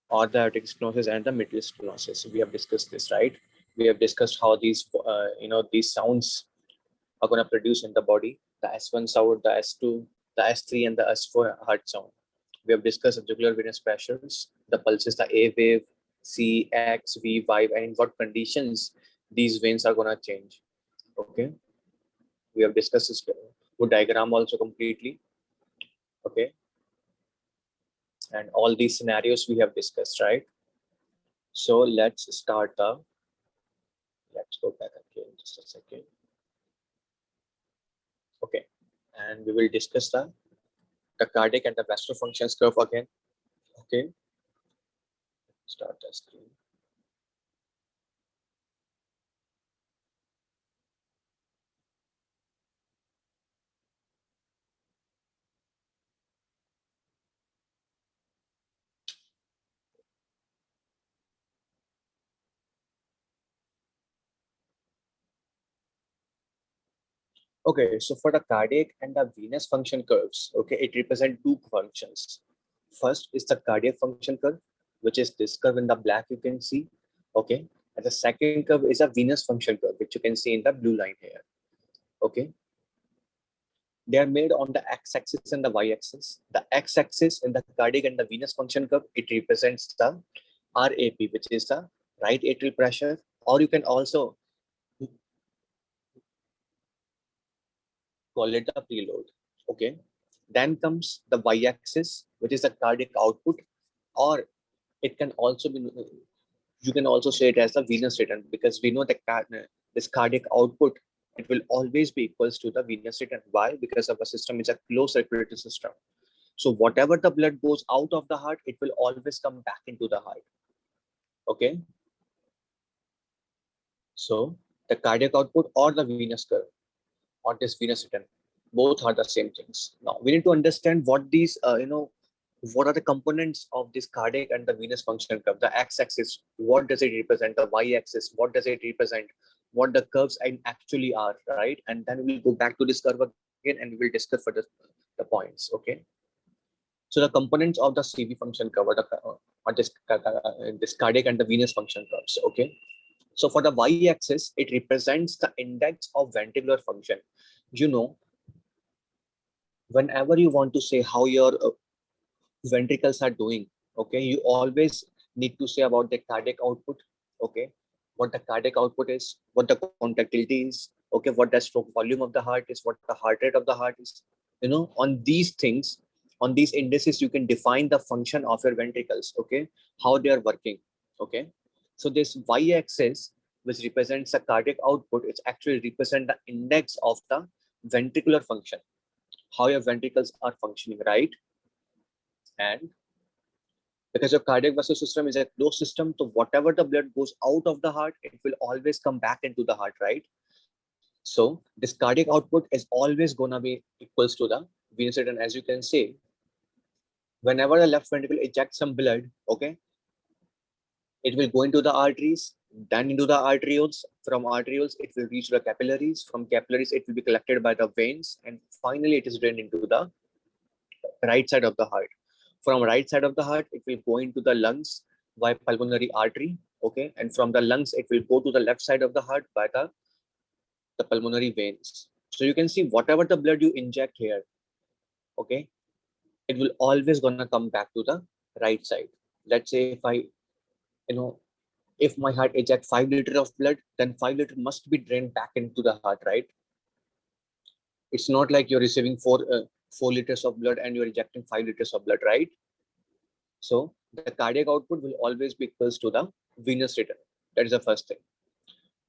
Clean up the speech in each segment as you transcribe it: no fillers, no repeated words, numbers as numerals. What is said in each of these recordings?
or the aortic stenosis and the mitral stenosis. We have discussed this, right? We have discussed how these, these sounds are going to produce in the body, the S1 sound, the S2, the S3, and the S4 heart sound. We have discussed the jugular venous pressures, the pulses, the A wave, C, X, V, Y, and in what conditions these veins are going to change. Okay. We have discussed this diagram also completely. Okay. And all these scenarios we have discussed, right? So let's start let's go back again, just a second. Okay. And we will discuss the cardiac and the vascular functions curve again. Okay. Start the screen. Okay, so for the cardiac and the venous function curves, okay, it represents two functions. First is the cardiac function curve, which is this curve in the black you can see. Okay, and the second curve is a venous function curve, which you can see in the blue line here. Okay, they are made on the x-axis and the y-axis. The x-axis in the cardiac and the venous function curve, it represents the RAP, which is the right atrial pressure, or you can also call it the preload. Okay. Then comes the y-axis, which is the cardiac output, or it can also be, you can also say it as the venous return, because we know that this cardiac output, it will always be equals to the venous return. Why? Because our system is a closed circulatory system. So whatever the blood goes out of the heart, it will always come back into the heart. Okay. So the cardiac output or the venous curve or this venous return, both are the same things. Now we need to understand what these, what are the components of this cardiac and the venous function curve. The x-axis, what does it represent? The y-axis, what does it represent? What the curves actually are, right? And then we'll go back to this curve again and we will discuss for the points. Okay. So the components of the CV function curve are this cardiac and the venous function curves. Okay. So for the y-axis, it represents the index of ventricular function. You know, whenever you want to say how your ventricles are doing, okay, you always need to say about the cardiac output. Okay, what the cardiac output is, what the contractility is, okay, what the stroke volume of the heart is, what the heart rate of the heart is. On these things, on these indices, you can define the function of your ventricles. Okay, how they are working. Okay, so this y-axis, which represents the cardiac output, it's actually represent the index of the ventricular function, how your ventricles are functioning, right? And because your cardiac vascular system is a closed system, so whatever the blood goes out of the heart, it will always come back into the heart, right? So this cardiac output is always gonna be equals to the venous return. As you can see, whenever the left ventricle ejects some blood, okay, it will go into the arteries, then into the arterioles. From arterioles, it will reach the capillaries. From capillaries, it will be collected by the veins, and finally, it is drained into the right side of the heart. From right side of the heart, it will go into the lungs by pulmonary artery. Okay, and from the lungs, it will go to the left side of the heart by the pulmonary veins. So you can see whatever the blood you inject here, okay, it will always gonna come back to the right side. Let's say if you know, if my heart eject 5 liters of blood, then 5 liters must be drained back into the heart, right? It's not like you're receiving 4 liters of blood and you're ejecting 5 liters of blood, right? So the cardiac output will always be equals to the venous return. That is the first thing.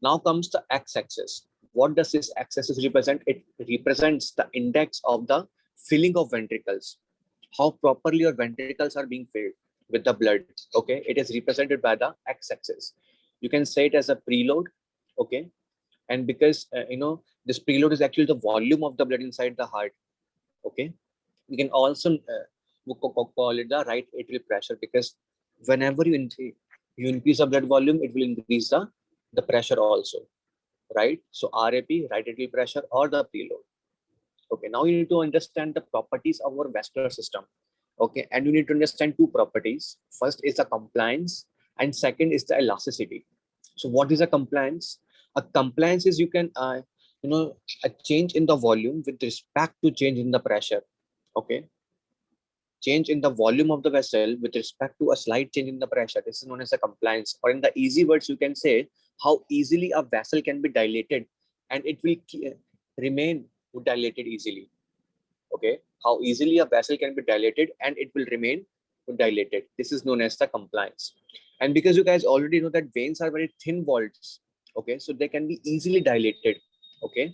Now comes the x-axis. What does this x-axis represent? It represents the index of the filling of ventricles, how properly your ventricles are being filled with the blood. Okay, it is represented by the x-axis. You can say it as a preload. Okay, and because this preload is actually the volume of the blood inside the heart. Okay, we can also call it the right atrial pressure, because whenever you increase the blood volume, it will increase the pressure also, right? So RAP, right atrial pressure, or the preload. Okay, now you need to understand the properties of our vascular system. Okay, and you need to understand two properties. First is the compliance, and second is the elasticity. So what is a compliance? A compliance is you can you know a change in the volume with respect to change in the pressure. Okay, change in the volume of the vessel with respect to a slight change in the pressure. This is known as a compliance, or in the easy words, you can say how easily a vessel can be dilated and it will remain dilated easily. Okay, how easily a vessel can be dilated and it will remain dilated. This is known as the compliance. And because you guys already know that veins are very thin walls, okay, so they can be easily dilated. Okay,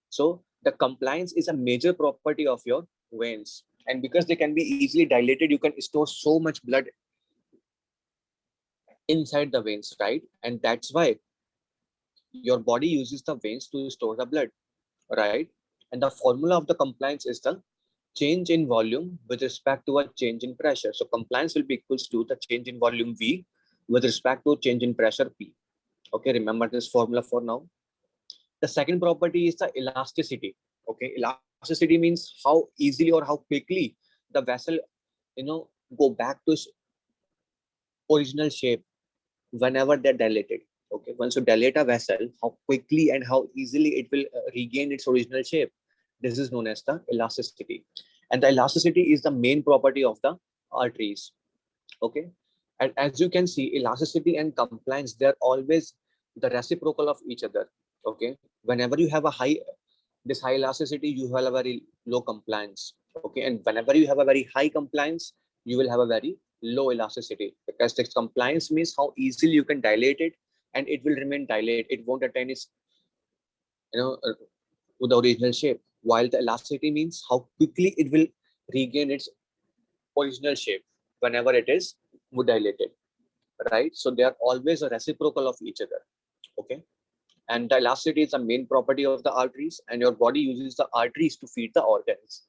so the compliance is a major property of your veins, and because they can be easily dilated, you can store so much blood inside the veins, right? And that's why your body uses the veins to store the blood, right? And the formula of the compliance is the change in volume with respect to a change in pressure. So compliance will be equals to the change in volume V with respect to change in pressure P. Okay, remember this formula for now. The second property is the elasticity. Okay, elasticity means how easily or how quickly the vessel, go back to its original shape whenever they're dilated. Okay, once you dilate a vessel, how quickly and how easily it will regain its original shape. This is known as the elasticity. And the elasticity is the main property of the arteries. Okay, and as you can see, elasticity and compliance, they're always the reciprocal of each other. Okay, whenever you have a this high elasticity, you will have a very low compliance. Okay, and whenever you have a very high compliance, you will have a very low elasticity, because this compliance means how easily you can dilate it and it will remain dilated. It won't attain its, you know uh, to the original shape, while the elasticity means how quickly it will regain its original shape whenever it is dilated, right? So they are always a reciprocal of each other. Okay, and the elasticity is the main property of the arteries, and your body uses the arteries to feed the organs.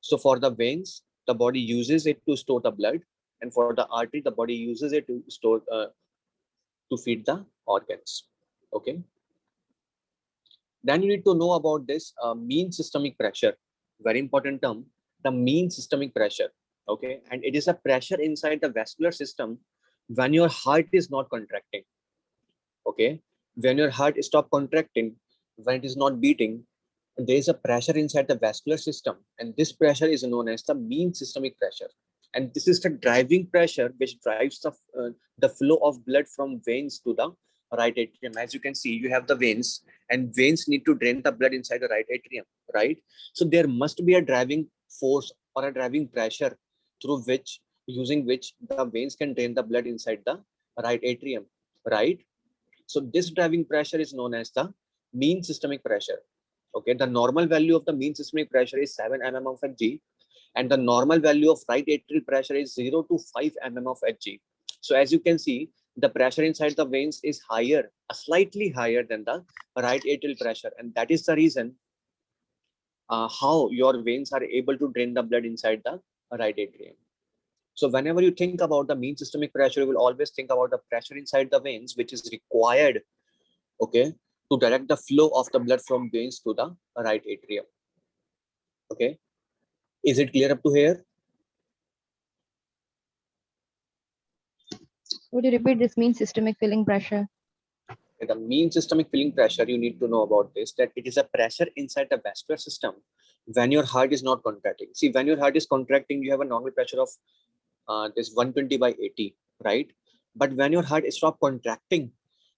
So for the veins, the body uses it to store the blood, and for the artery, the body uses it to store to feed the organs. Okay. Then you need to know about this mean systemic pressure. Very important term, the mean systemic pressure. Okay, and it is a pressure inside the vascular system when your heart is not contracting. Okay, when your heart stop contracting, when it is not beating, there is a pressure inside the vascular system, and this pressure is known as the mean systemic pressure. And this is the driving pressure which drives the flow of blood from veins to the right atrium. As you can see, you have the veins, and veins need to drain the blood inside the right atrium, right? So there must be a driving force or a driving pressure through which, using which the veins can drain the blood inside the right atrium, right? So this driving pressure is known as the mean systemic pressure. Okay, the normal value of the mean systemic pressure is 7 mm of Hg, and the normal value of right atrial pressure is 0 to 5 mm of Hg. So as you can see, the pressure inside the veins is higher, slightly higher than the right atrial pressure, and that is the reason how your veins are able to drain the blood inside the right atrium. So whenever you think about the mean systemic pressure, you will always think about the pressure inside the veins, which is required, okay, to direct the flow of the blood from veins to the right atrium. Okay, is it clear up to here? Would you repeat this mean systemic filling pressure? The mean systemic filling pressure, you need to know about this, that it is a pressure inside the vascular system when your heart is not contracting. See, when your heart is contracting, you have a normal pressure of this 120 by 80, right? But when your heart stops contracting,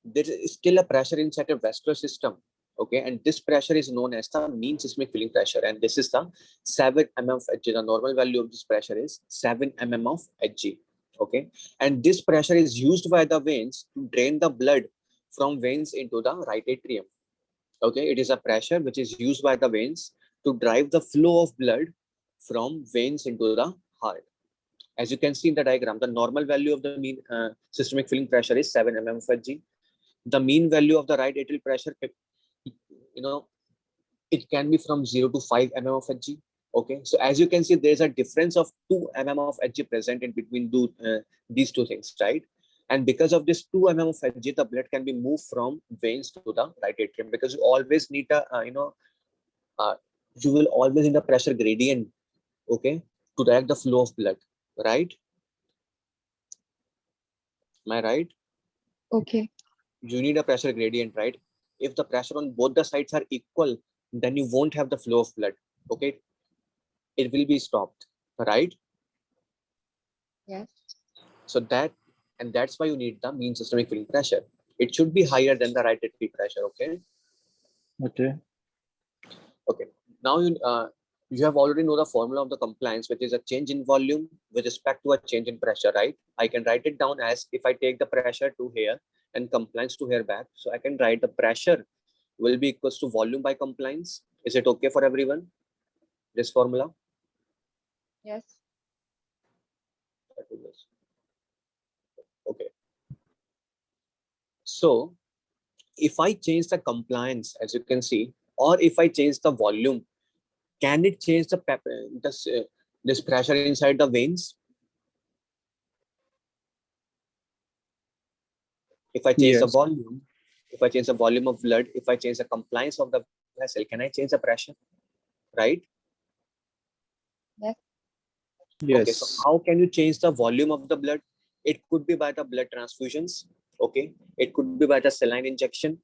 there is still a pressure inside the vascular system. Okay, and this pressure is known as the mean systemic filling pressure, and this is the 7 mm of Hg. The normal value of this pressure is 7 mm of Hg. Okay, and this pressure is used by the veins to drain the blood from veins into the right atrium. Okay, it is a pressure which is used by the veins to drive the flow of blood from veins into the heart. As you can see in the diagram, the normal value of the mean systemic filling pressure is 7 mm of Hg. The mean value of the right atrial pressure, you know, it can be from 0 to 5 mm of Hg. Okay, so as you can see, there's a difference of 2 mm of Hg present in between these two things, right? And because of this 2 mm of Hg, the blood can be moved from veins to the right atrium, because you always need a, uh, you will always need a pressure gradient, okay, to direct the flow of blood, right? Am I right? Okay. You need a pressure gradient, right? If the pressure on both the sides are equal, then you won't have the flow of blood. Okay, it will be stopped, right? Yes. So that's why you need the mean systemic filling pressure. It should be higher than the right atrophy pressure. Okay. Okay. Okay. Now you have already know the formula of the compliance, which is a change in volume with respect to a change in pressure, right? I can write it down as if I take the pressure to here and compliance to here back. So I can write the pressure will be equals to volume by compliance. Is it okay for everyone? This formula? Yes. Okay. So if I change the compliance, as you can see, or if I change the volume, can it change this pressure inside the veins? If I change the Yes. volume, if I change the volume of blood, if I change the compliance of the vessel, can I change the pressure? Right? Yes. Okay, so Yes. how can you change the volume of the blood? It could be by the blood transfusions. Okay, it could be by the saline injection.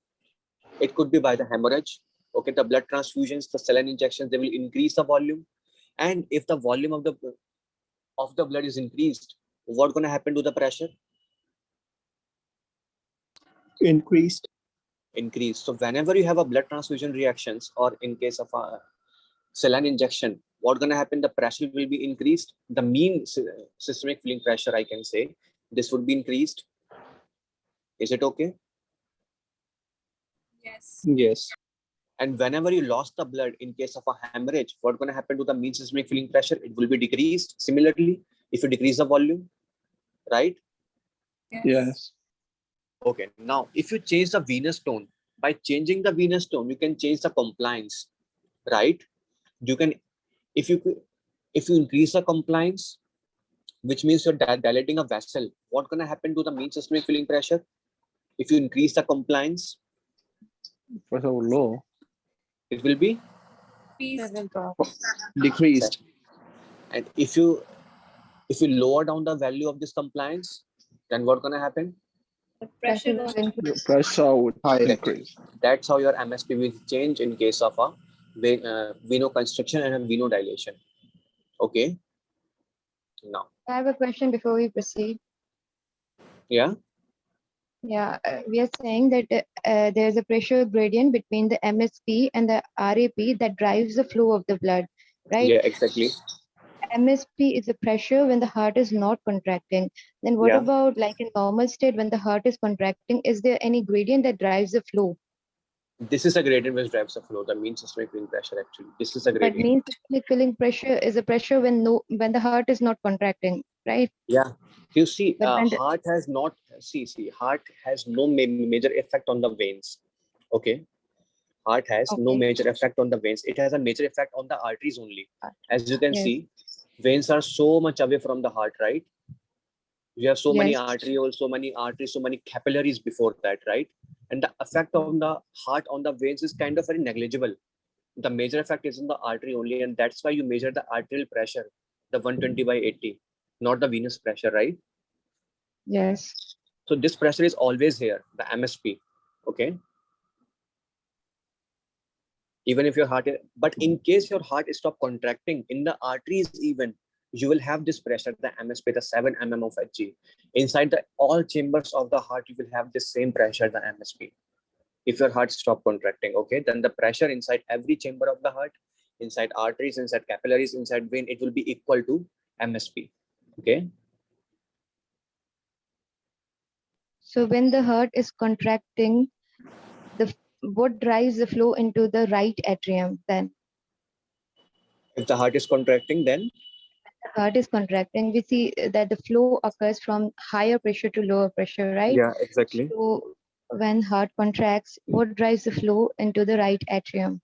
It could be by the hemorrhage. Okay, the blood transfusions, the saline injections, they will increase the volume. And if the volume of the blood is increased, what's going to happen to the pressure? Increased. Increase. So whenever you have a blood transfusion reactions, or in case of a saline injection, what's going to happen? The pressure will be increased. The mean systemic filling pressure, I can say, this would be increased. Is it okay? Yes. Yes. And whenever you lost the blood in case of a hemorrhage, what's going to happen to the mean systemic filling pressure? It will be decreased. Similarly, if you decrease the volume, right? Yes. Okay. Now, if you change the venous tone, by changing the venous tone, you can change the compliance, right? You can, if you increase the compliance, which means you're dilating a vessel, what's going to happen to the mean systemic filling pressure? If you increase the compliance, For so low. it will be Decreased. and if you lower down the value of this compliance, then what's going to happen? The Pressure pressure will goes increase. Your pressure would Correct. increase. That's how your MSP will change in case of a venoconstriction and a venodilation. Okay. Now, I have a question before we proceed. yeah. Yeah, we are saying that there's a pressure gradient between the MSP and the RAP that drives the flow of the blood, right? Yeah, exactly. MSP is the pressure when the heart is not contracting. Then what Yeah. about like in normal state when the heart is contracting? Is there any gradient that drives the flow? This is a gradient which drives the flow, the mean systemic filling pressure actually. This is a But gradient. mean systemic filling pressure is a pressure when the heart is not contracting, right? Yeah. You see, But when the, heart has not, heart has no major effect on the veins. Okay. Heart has no okay, major effect on the veins. It has a major effect on the arteries only. As you can yes, see, veins are so much away from the heart, right? You have so many yes, arteries, so many capillaries before that, right? And the effect on the heart on the veins is kind of very negligible. The major effect is in the artery only, and that's why you measure the arterial pressure, the 120/80, not the venous pressure, right? yes. So this pressure is always here, the MSP. Okay. Even if your heart is, but in case your heart stop contracting in the arteries, even you will have this pressure, the MSP, the 7 mm of Hg. Inside the all chambers of the heart, you will have the same pressure, the MSP. If your heart stop contracting, okay, then the pressure inside every chamber of the heart, inside arteries, inside capillaries, inside vein, it will be equal to MSP. Okay. So when the heart is contracting, the what drives the flow into the right atrium? Then If the heart is contracting, then the heart is contracting, we see that the flow occurs from higher pressure to lower pressure, right? yeah, exactly. So when heart contracts, what drives the flow into the right atrium?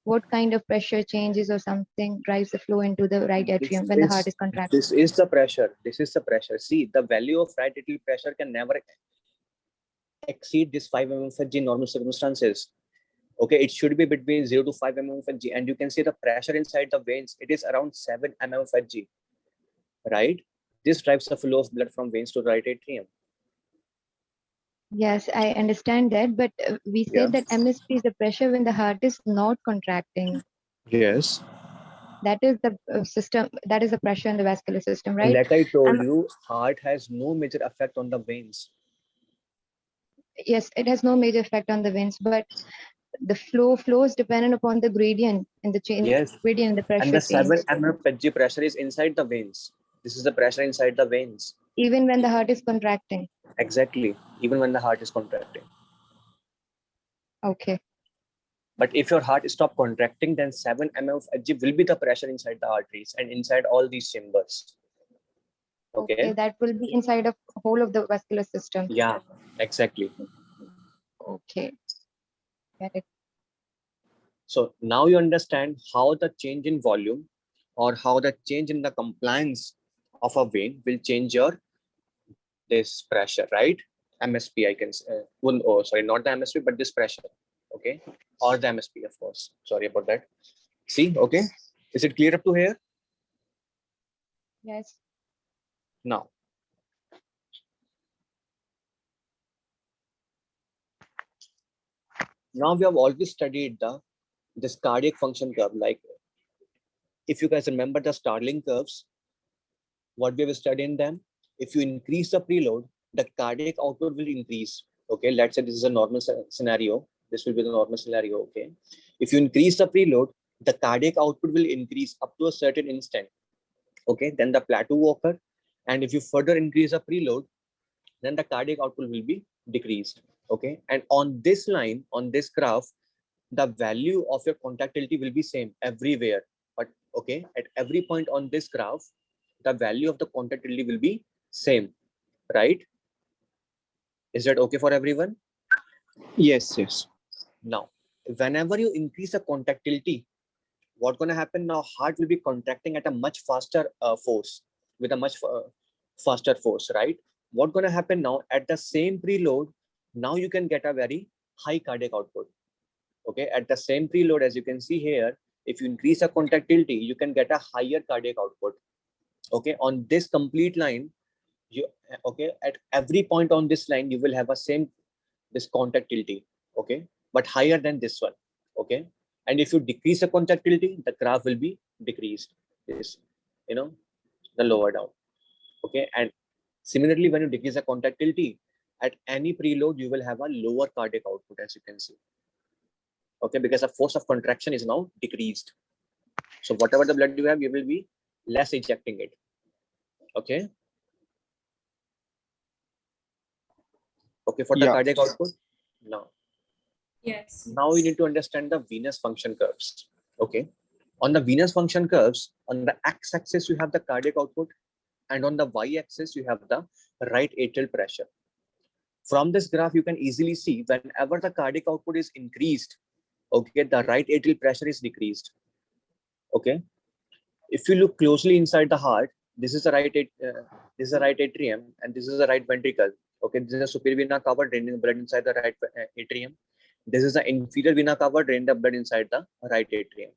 What kind of pressure changes or something drives the flow into the right This atrium when the heart is is contracting? this is the pressure. This is the pressure. See, the value of right atrial pressure can never exceed this 5 mm Hg in normal circumstances. Okay, it should be between 0 to 5 mm of Hg, and you can see the pressure inside the veins. It is around 7 mm of Hg, right? This drives the flow of blood from veins to the right atrium. Yes, I understand that, but we said that MSP is the pressure when the heart is not contracting. Yes. That is the system. That is the pressure in the vascular system, And right? like I told Um, you, heart has no major effect on the veins. yes, it has no major effect on the veins, but the flows dependent upon the gradient in the chain, Yes. gradient in the And pressure the 7 change. mm of Hg pressure is inside the veins. This is the pressure inside the veins. Even when the heart is contracting. Exactly. Even when the heart is contracting. Okay. But if your heart stop contracting, then 7 mm of Hg will be the pressure inside the arteries and inside all these chambers. Okay. Okay, that will be inside of whole of the vascular system. Yeah, exactly. Okay, get it. So now you understand how the change in volume or how the change in the compliance of a vein will change your this pressure, right? MSP, I can say. Well, oh, sorry, not the MSP, but this pressure. Okay. Or the MSP, of course. Sorry about that. See, okay. Is it clear up to here? Yes. Now, we have always studied this cardiac function curve. Like, if you guys remember the Starling curves, what we have studied in them, if you increase the preload, the cardiac output will increase. Okay, let's say this is a normal scenario. This will be the normal scenario. Okay, if you increase the preload, the cardiac output will increase up to a certain instant. Okay, then the plateau will occur, and if you further increase the preload, then the cardiac output will be decreased. Okay, and on this line, on this graph, the value of your contractility will be same everywhere. But okay, at every point on this graph, the value of the contractility will be same, right? Is that okay for everyone? Yes, yes. Now, whenever you increase the contractility, what's going to happen now? Heart will be contracting at a much faster force, with a much faster force, right? What's going to happen now? At the same preload, now you can get a very high cardiac output. Okay, at the same preload, as you can see here, if you increase the contractility, you can get a higher cardiac output. Okay, on this complete line, you okay, at every point on this line, you will have a same this contractility. Okay, but higher than this one. Okay, and if you decrease the contractility, the graph will be decreased. This, you know, the lower down. Okay, and similarly, when you decrease the contractility, at any preload, you will have a lower cardiac output, as you can see. Okay, because the force of contraction is now decreased. So whatever the blood you have, you will be less ejecting it. Okay. Okay, for the Yeah. cardiac output. Now, Yes. now we need to understand the venous function curves. Okay. On the venous function curves, on the x-axis you have the cardiac output, and on the y-axis you have the right atrial pressure. From this graph, you can easily see whenever the cardiac output is increased, okay, the right atrial pressure is decreased. Okay. If you look closely inside the heart, this is the this is the right atrium, and this is the right ventricle. Okay, this is a superior vena cava draining blood inside the right atrium. This is the inferior vena cava draining the blood inside the right atrium.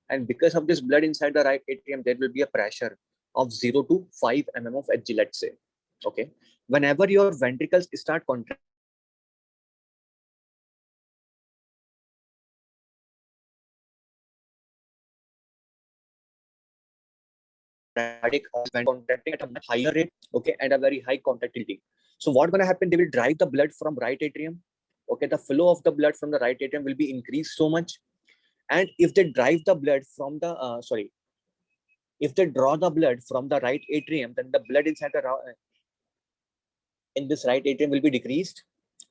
And because of this blood inside the right atrium, there will be a pressure of 0 to 5 mm of Hg, let's say. Okay, whenever your ventricles start contracting, contracting at a much higher rate, okay, and a very high contractility. So what's going to happen? They will drive the blood from right atrium. Okay, the flow of the blood from the right atrium will be increased so much. And if they drive the blood from the if they draw the blood from the right atrium, then the blood inside the in this right atrium will be decreased.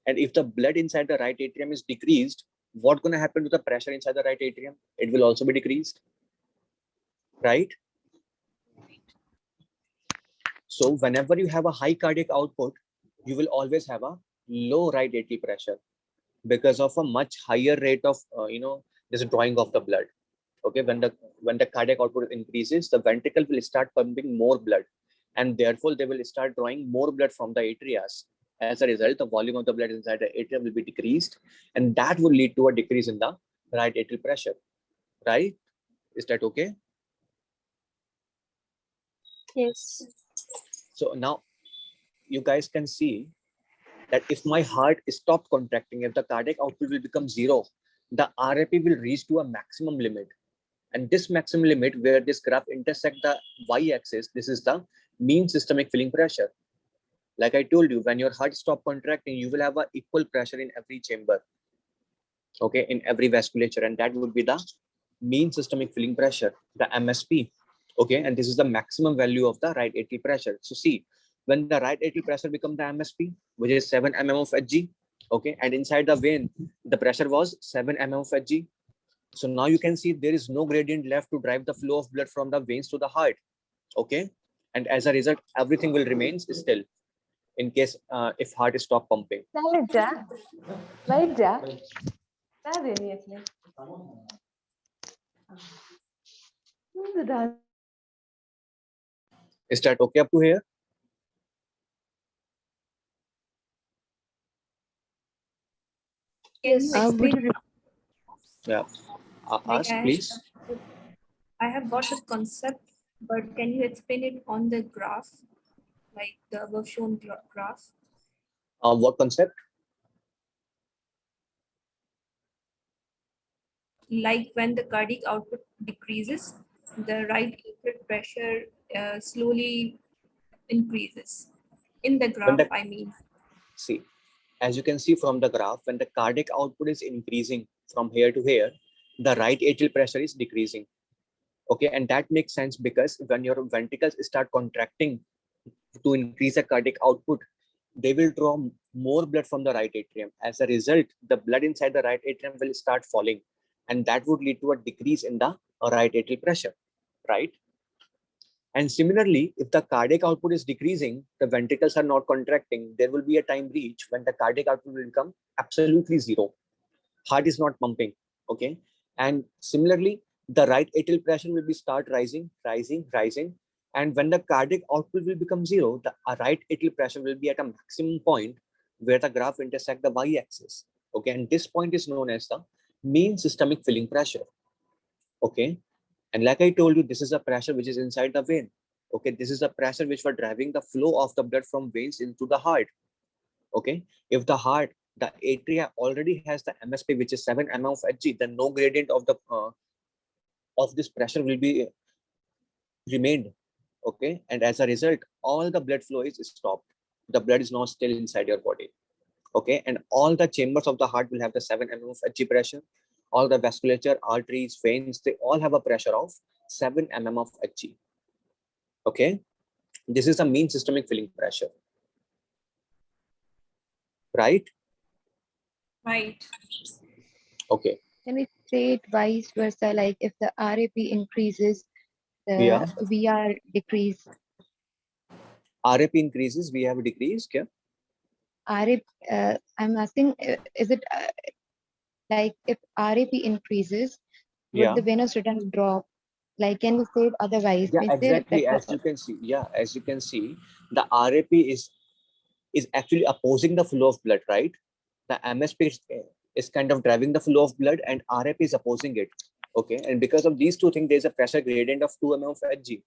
And if the blood inside the right atrium is decreased, what's going to happen to the pressure inside the right atrium? It will also be decreased, right? So whenever you have a high cardiac output, you will always have a low right atrial pressure because of a much higher rate of this drawing of the blood. Okay, when the cardiac output increases, the ventricle will start pumping more blood, and therefore they will start drawing more blood from the atrias, As a result, the volume of the blood inside the atrium will be decreased, and that will lead to a decrease in the right atrial pressure. Right? Is that okay? Yes. So now you guys can see that if my heart stops contracting, if the cardiac output will become zero, the RAP will reach to a maximum limit. And this maximum limit where this graph intersect the y-axis, this is the mean systemic filling pressure. Like I told you, when your heart stop contracting, you will have an equal pressure in every chamber, okay, in every vasculature, and that would be the mean systemic filling pressure, the MSP, okay, and this is the maximum value of the right atrial pressure. So see, when the right atrial pressure becomes the MSP, which is 7 mm of Hg, okay, and inside the vein, the pressure was 7 mm of Hg. So now you can see there is no gradient left to drive the flow of blood from the veins to the heart, okay, and as a result, everything will remain still in case if heart stop pumping. Is that okay up to here? Can you Would explain? you Yeah. Like Ask, please. I have got the concept, but can you explain it on the graph, like the above shown graph? What concept? Like when the cardiac output decreases, the right atrial pressure slowly increases. In the When graph, the I mean. see, as you can see from the graph, when the cardiac output is increasing from here to here, the right atrial pressure is decreasing. Okay, and that makes sense because when your ventricles start contracting to increase the cardiac output, they will draw more blood from the right atrium. As a result, the blood inside the right atrium will start falling, and that would lead to a decrease in the right atrial pressure, right? And similarly, if the cardiac output is decreasing, the ventricles are not contracting, there will be a time reach when the cardiac output will become absolutely zero. Heart is not pumping, okay? And similarly, the right atrial pressure will be start rising. And when the cardiac output will become zero, the right atrial pressure will be at a maximum point where the graph intersect the y-axis, okay? And this point is known as the mean systemic filling pressure, okay? And like I told you, this is a pressure which is inside the vein. Okay, this is a pressure which were driving the flow of the blood from veins into the heart. Okay, if the heart, the atria already has the MSP which is 7 mm of Hg, then no gradient of this pressure will be remained. Okay, and as a result, all the blood flow is stopped. The blood is now still inside your body. Okay, and all the chambers of the heart will have the 7 mm of Hg pressure. All the vasculature, arteries, veins, they all have a pressure of 7 mm of Hg. Okay, this is the mean systemic filling pressure, right? Right. Okay, can we say it vice versa? Like if the RAP increases, yeah, the VR decrease. RAP increases, we have decreased. Yeah, RAP, I'm asking, is it like if RAP increases, would yeah, the venous return drop? Like, can we say it otherwise? yeah, Means there that exactly. As you can see, yeah, as you can see, the RAP is actually opposing the flow of blood, right? The MSP is kind of driving the flow of blood, and RAP is opposing it. Okay, and because of these two things, there's a pressure gradient of 2 mm of Hg.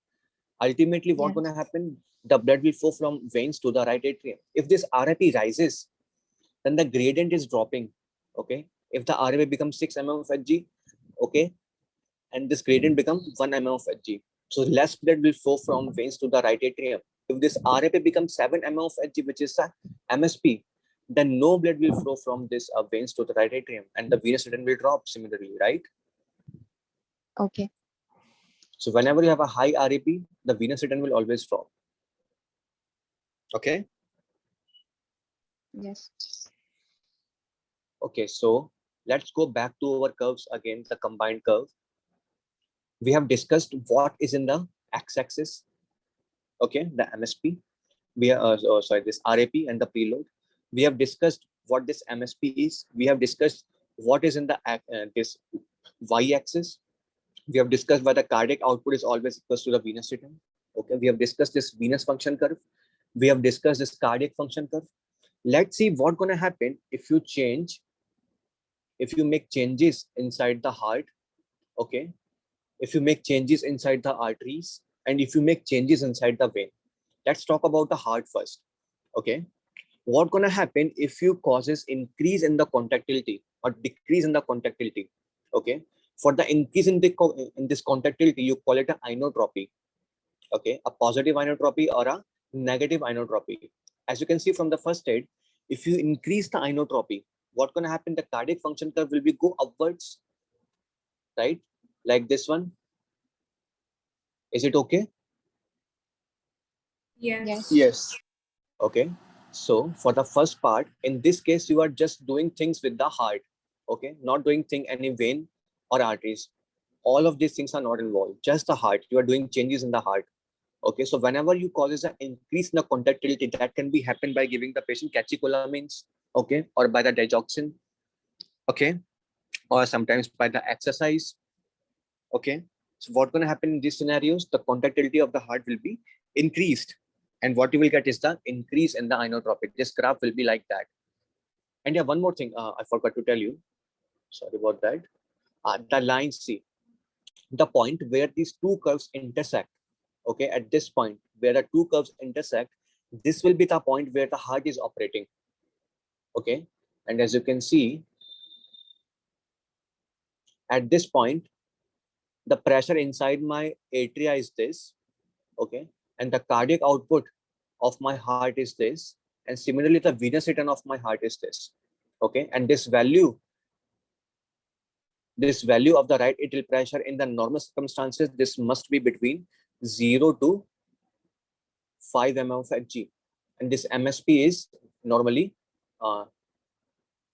Ultimately, what's yes, going to happen? The blood will flow from veins to the right atrium. If this RAP rises, then the gradient is dropping. Okay, if the RAP becomes 6 mm of Hg, okay, and this gradient becomes 1 mm of Hg. So less blood will flow from veins to the right atrium. If this RAP becomes 7 mm of Hg, which is the MSP, then no blood will flow from this veins to the right atrium, and the venous return will drop similarly, right? okay, So whenever you have a high RAP, the venous return will always drop. Okay. yes, Okay, so let's go back to our curves again, the combined curve. We have discussed what is in the x-axis. Okay, the MSP. We are sorry, this RAP and the preload. We have discussed what this MSP is. We have discussed what is in the this y-axis. We have discussed why the cardiac output is always equal to the venous return. Okay, we have discussed this venous function curve. We have discussed this cardiac function curve. Let's see what's gonna happen if you make changes inside the heart, okay? If you make changes inside the arteries and if you make changes inside the vein. Let's talk about the heart first, okay? What's gonna happen if you causes increase in the contractility or decrease in the contractility, okay? For the increase in this contractility, you call it an inotropy, okay? A positive inotropy or a negative inotropy. As you can see from the first state, if you increase the inotropy, what's gonna happen? The cardiac function curve will be go upwards, right? Like this one. Is it okay? Yes. Yes. Okay. So for the first part, in this case, you are just doing things with the heart, okay? Not doing thing any vein or arteries. All of these things are not involved, just the heart. You are doing changes in the heart. Okay, so whenever you causes an increase in the contractility, that can be happen by giving the patient catecholamines, okay, or by the digoxin, okay, or sometimes by the exercise, okay. So what's going to happen in these scenarios? The contractility of the heart will be increased, and what you will get is the increase in the inotropy. This graph will be like that. And yeah, one more thing I forgot to tell you. Sorry about that. The line C, the point where these two curves intersect. Okay, at this point where the two curves intersect, this will be the point where the heart is operating. Okay, and as you can see, at this point, the pressure inside my atria is this. Okay, and the cardiac output of my heart is this, and similarly the venous return of my heart is this. Okay, and this value of the right atrial pressure in the normal circumstances, this must be between 0 to 5 mm of Hg, and this MSP is normally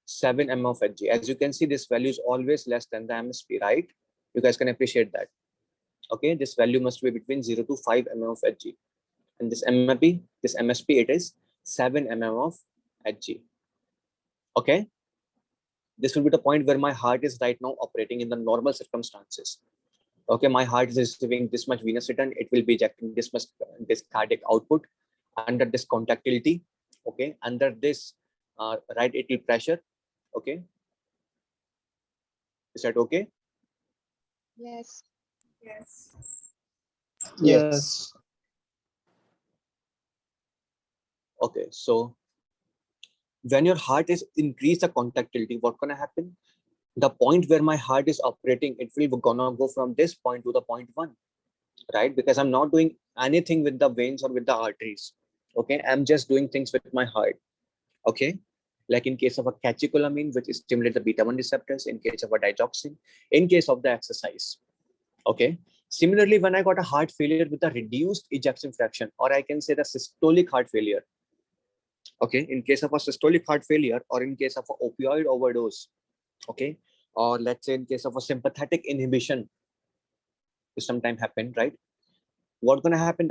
7 mm of Hg. As you can see, this value is always less than the MSP, right? You guys can appreciate that. Okay, this value must be between 0 to 5 mm of Hg, and this MSP, it is 7 mm of Hg. Okay, this will be the point where my heart is right now operating in the normal circumstances. Okay, my heart is receiving this much venous return, it will be ejecting this cardiac output under this contractility, okay, under this right atrial pressure. Okay, is that okay? Yes. Yes. Yes. Okay, so when your heart is increased the contractility, what's gonna happen? The point where my heart is operating, it will gonna go from this point to the point 1, right? Because I'm not doing anything with the veins or with the arteries. Okay, I'm just doing things with my heart. Okay, like in case of a catecholamine, which stimulates the beta-1 receptors, in case of a digoxin, in case of the exercise. Okay, similarly, when I got a heart failure with a reduced ejection fraction, or I can say the systolic heart failure. Okay, in case of a systolic heart failure, or in case of an opioid overdose, okay, or let's say in case of a sympathetic inhibition, this sometime happen, right? What's gonna happen?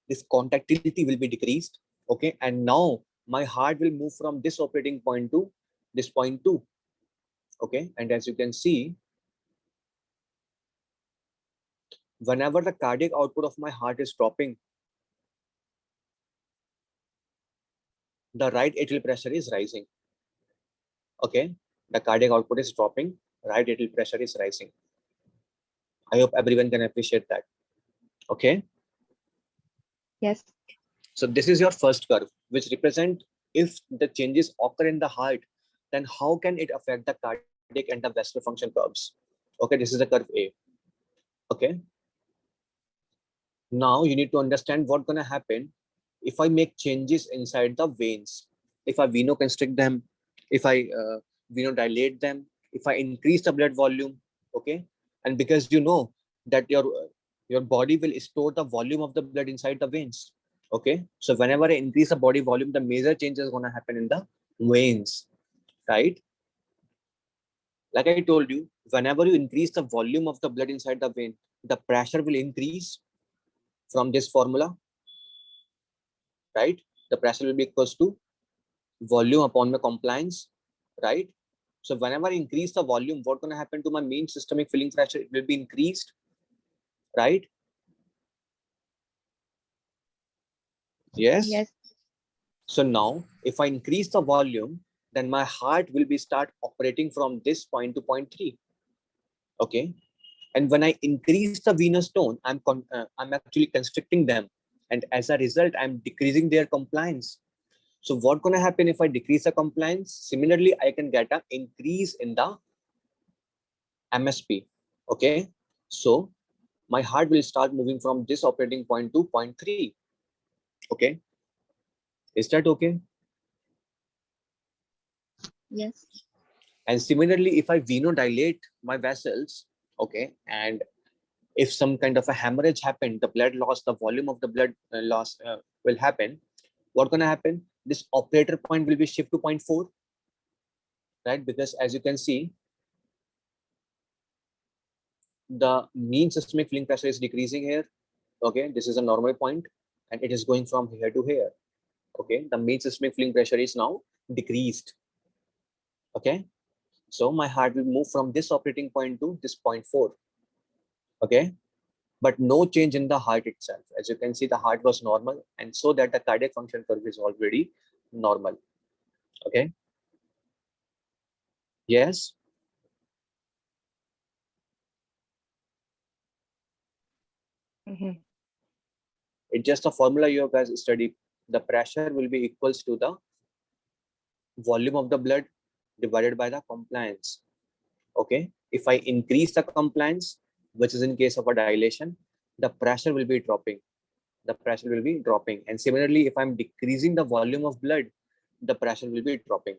This contractility will be decreased, okay, and now my heart will move from this operating point to this point 2. Okay, and as you can see, whenever the cardiac output of my heart is dropping, the right atrial pressure is rising. Okay, the cardiac output is dropping, right atrial pressure is rising. I hope everyone can appreciate that. Okay, Yes. so this is your first curve, which represent if the changes occur in the heart, then how can it affect the cardiac and the vascular function curves? Okay, this is the curve A. Okay, now you need to understand what's gonna happen if I make changes inside the veins, if I venoconstrict them, if I venodilate them, if I increase the blood volume. Okay, and because you know that your body will store the volume of the blood inside the veins. Okay, so whenever I increase the body volume, the major change is going to happen in the veins, right? Like I told you, whenever you increase the volume of the blood inside the vein, the pressure will increase from this formula, right? The pressure will be equals to volume upon my compliance, right? So whenever I increase the volume, what's going to happen to my mean systemic filling pressure? It will be increased, right? Yes. Yes. So now If I increase the volume, then my heart will be start operating from this point to point 3. Okay. And when I increase the venous tone, I'm actually constricting them. And as a result, I'm decreasing their compliance. So what's going to happen if I decrease the compliance? Similarly, I can get an increase in the MSP. Okay. So my heart will start moving from this operating point to point 3. Okay. Is that okay? Yes. And similarly, if I venodilate my vessels, okay, and if some kind of a hemorrhage happened, the blood loss, the volume of the blood loss will happen. What's going to happen? This operator point will be shift to point 4, right? Because as you can see, the mean systemic filling pressure is decreasing here. Okay, this is a normal point, and it is going from here to here. Okay, the mean systemic filling pressure is now decreased. Okay, so my heart will move from this operating point to this point 4. Okay, but no change in the heart itself. As you can see, the heart was normal, and so that the cardiac function curve is already normal. Okay. Yes. It's just a formula you guys study. The pressure will be equals to the volume of the blood divided by the compliance. Okay. If I increase the compliance, which is in case of a dilation, the pressure will be dropping. The pressure will be dropping. And similarly, if I'm decreasing the volume of blood, the pressure will be dropping.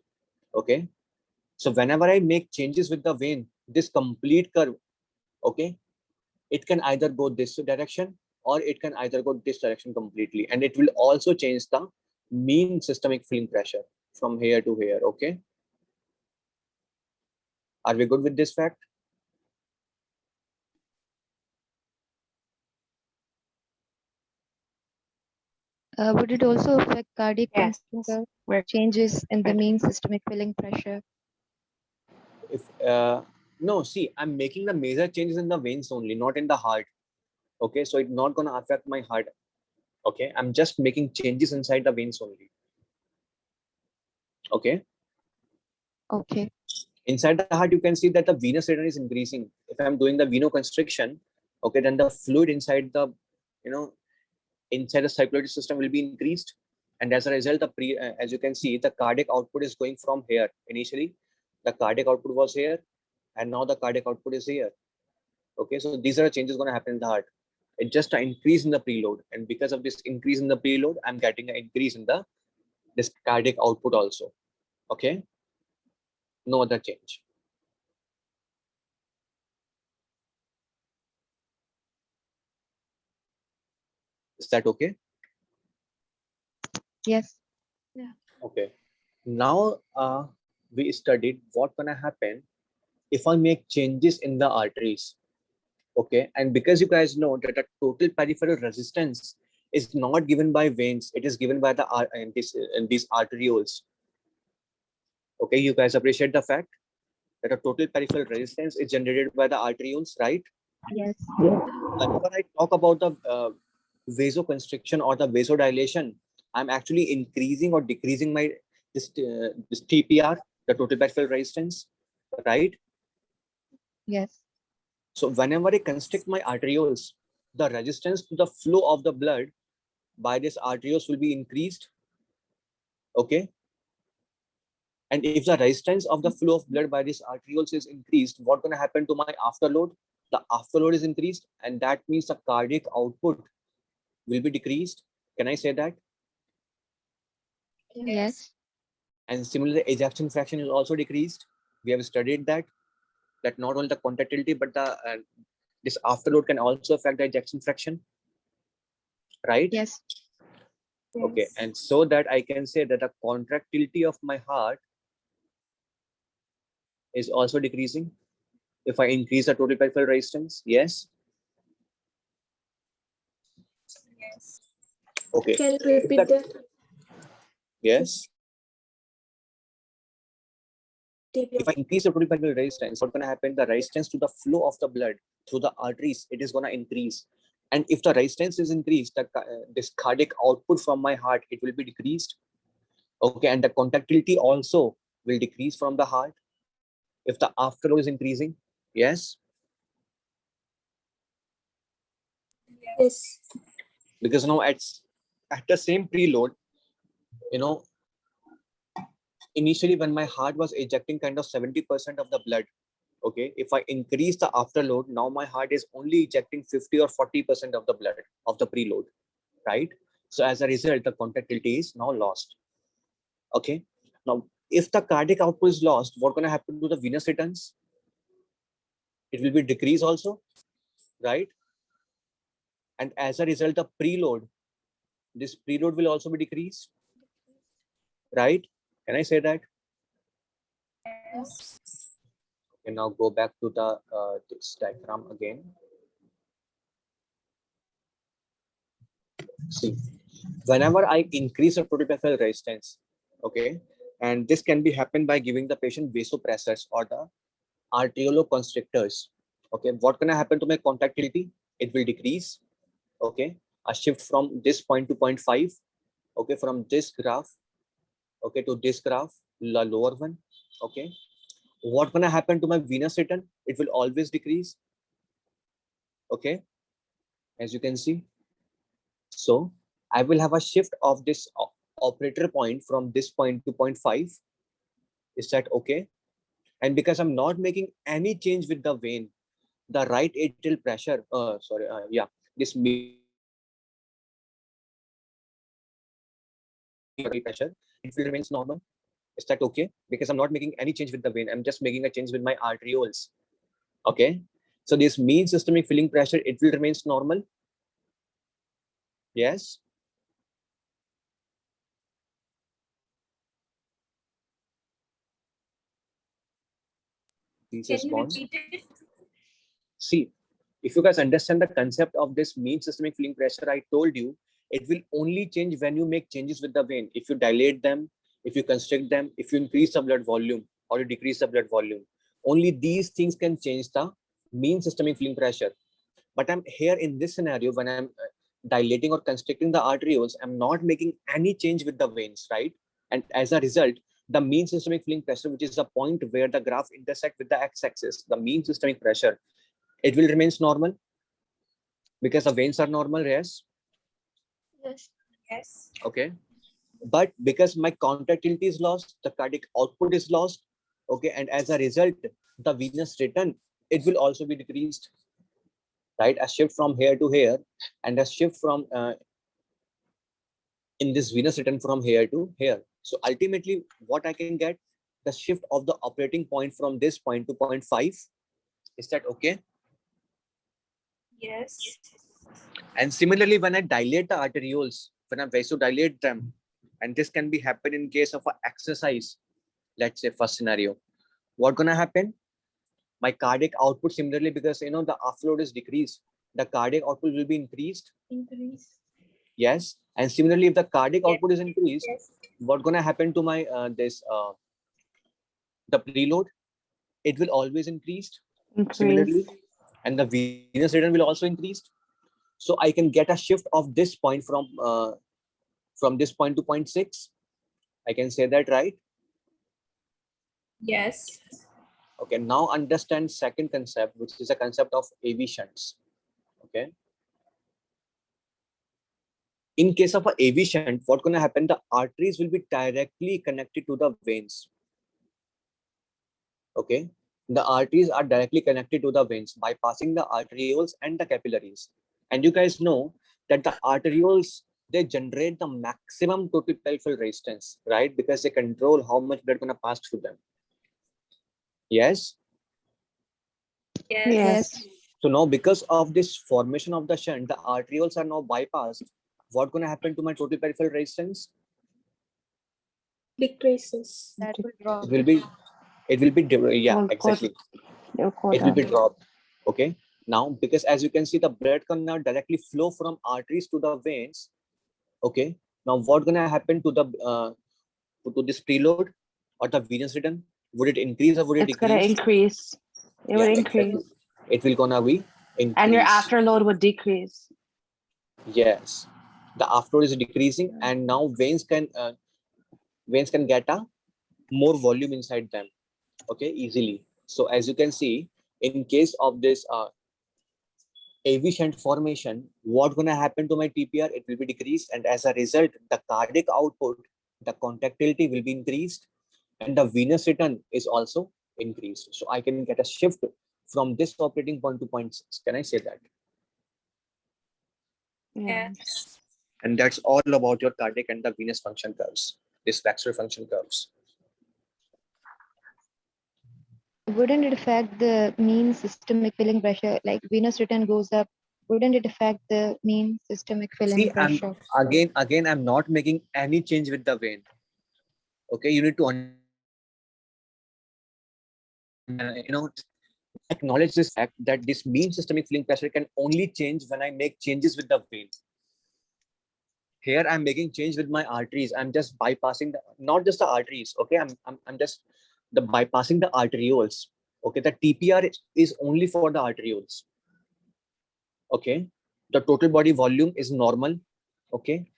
Okay. So whenever I make changes with the vein, this complete curve, okay, it can either go this direction or it can either go this direction completely. And it will also change the mean systemic filling pressure from here to here. Okay. Are we good with this fact? Would it also affect cardiac Yes. function We're changes in the good. mean systemic filling pressure? If no, see, I'm making the major changes in the veins only, not in the heart. Okay, so it's not gonna affect my heart. Okay, I'm just making changes inside the veins only. Okay. Okay. Inside the heart, you can see that the venous return is increasing. If I'm doing the venoconstriction, okay, then the fluid inside the, inside the circulatory system will be increased. And as a result, as you can see, the cardiac output is going from here. Initially, the cardiac output was here, and now the cardiac output is here. Okay, so these are the changes going to happen in the heart. It's just an increase in the preload, and because of this increase in the preload, I'm getting an increase in the this cardiac output also. Okay, no other change. Is that okay? Yes. Okay. Now we studied what gonna happen if I make changes in the arteries. Okay, and because you guys know that the total peripheral resistance is not given by veins, it is given by the these arterioles. Okay, you guys appreciate the fact that a total peripheral resistance is generated by the arterioles, right? Yes. Whenever I talk about the vasoconstriction or the vasodilation, I'm actually increasing or decreasing my this TPR, the total peripheral resistance, right? Yes. So whenever I constrict my arterioles, the resistance to the flow of the blood by this arterioles will be increased. Okay. And if the resistance of the flow of blood by this arterioles is increased, what's going to happen to my afterload? The afterload is increased, and that means the cardiac output will be decreased. Can I say that? Yes. And similarly, the ejection fraction is also decreased. We have studied that not only the contractility, but the this afterload can also affect the ejection fraction, right? Yes. Okay, and so that I can say that the contractility of my heart is also decreasing if I increase the total peripheral resistance. Yes. Yes. Okay. Can you repeat that? Yes. If I TPR. increase the total peripheral resistance, what's going to happen? The resistance to the flow of the blood through the arteries, it is going to increase. And if the resistance is increased, this cardiac output from my heart, it will be decreased. Okay, and the contractility also will decrease from the heart if the afterload is increasing. Yes, Yes. because now at the same preload, you know, initially when my heart was ejecting kind of 70% of the blood, okay, if I increase the afterload, now my heart is only ejecting 50 or 40% of the blood of the preload, right? So as a result, the contractility is now lost. Okay, now if the cardiac output is lost, what's going to happen to the venous returns? It will be decreased also, right? And as a result, the preload, this preload will also be decreased, right? Can I say that? Yes. Okay, now go back to the this diagram again. See, whenever I increase the total resistance, okay, and this can be happened by giving the patient vasopressors or the arterioconstrictors. Okay, what can happen to my contractility? It will decrease. Okay, a shift from this point to 0.5. Okay, from this graph, okay, to this graph, the lower one. Okay, what gonna happen to my venous return? It will always decrease. Okay, as you can see. So I will have a shift of this operator point from this point to 0.5. Is that okay? And because I'm not making any change with the vein, the right atrial pressure, this mean systemic filling pressure, it will remains normal. Is that okay? Because I'm not making any change with the vein. I'm just making a change with my arterioles. Okay. So this mean systemic filling pressure, it will remains normal. Yes. This Can is you gone. repeat it? See, if you guys understand the concept of this mean systemic filling pressure, I told you it will only change when you make changes with the vein. If you dilate them, if you constrict them, if you increase the blood volume or you decrease the blood volume, only these things can change the mean systemic filling pressure. But I'm here in this scenario when I'm dilating or constricting the arterioles, I'm not making any change with the veins, right? And as a result, the mean systemic filling pressure, which is the point where the graph intersect with the x-axis, the mean systemic pressure, it will remains normal because the veins are normal. Yes. Yes. Yes. Okay, but because my contractility is lost, the cardiac output is lost. Okay, and as a result, the venous return, it will also be decreased, right? A shift from here to here and a shift from in this venous return from here to here. So ultimately what I can get, the shift of the operating point from this point to 0.5. Is that okay? Yes. And similarly, when I dilate the arterioles, when I vasodilate them, and this can be happen in case of an exercise, let's say first scenario, what gonna happen? My cardiac output similarly, because you know the afterload is decreased, the cardiac output will be increased. Increase. Yes, and similarly, if the cardiac Yes. output is increased, Yes. what gonna happen to my the preload? It will always increase similarly, Increase. and the venous return will also increase. So I can get a shift of this point from this point to 0.6. I can say that, right? Yes. Okay, now understand second concept, which is a concept of AV shunts. Okay, in case of a AV shunt, what's going to happen? The arteries will be directly connected to the veins. Okay, the arteries are directly connected to the veins, bypassing the arterioles and the capillaries. And you guys know that the arterioles, they generate the maximum total peripheral resistance, right? Because they control how much blood going to pass through them. Yes. Yes. Yes. Yes. So now because of this formation of the shunt, the arterioles are now bypassed. What going to happen to my total peripheral resistance? Decreases. That will It drop. will be, yeah, Will go, exactly. they'll go It will be down. dropped. Okay. Now, because as you can see, the blood can now directly flow from arteries to the veins. Okay. Now, what gonna happen to the to this preload or the venous return? Would it increase or would it It's gonna decrease? increase. It Yeah, would exactly. increase. It will gonna be And your increase. afterload would decrease. Yes. The afterload is decreasing, and now veins can veins can get a more volume inside them, okay, easily. So as you can see, in case of this AV shunt formation, what's going to happen to my TPR? It will be decreased, and as a result, the cardiac output, the contractility will be increased, and the venous return is also increased. So I can get a shift from this operating point to point 6. Can I say that? Yeah. And that's all about your cardiac and the venous function curves, this vascular function curves. Wouldn't it affect the mean systemic filling pressure? Like venous return goes up, wouldn't it affect the mean systemic filling See, pressure? again, I'm not making any change with the vein. Okay, you need to acknowledge this fact that this mean systemic filling pressure can only change when I make changes with the vein. Here I'm making change with my arteries. I'm just bypassing the, not just the arteries. Okay, I'm just the bypassing the arterioles. Okay, the TPR is only for the arterioles. Okay, the total body volume is normal. Okay,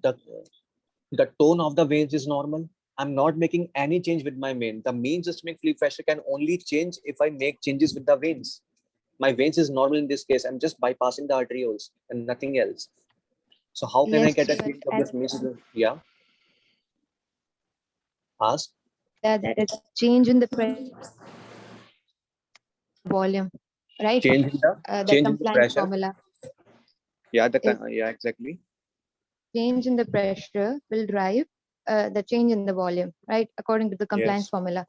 the tone of the veins is normal. I'm not making any change with my vein. The mean systemic filling pressure can only change if I make changes with the veins. My veins is normal in this case. I'm just bypassing the arterioles and nothing else. So how can I Yes, get a but change of as this mean system? Yeah, ask. that is change in the volume, right? That Change in the compliance pressure. formula Yeah, is yeah, exactly. change in the pressure will drive the change in the volume, right? According to the compliance Yes. formula.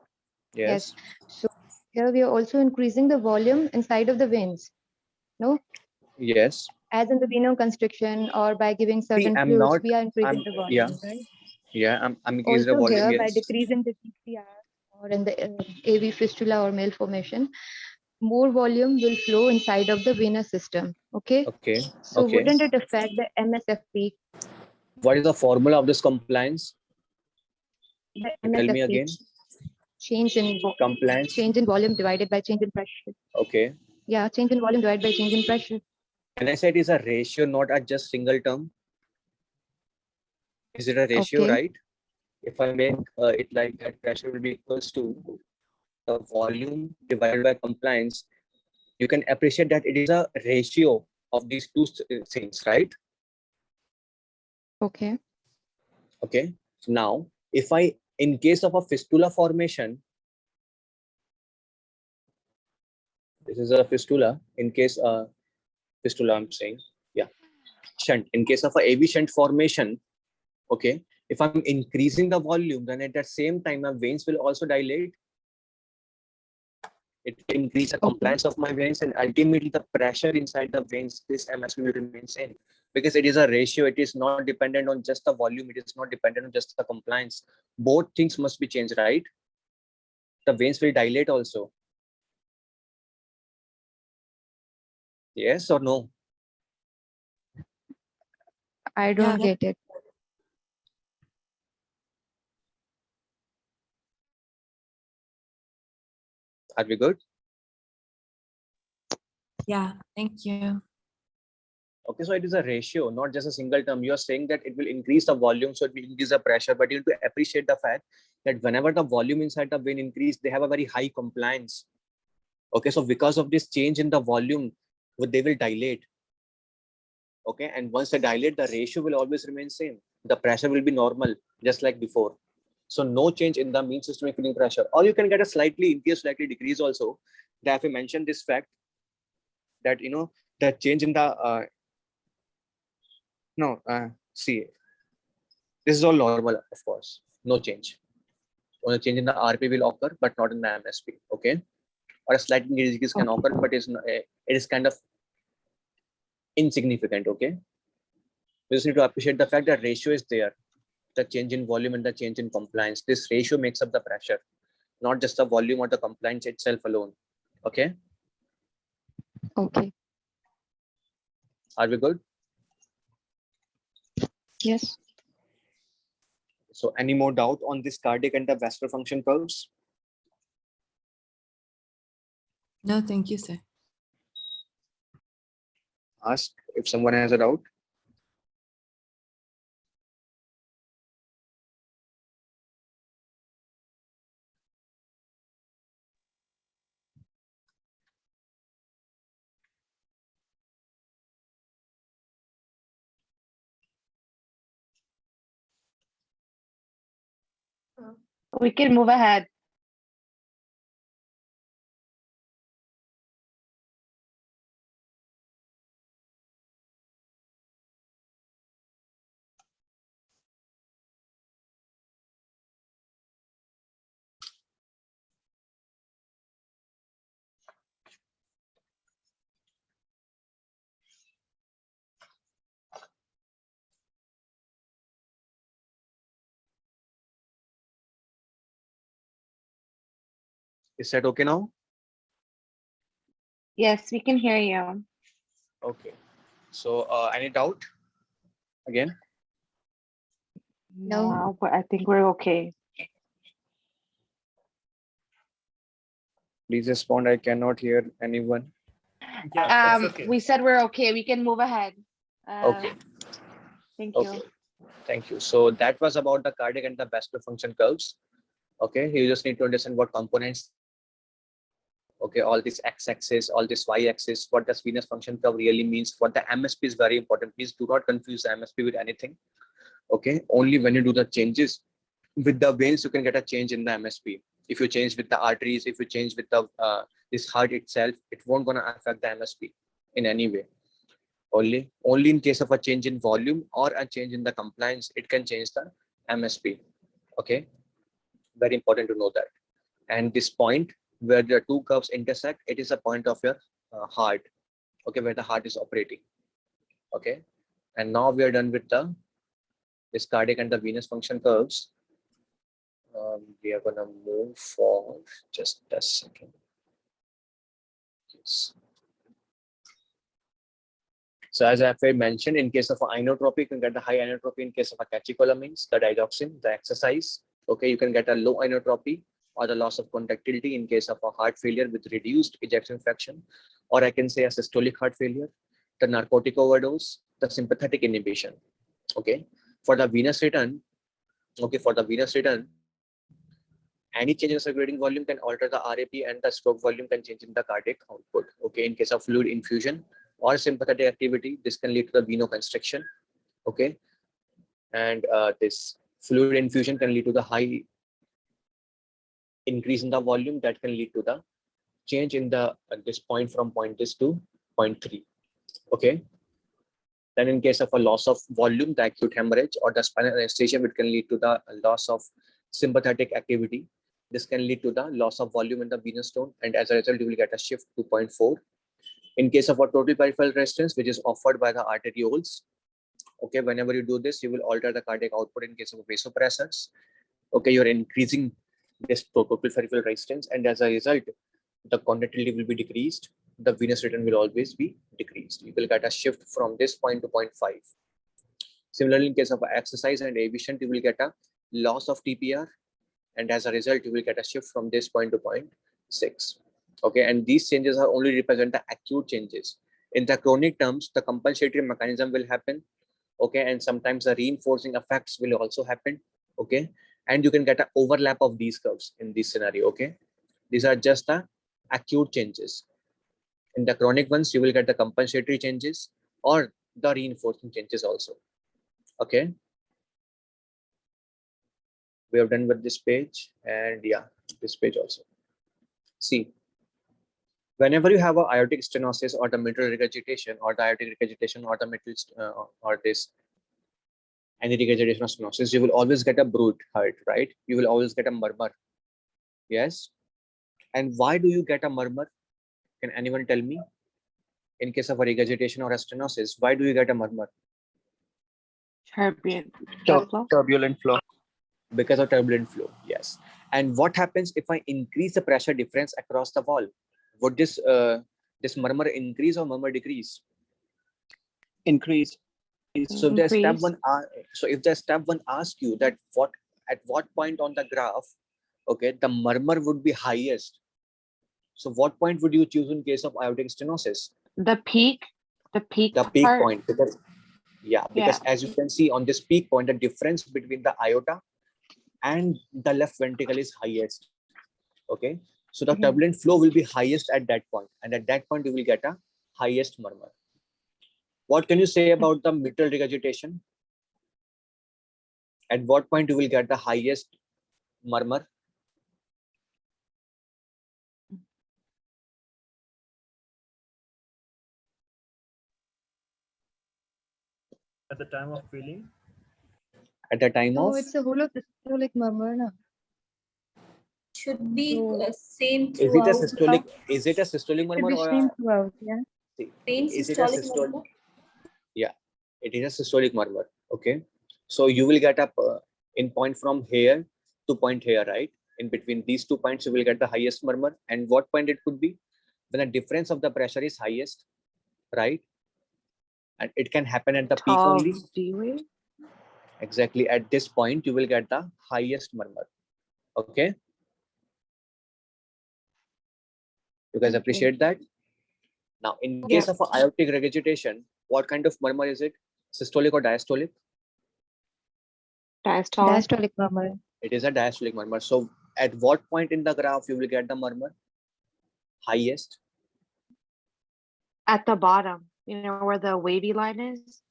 Yes. Yes. So here we are also increasing the volume inside of the veins, no? Yes. As in the venoconstriction or by giving See, certain I'm fluids, not. we are increasing I'm. the Yeah. volume, right? Yeah. I'm increasing the Also volume. here by Yes. decreasing the TPR or in the AV fistula or male formation, more volume will flow inside of the venous system. Okay. Okay. So Okay. wouldn't it affect the MSFP? What is the formula of this compliance? The Tell me MSFP again. Compliance. change in volume divided by change in pressure. Okay. Yeah, change in volume divided by change in pressure. Can I say it is a ratio, not a just single term? Is it a ratio, Okay. right? If I make it like that, pressure will be equals to the volume divided by compliance. You can appreciate that it is a ratio of these two things, right? Okay. Okay. So now, if I, in case of a fistula formation, this is a fistula. In case fistula, I'm saying, yeah, shunt. In case of a AV shunt formation, okay, if I'm increasing the volume, then at the same time, my veins will also dilate. It will increase the compliance of my veins, and ultimately the pressure inside the veins, this MS will remain same, because it is a ratio. It is not dependent on just the volume. It is not dependent on just the compliance. Both things must be changed, right? The veins will dilate also. Yes or no? I don't get it. Are we good? Yeah, thank you. Okay, so it is a ratio, not just a single term. You are saying that it will increase the volume, so it will increase the pressure, but you have to appreciate the fact that whenever the volume inside the vein increase, they have a very high compliance. Okay, so because of this change in the volume, they will dilate. Okay, and once they dilate, the ratio will always remain same. The pressure will be normal, just like before. So no change in the mean systemic filling pressure, or you can get a slightly increase, slightly decrease also. That if we mention this fact that the change in the see, this is all normal, of course. No change. Only change in the RP will occur, but not in the MSP. Okay, or a slight increase can occur, but it is kind of insignificant. Okay, we just need to appreciate the fact that ratio is there. The change in volume and the change in compliance. This ratio makes up the pressure, not just the volume or the compliance itself alone. Okay, Okay. are we good? Yes. So any more doubt on this cardiac and the vascular function curves? No, thank you, sir. Ask if someone has a doubt. We can move ahead. Is that okay now? Yes, we can hear you. Okay. So any doubt again? No. No, but I think we're okay. Please respond. I cannot hear anyone. Yeah, it's okay. We said we're okay. We can move ahead. Okay. Thank Okay. you. Thank you. So that was about the cardiac and the vascular function curves. Okay. You just need to understand what components. Okay. All this x-axis, all this y-axis, what does venous function curve really means? What the MSP is very important. Please do not confuse the MSP with anything. Okay. Only when you do the changes with the veins, you can get a change in the MSP. If you change with the arteries, if you change with the this heart itself, it won't gonna affect the MSP in any way. Only in case of a change in volume or a change in the compliance, it can change the MSP. Okay, very important to know that. And this point where the two curves intersect, it is a point of your heart. Okay, where the heart is operating. Okay, and now we are done with the this cardiac and the venous function curves. We are gonna move for just a second. Yes. So as I've mentioned, in case of inotropy, you can get the high inotropy. In case of a catecholamines, the digoxin, the exercise. Okay, you can get a low inotropy or the loss of conductility in case of a heart failure with reduced ejection fraction, or I can say a systolic heart failure, the narcotic overdose, the sympathetic inhibition. Okay, for the venous return. Okay, for the venous return, any change in circulating volume can alter the RAP, and the stroke volume can change in the cardiac output. Okay, in case of fluid infusion or sympathetic activity, this can lead to the venoconstriction. Okay, and this fluid infusion can lead to the high increase in the volume that can lead to the change in the this point from point this to point 3. Okay, then in case of a loss of volume, the acute hemorrhage or the spinal anesthesia, it can lead to the loss of sympathetic activity. This can lead to the loss of volume in the venous tone, and as a result, you will get a shift to 0.4. In case of a total peripheral resistance, which is offered by the arterioles, okay, whenever you do this, you will alter the cardiac output in case of vasopressors. Okay, you're increasing this total peripheral resistance, and as a result, the conductivity will be decreased. The venous return will always be decreased. You will get a shift from this point to 0.5. Similarly, in case of exercise and aviation, you will get a loss of TPR, and as a result, you will get a shift from this point to 0.6. Okay, and these changes are only represent the acute changes. In the chronic terms, the compensatory mechanism will happen. Okay, and sometimes the reinforcing effects will also happen. Okay, and you can get an overlap of these curves in this scenario. Okay, these are just the acute changes. In the chronic ones, you will get the compensatory changes or the reinforcing changes also. Okay, we have done with this page, and yeah, this page also. See, whenever you have a aortic stenosis or the mitral regurgitation or the aortic regurgitation or the mitral or this any regurgitation of stenosis, you will always get a brute heart, right? You will always get a murmur. Yes. And why do you get a murmur? Can anyone tell me? In case of a regurgitation or a stenosis, why do you get a murmur? Turbulent flow. Turbulent flow. Because of turbulent flow. Yes. And what happens if I increase the pressure difference across the wall? Would this murmur increase or murmur decrease? Increase. So if the step Increase. one, if the step one asks you that at what point on the graph, okay, the murmur would be highest. So what point would you choose in case of aortic stenosis? The peak The peak part. point, because as you can see on this peak point, the difference between the aorta and the left ventricle is highest. Okay, so the turbulent flow will be highest at that point, and at that point you will get a highest murmur. What can you say about the mitral regurgitation? At what point you will get the highest murmur? At the time of feeling. At the time No, of, it's a holosystolic murmur, na? Should be So same is it a throughout. systolic? Is it a systolic it should murmur be or same a, throughout, yeah. Same is it a systolic systolic? murmur. Yeah, it is a systolic murmur. Okay, so you will get up in point from here to point here, right? In between these 2 points, you will get the highest murmur. And what point it could be? When the difference of the pressure is highest, right? And it can happen at the peak Tall only. Dewey. Exactly at this point, you will get the highest murmur. Okay, you guys Okay. appreciate that? Now, in Yeah. case of aortic regurgitation, what kind of murmur is it? Systolic or diastolic? Diastolic. Diastolic murmur. It is a diastolic murmur. So at what point in the graph you will get the murmur? Highest? At the bottom, you know where the wavy line is?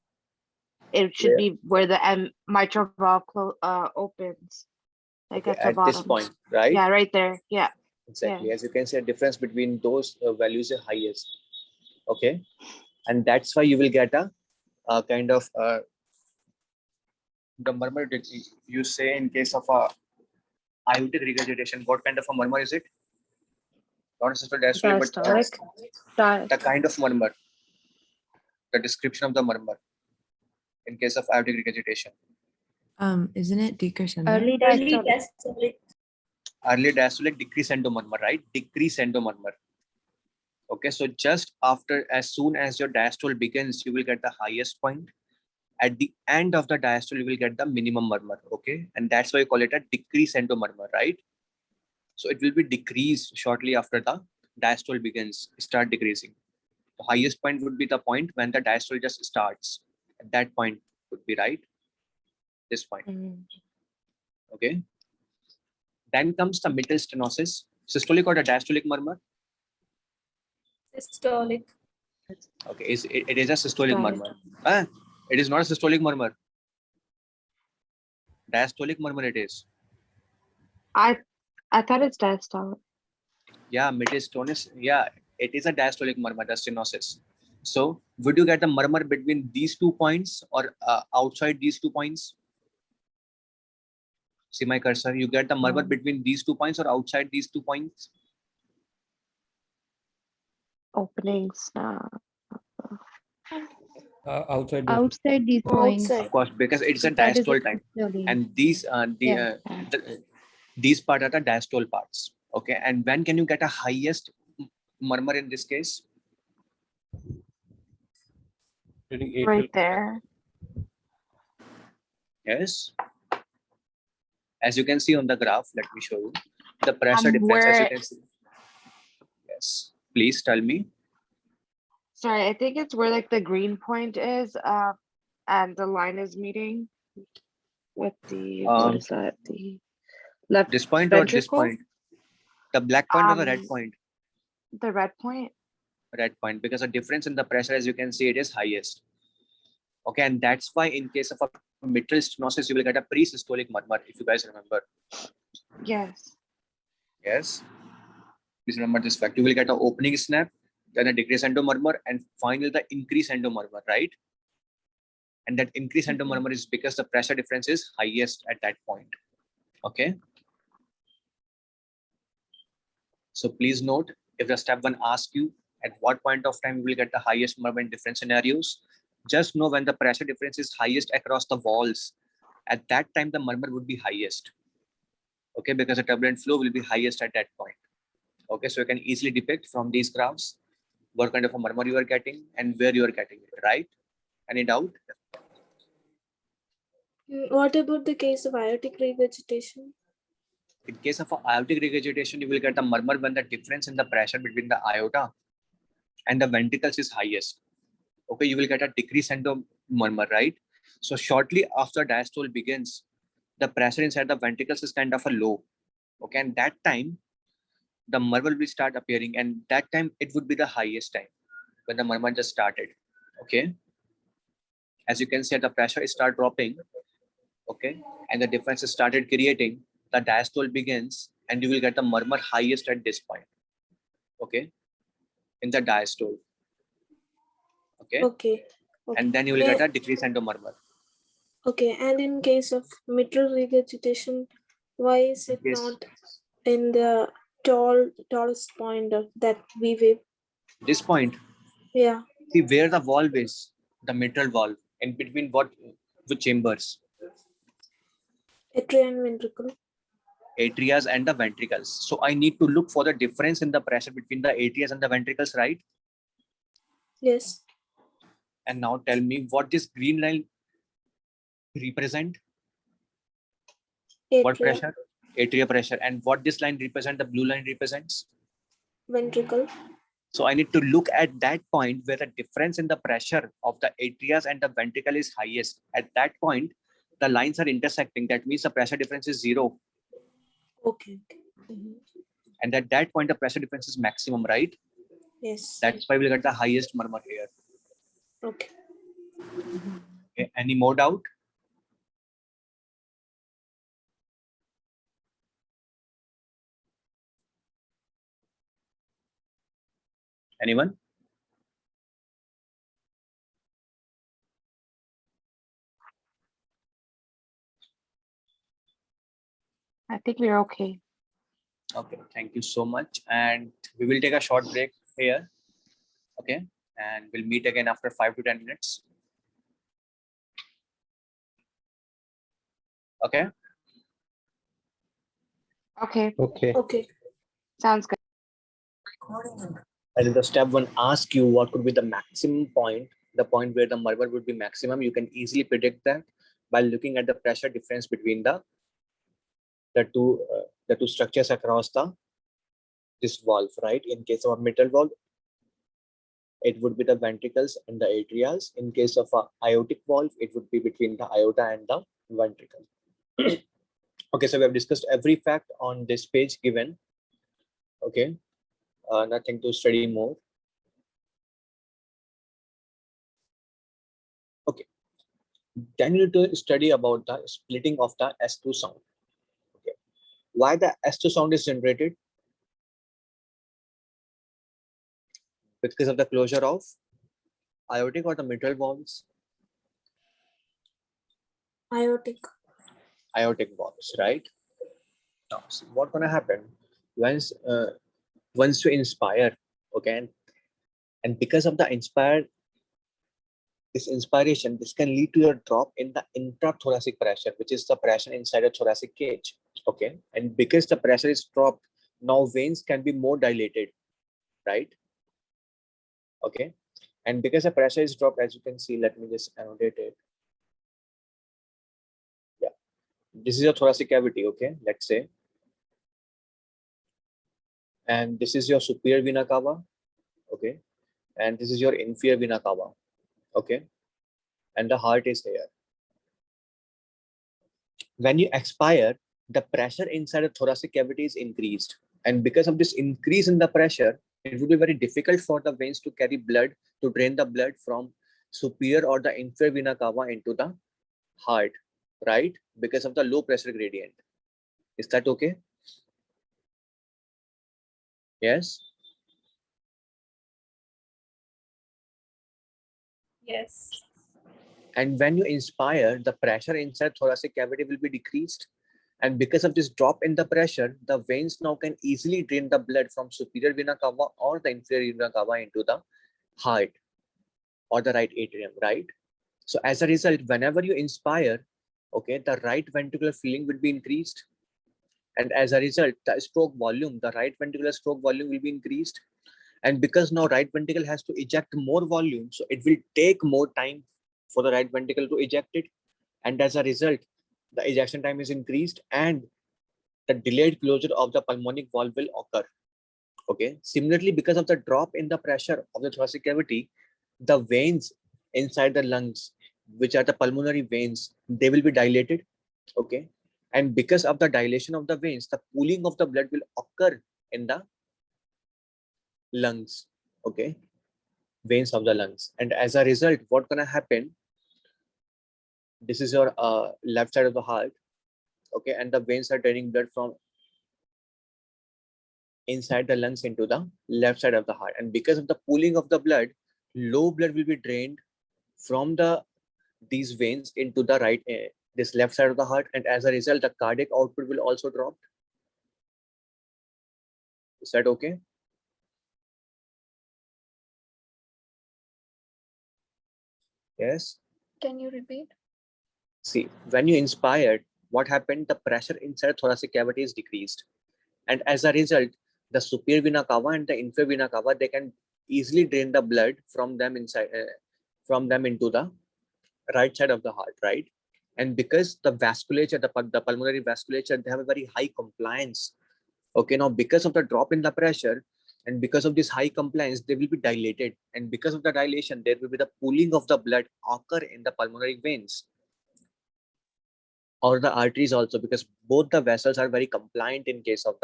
It should Where? be where the mitral valve opens. Like Okay, at the at this bottom. point, right? Yeah, right there. Yeah. Exactly. Yeah. As you can see, a difference between those values is highest. Okay, and that's why you will get a kind of the murmur that you say in case of a aortic regurgitation. What kind of a murmur is it? Not necessarily diastolic, but the kind of murmur, the description of the murmur in case of aortic regurgitation. Isn't it decrescendo? Early Early diastolic. diastolic. Early diastolic decrescendo murmur, right? Decrescendo murmur. Okay, so just after, as soon as your diastole begins, you will get the highest point. At the end of the diastole, you will get the minimum murmur. Okay, and that's why you call it a decrescendo murmur, right? So it will be decreased shortly after the diastole begins, start decreasing. The highest point would be the point when the diastole just starts. At that point would be right. This point. Okay. Then comes the mitral stenosis, systolic or the diastolic murmur. Systolic. Okay, it is a systolic Got it. murmur. It is not a systolic murmur. Diastolic murmur it is. I thought it's diastolic. Yeah, mitral stenosis. Yeah, it is a diastolic murmur, the stenosis. So would you get the murmur between these 2 points or outside these 2 points? See my cursor. You get the murmur between these 2 points or outside these 2 points? Openings. Outside. Outside these points. Of course, because it's a That is diastole time, systole. and these Yeah. these parts are the diastole parts. Okay, and when can you get a highest murmur in this case? Right there. Yes. As you can see on the graph, let me show you the pressure difference. As you Where, can see. Yes. Please tell me. sorry, I think it's where like the green point is, and the line is meeting with the, what is that? The left This point or this ventricle? point? The black point or the red point? The red point. Red point, because the difference in the pressure, as you can see, it is highest. Okay, and that's why in case of a mitral stenosis, you will get a pre-systolic murmur, if you guys remember. Yes. Yes. Please remember this fact. You will get an opening snap, then a decrescendo murmur, and finally the increasendo murmur, right? And that increasendo murmur is because the pressure difference is highest at that point. Okay. So please note, if the step 1 asks you at what point of time you will get the highest murmur in different scenarios, just know when the pressure difference is highest across the walls, at that time the murmur would be highest. Okay, because the turbulent flow will be highest at that point. Okay, so you can easily depict from these graphs what kind of a murmur you are getting and where you are getting it, right? Any doubt? What about the case of aortic regurgitation? In case of aortic regurgitation, you will get a murmur when the difference in the pressure between the aorta and the ventricles is highest. Okay, you will get a decrescendo murmur, right? So shortly after diastole begins, the pressure inside the ventricles is kind of a low. Okay, and that time the murmur will start appearing, and that time it would be the highest time when the murmur just started. Okay, as you can see, the pressure start dropping. Okay, and the difference started creating, the diastole begins and you will get the murmur highest at this point. Okay, in the diastole. Okay, Okay. Okay. and then you will get a decrease into murmur. Okay. And in case of mitral regurgitation, why is it Yes. not in the tallest point of that we wave? This point, Yeah. see where the valve is, the mitral valve, in between which chambers? Atria and ventricle. Atrias and the ventricles. So I need to look for the difference in the pressure between the atrias and the ventricles, right? Yes. And now tell me what this green line represent? Atria. What pressure? Atria pressure. And what this line represent? The blue line represents? Ventricle. So I need to look at that point where the difference in the pressure of the atrias and the ventricle is highest. At that point, the lines are intersecting. That means the pressure difference is 0. Okay. Mhm. And at that point, the pressure difference is maximum, right? Yes. That's why we'll get the highest murmur here. Okay. Okay. Any more doubt? Anyone? I think we're okay. Okay, thank you so much. And we will take a short break here. Okay, and we'll meet again after 5 to 10 minutes. Okay. Okay, Okay. Okay. sounds good. And the step 1 ask you what could be the maximum point, the point where the murmur would be maximum. You can easily predict that by looking at the pressure difference between the two structures across this valve, right? In case of a mitral valve, it would be the ventricles and the atrias. In case of a aortic valve, it would be between the aorta and the ventricle. Okay, so we have discussed every fact on this page given. Okay, nothing to study more. Okay, then you need to study about the splitting of the S2 sound. Okay, why the S2 sound is generated? Because of the closure of aortic or the mitral valves? Aortic. Aortic valves, right? Now, see what's gonna happen once you inspire, okay, and because of the inspiration, this can lead to a drop in the intrathoracic pressure, which is the pressure inside a thoracic cage. Okay, and because the pressure is dropped, now veins can be more dilated, right? Okay, and because the pressure is dropped, as you can see, let me just annotate it. Yeah, this is a thoracic cavity. Okay, let's say, and this is your superior vena cava. Okay, and this is your inferior vena cava. Okay, and the heart is here. When you expire, the pressure inside the thoracic cavity is increased. And because of this increase in the pressure, it would be very difficult for the veins to carry blood, to drain the blood from superior or the inferior vena cava into the heart, right? Because of the low pressure gradient. Is that okay? Yes? Yes. And when you inspire, the pressure inside thoracic cavity will be decreased. And because of this drop in the pressure, the veins now can easily drain the blood from superior vena cava or the inferior vena cava into the heart or the right atrium, right? So as a result, whenever you inspire, okay, the right ventricular filling will be increased. And as a result, the stroke volume, the right ventricular stroke volume will be increased. And because now right ventricle has to eject more volume, so it will take more time for the right ventricle to eject it. And as a result, the ejection time is increased and the delayed closure of the pulmonic valve will occur. Okay. Similarly, because of the drop in the pressure of the thoracic cavity, the veins inside the lungs, which are the pulmonary veins, they will be dilated. Okay. And because of the dilation of the veins, the pooling of the blood will occur in the lungs. Okay. Veins of the lungs. And as a result, what's gonna happen? This is your left side of the heart. okay, and the veins are draining blood from inside the lungs into the left side of the heart. And because of the pooling of the blood, low blood will be drained from these veins into the this left side of the heart, and as a result, the cardiac output will also drop. Is that okay? Yes. Can you repeat? See, when you inspired, what happened? The pressure inside thoracic cavity is decreased, and as a result, the superior vena cava and the inferior vena cava, they can easily drain the blood from them into the right side of the heart, right? And because the vasculature, the pulmonary vasculature, they have a very high compliance. Okay, now because of the drop in the pressure and because of this high compliance, they will be dilated, and because of the dilation, there will be the pooling of the blood occur in the pulmonary veins or the arteries also, because both the vessels are very compliant in case of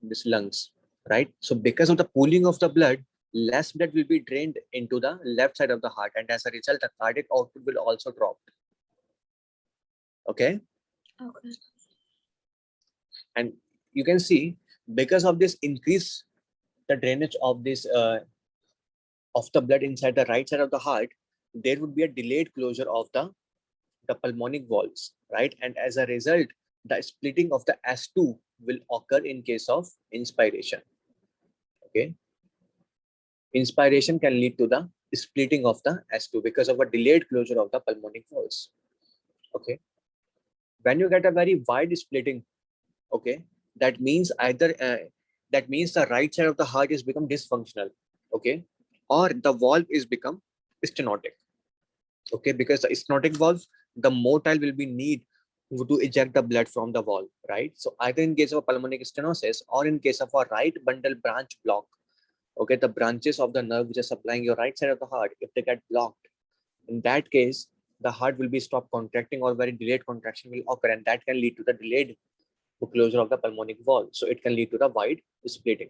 this lungs, right? So because of the pooling of the blood, less blood will be drained into the left side of the heart, and as a result, the cardiac output will also drop. Okay. Okay. And you can see, because of this increase the drainage of this of the blood inside the right side of the heart, there would be a delayed closure of the pulmonic valves, right? And as a result, the splitting of the S2 will occur in case of inspiration. Okay. Inspiration can lead to the splitting of the S2 because of a delayed closure of the pulmonic valves. Okay. When you get a very wide splitting, okay, that means that means the right side of the heart is become dysfunctional, okay, or the valve is become stenotic. Okay, because the stenotic valve, the motile will be need to eject the blood from the valve, right? So either in case of a pulmonary stenosis or in case of a right bundle branch block, okay, the branches of the nerve which are supplying your right side of the heart, if they get blocked, in that case, the heart will be stopped contracting or very delayed contraction will occur, and that can lead to the delayed closure of the pulmonic valve. So it can lead to the wide splitting.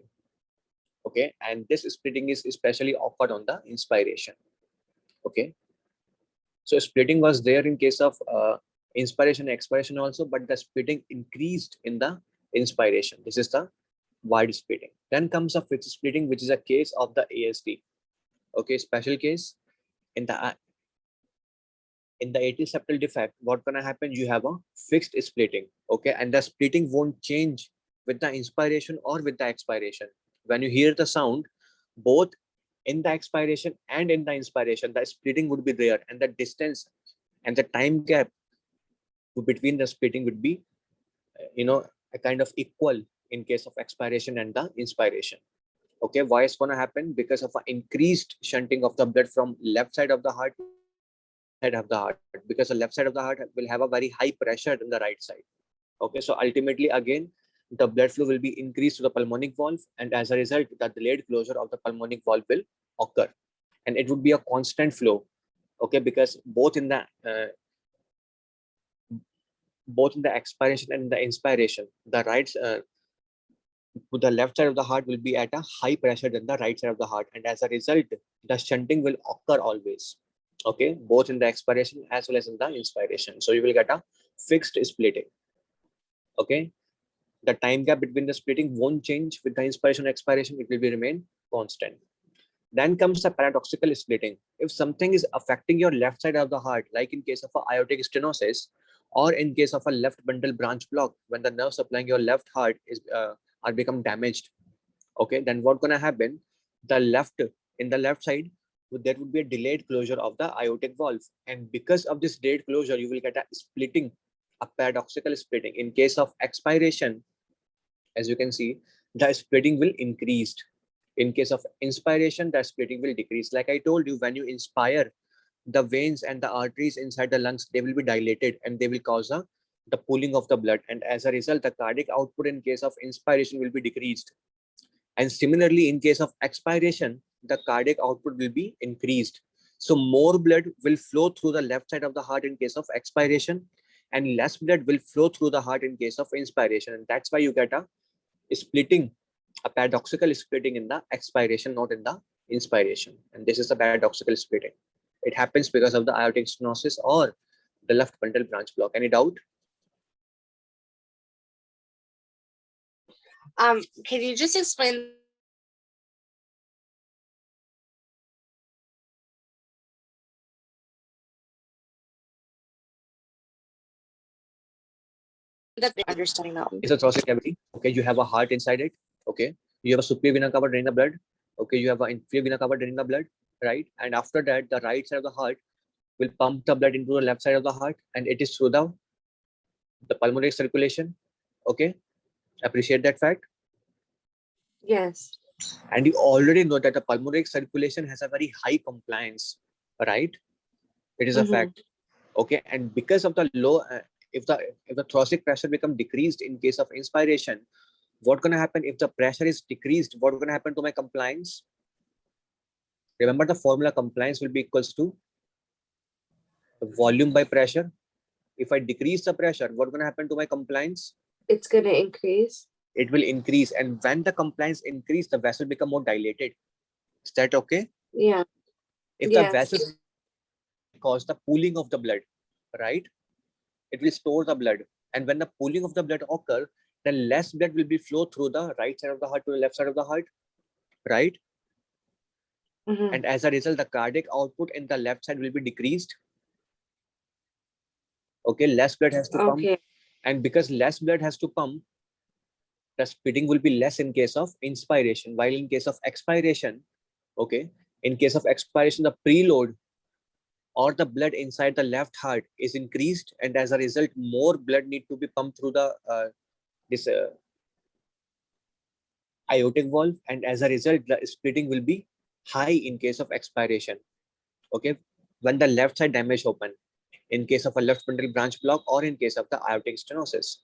Okay, and this splitting is especially occurred on the inspiration. Okay, so splitting was there in case of inspiration and expiration also, but the splitting increased in the inspiration. This is the wide splitting. Then comes a fixed splitting, which is a case of the ASD. Okay, special case in the atrial septal defect. What gonna happen? You have a fixed splitting. Okay, and the splitting won't change with the inspiration or with the expiration. When you hear the sound, both in the expiration and in the inspiration, the splitting would be there, and the distance and the time gap between the splitting would be, a kind of equal in case of expiration and the inspiration. Okay, why it's gonna happen? Because of an increased shunting of the blood from left side of the heart to right side of the heart, because the left side of the heart will have a very high pressure than the right side. Okay, so ultimately again, the blood flow will be increased to the pulmonic valve, and as a result, the delayed closure of the pulmonic valve will occur, and it would be a constant flow. Okay, because both in the expiration and the inspiration, the the left side of the heart will be at a high pressure than the right side of the heart, and as a result, the shunting will occur always. Okay, both in the expiration as well as in the inspiration. So you will get a fixed splitting. Okay, the time gap between the splitting won't change with the inspiration and expiration, it will be remain constant. Then comes the paradoxical splitting. If something is affecting your left side of the heart, like in case of a aortic stenosis, or in case of a left bundle branch block, when the nerve supplying your left heart is are become damaged, okay, then what gonna happen? In the left side, there would be a delayed closure of the aortic valve, and because of this delayed closure, you will get a splitting, a paradoxical splitting. In case of expiration, as you can see, the splitting will increase. In case of inspiration, the splitting will decrease. Like I told you, when you inspire, the veins and the arteries inside the lungs, they will be dilated and they will cause the pooling of the blood, and as a result, the cardiac output in case of inspiration will be decreased. And similarly, in case of expiration, the cardiac output will be increased. So more blood will flow through the left side of the heart in case of expiration, and less blood will flow through the heart in case of inspiration. And that's why you get a splitting, a paradoxical splitting in the expiration, not in the inspiration. And this is the paradoxical splitting. It happens because of the aortic stenosis or the left bundle branch block. Any doubt? Can you just explain that understanding that one? It's a thoracic cavity. Okay, you have a heart inside it. Okay, you have a superior vena cava draining the blood. Okay, you have an inferior vena cava draining the blood, right? And after that, the right side of the heart will pump the blood into the left side of the heart, and it is through the pulmonary circulation. Okay, appreciate that fact. Yes. And you already know that the pulmonary circulation has a very high compliance, right? It is a fact. Okay, and because of the low, if the thoracic pressure become decreased in case of inspiration, what gonna happen if the pressure is decreased? What gonna happen to my compliance? Remember the formula: compliance will be equals to the volume by pressure. If I decrease the pressure, what gonna happen to my compliance? It's gonna increase. It will increase, and when the compliance increase, the vessel become more dilated. Is that okay? Yeah. If the Yes. vessels cause the pooling of the blood, right? It will store the blood, and when the pooling of the blood occur, then less blood will be flow through the right side of the heart to the left side of the heart, right? And as a result, the cardiac output in the left side will be decreased. Okay, less blood has to pump, and because less blood has to pump, the speeding will be less in case of inspiration, while in case of expiration, okay, in case of expiration, the preload or the blood inside the left heart is increased, and as a result, more blood need to be pumped through the this aortic valve, and as a result, the splitting will be high in case of expiration. Okay, when the left side damage open, in case of a left ventral branch block or in case of the aortic stenosis.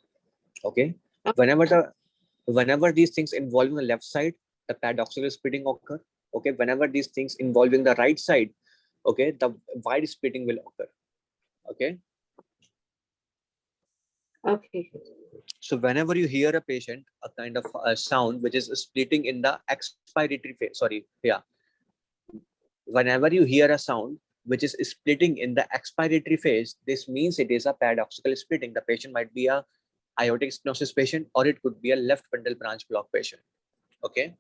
Okay, whenever these things involving the left side, the paradoxical splitting occur. Okay, whenever these things involving the right side, okay, the wide splitting will occur. Okay. Okay. So whenever you hear a patient, a kind of a sound which is splitting in the expiratory phase, whenever you hear a sound which is splitting in the expiratory phase, this means it is a paradoxical splitting. The patient might be a aortic stenosis patient, or it could be a left ventral branch block patient. Okay.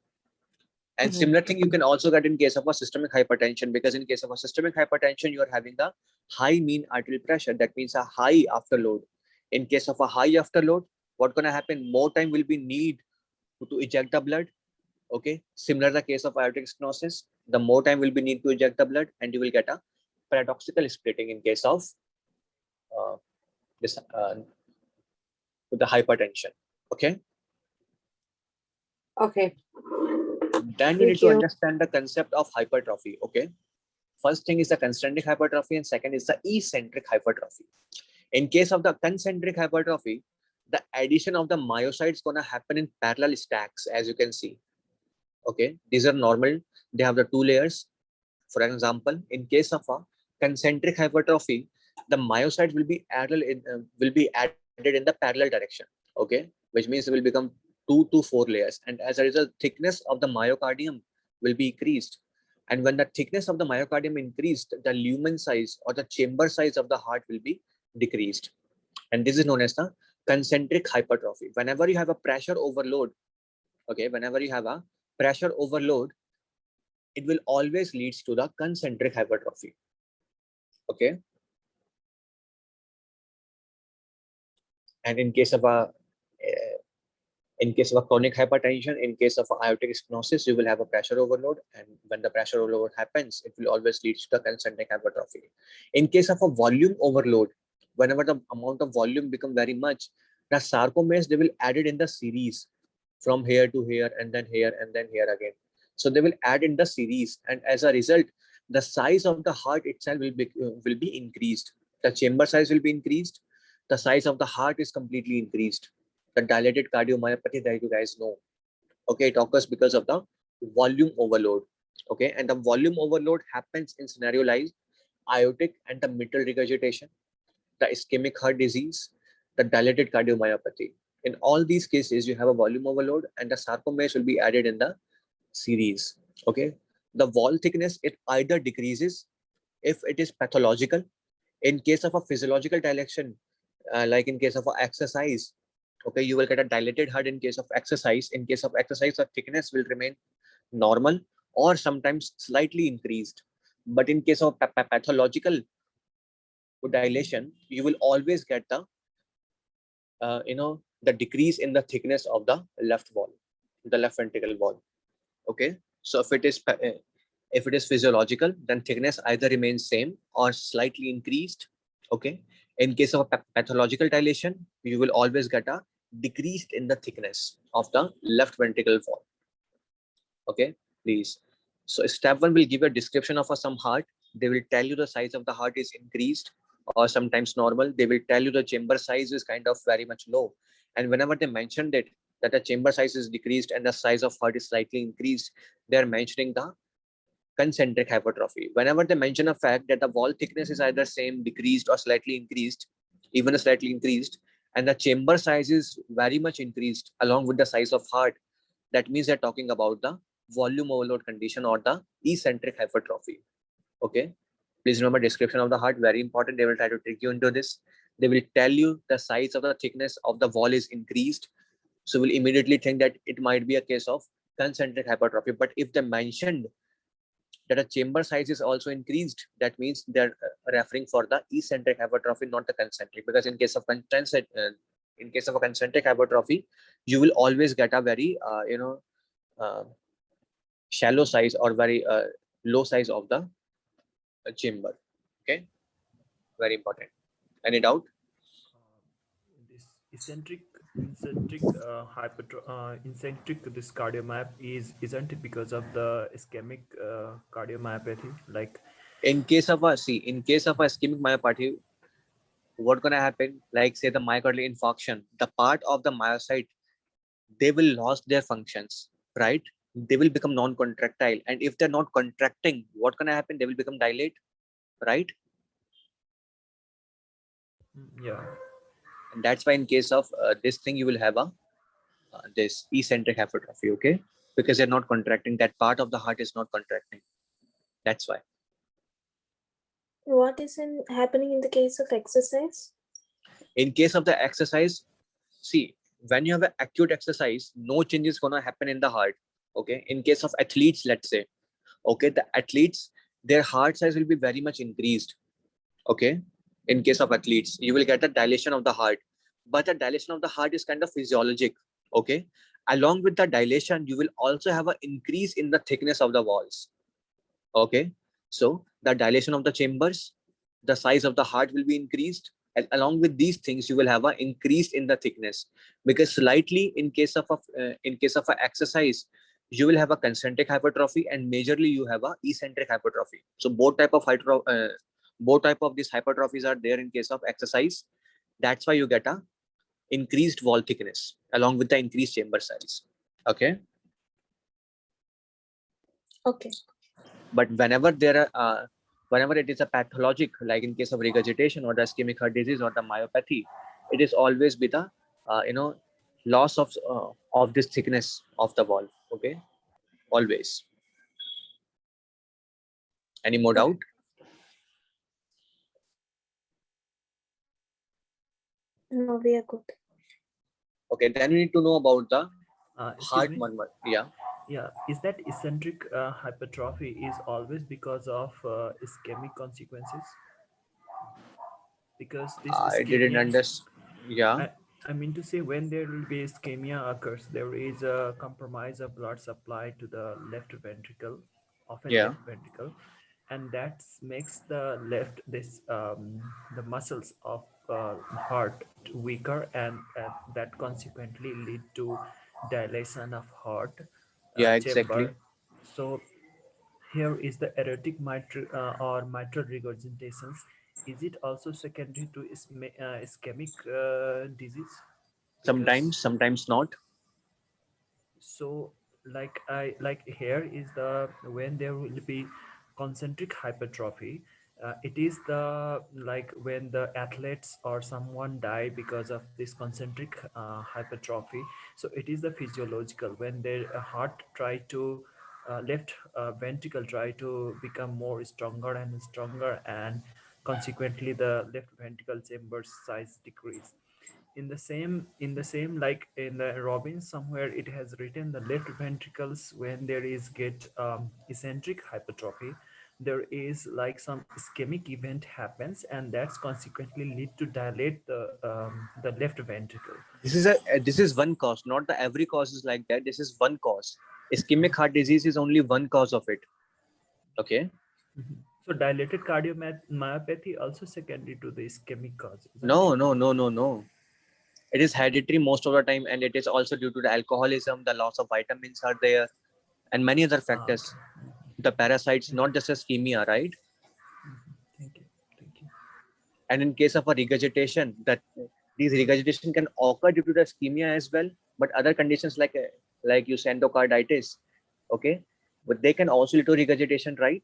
And similar thing you can also get in case of a systemic hypertension, because in case of a systemic hypertension, you are having a high mean arterial pressure. That means a high afterload. In case of a high afterload, what's going to happen? More time will be need to eject the blood. Okay. Similar the case of aortic stenosis, the more time will be need to eject the blood, and you will get a paradoxical splitting in case of this the hypertension. Okay. Okay. Then you need to understand the concept of hypertrophy. Okay. First thing is the concentric hypertrophy, and second is the eccentric hypertrophy. In case of the concentric hypertrophy, the addition of the myocytes gonna happen in parallel stacks, as you can see. Okay, these are normal. They have the two layers. For example, in case of a concentric hypertrophy, the myocytes will be added in the parallel direction. Okay, which means it will become 2 to 4 layers, and as a result, thickness of the myocardium will be increased. And when the thickness of the myocardium increased, the lumen size or the chamber size of the heart will be decreased, and this is known as the concentric hypertrophy. Whenever you have a pressure overload, okay, whenever you have a pressure overload, it will always leads to the concentric hypertrophy. Okay. And in case of a chronic hypertension, in case of aortic stenosis, you will have a pressure overload, and when the pressure overload happens, it will always lead to the concentric hypertrophy. In case of a volume overload, whenever the amount of volume become very much, the sarcomeres, they will add it in the series from here to here, and then here, and then here again. So they will add in the series, and as a result, the size of the heart itself will be increased. The chamber size will be increased. The size of the heart is completely increased. The dilated cardiomyopathy that you guys know. Okay, it occurs because of the volume overload. Okay, and the volume overload happens in scenario like aortic and the mitral regurgitation, the ischemic heart disease, the dilated cardiomyopathy. In all these cases, you have a volume overload, and the sarcomeres will be added in the series. Okay, the wall thickness, it either decreases if it is pathological. In case of a physiological dilation, like in case of a exercise, Okay, you will get a dilated heart in case of exercise. In case of exercise, the thickness will remain normal or sometimes slightly increased. But in case of pathological dilation, you will always get the the decrease in the thickness of the left wall, the left ventricle wall. Okay, so if it is physiological, then thickness either remains same or slightly increased. Okay, in case of pathological dilation, you will always get a decreased in the thickness of the left ventricle wall. Okay, please. So step one will give a description of some heart. They will tell you the size of the heart is increased or sometimes normal. They will tell you the chamber size is kind of very much low. And whenever they mentioned it, that the chamber size is decreased and the size of heart is slightly increased, they are mentioning the concentric hypertrophy. Whenever they mention a fact that the wall thickness is either same, decreased, or slightly increased, even slightly increased, and the chamber size is very much increased along with the size of heart, that means they're talking about the volume overload condition or the eccentric hypertrophy. Okay, please remember description of the heart, very important. They will try to trick you into this. They will tell you the size of the thickness of the wall is increased, so we'll immediately think that it might be a case of concentric hypertrophy. But if they mentioned that a chamber size is also increased, that means they're referring for the eccentric hypertrophy, not the concentric. Because in case of a concentric hypertrophy, you will always get a very uh, shallow size or very low size of the chamber. Okay, very important. Any doubt? This eccentric this cardiomyop isn't it because of the ischemic cardiomyopathy, like In case of a ischemic myopathy, what gonna happen? Like say the myocardial infarction, the part of the myocyte, they will lost their functions, right? They will become non-contractile, and if they're not contracting, what gonna happen? They will become dilate, right? yeah. And that's why in case of this thing, you will have a this eccentric hypertrophy. Okay, because they're not contracting. That part of the heart is not contracting. That's why. What is happening in the case of exercise? In case of the exercise, see, when you have an acute exercise, no change is gonna happen in the heart. Okay, in case of athletes, let's say, okay, the athletes, their heart size will be very much increased. Okay, in case of athletes, you will get a dilation of the heart, but the dilation of the heart is kind of physiologic. Okay, along with the dilation, you will also have an increase in the thickness of the walls. Okay, so the dilation of the chambers, the size of the heart will be increased, and along with these things, you will have an increase in the thickness. Because slightly in case of a exercise, you will have a concentric hypertrophy, and majorly you have a eccentric hypertrophy. So both type of these hypertrophies are there in case of exercise. That's why you get a increased wall thickness along with the increased chamber size. Okay, Okay. but whenever it is a pathologic, like in case of regurgitation or the ischemic heart disease or the myopathy, it is always with the loss of this thickness of the wall. Okay, always. Any more doubt? No, we are good. Okay, then we need to know about the Excuse heart me. murmur. Yeah. Yeah, is that eccentric hypertrophy is always because of ischemic consequences? Because this I didn't ischemia, understand. Yeah. I, I mean to say, when there will be ischemia occurs, there is a compromise of blood supply to the left ventricle, often Yeah. left ventricle, and that makes the the muscles of heart weaker, and that consequently lead to dilation of heart Yeah, chamber. exactly. So here is the erratic mitral or mitral regurgitations. Is it also secondary to ischemic disease? Because Sometimes not. so like here is the when there will be concentric hypertrophy. It is the like when the athletes or someone die because of this concentric hypertrophy. So it is the physiological when their heart try to left ventricle try to become more stronger and stronger, and consequently the left ventricle chamber size decrease. in the same like in the Robbins somewhere it has written the left ventricles when there is get eccentric hypertrophy, there is like some ischemic event happens and that's consequently lead to dilate the left ventricle. This is one cause, not the every cause is like that. This is one cause. Ischemic heart disease is only one cause of it. Okay. Mhm. So dilated cardiomyopathy also secondary to the ischemic cause, isn't No, it? no. It is hereditary most of the time, and it is also due to the alcoholism, the loss of vitamins are there, and many other factors. Okay. The parasites, Thank you. not just ischemia, right? Thank you. Thank you. And in case of a regurgitation, that these regurgitation can occur due to the ischemia as well, but other conditions like you say endocarditis, okay, but they can also lead to regurgitation, right?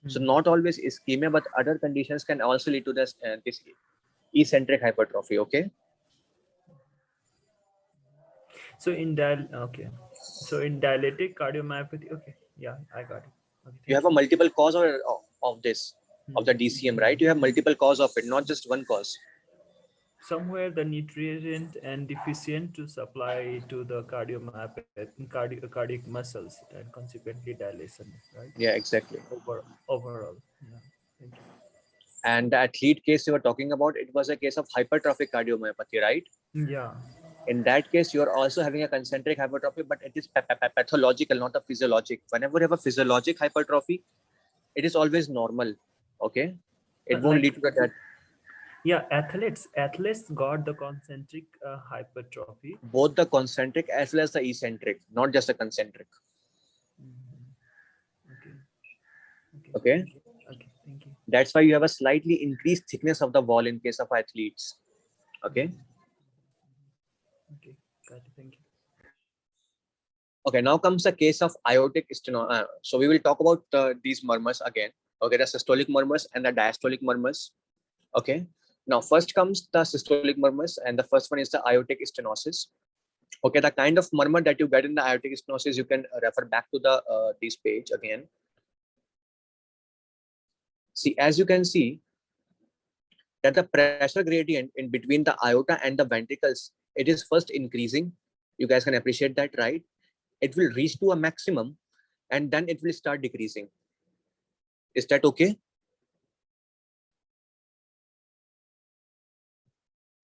So Mhm. not always ischemia, but other conditions can also lead to this eccentric hypertrophy. Okay. So in okay. So in dilated cardiomyopathy, okay, yeah, I got it. Okay, You have thank a you. multiple cause of this, of the Mhm. DCM, right? You have multiple cause of it, not just one cause. Somewhere the nutrient and deficient to supply to the cardiac muscles and consequently dilation, right? Yeah, exactly. Overall, yeah. Thank you. And the athlete case you were talking about, it was a case of hypertrophic cardiomyopathy, right? Yeah. In that case, you're also having a concentric hypertrophy, but it is pathological, not a physiologic. Whenever you have a physiologic hypertrophy, it is always normal. Okay. It won't Like lead to the death. yeah, athletes got the concentric hypertrophy. Both the concentric as well as the eccentric, not just the concentric. Mhm. Okay. Okay. Okay. Thank you. Okay. Thank you. That's why you have a slightly increased thickness of the wall in case of athletes. Okay. Okay. Got it. Thank you. Okay. Now comes the case of aortic stenosis. So we will talk about these murmurs again. Okay. The systolic murmurs and the diastolic murmurs. Okay. Now first comes the systolic murmurs, and the first one is the aortic stenosis. Okay. The kind of murmur that you get in the aortic stenosis, you can refer back to the this page again. See, as you can see, that the pressure gradient in between the aorta and the ventricles, it is first increasing. You guys can appreciate that, right? It will reach to a maximum and then it will start decreasing. Is that okay?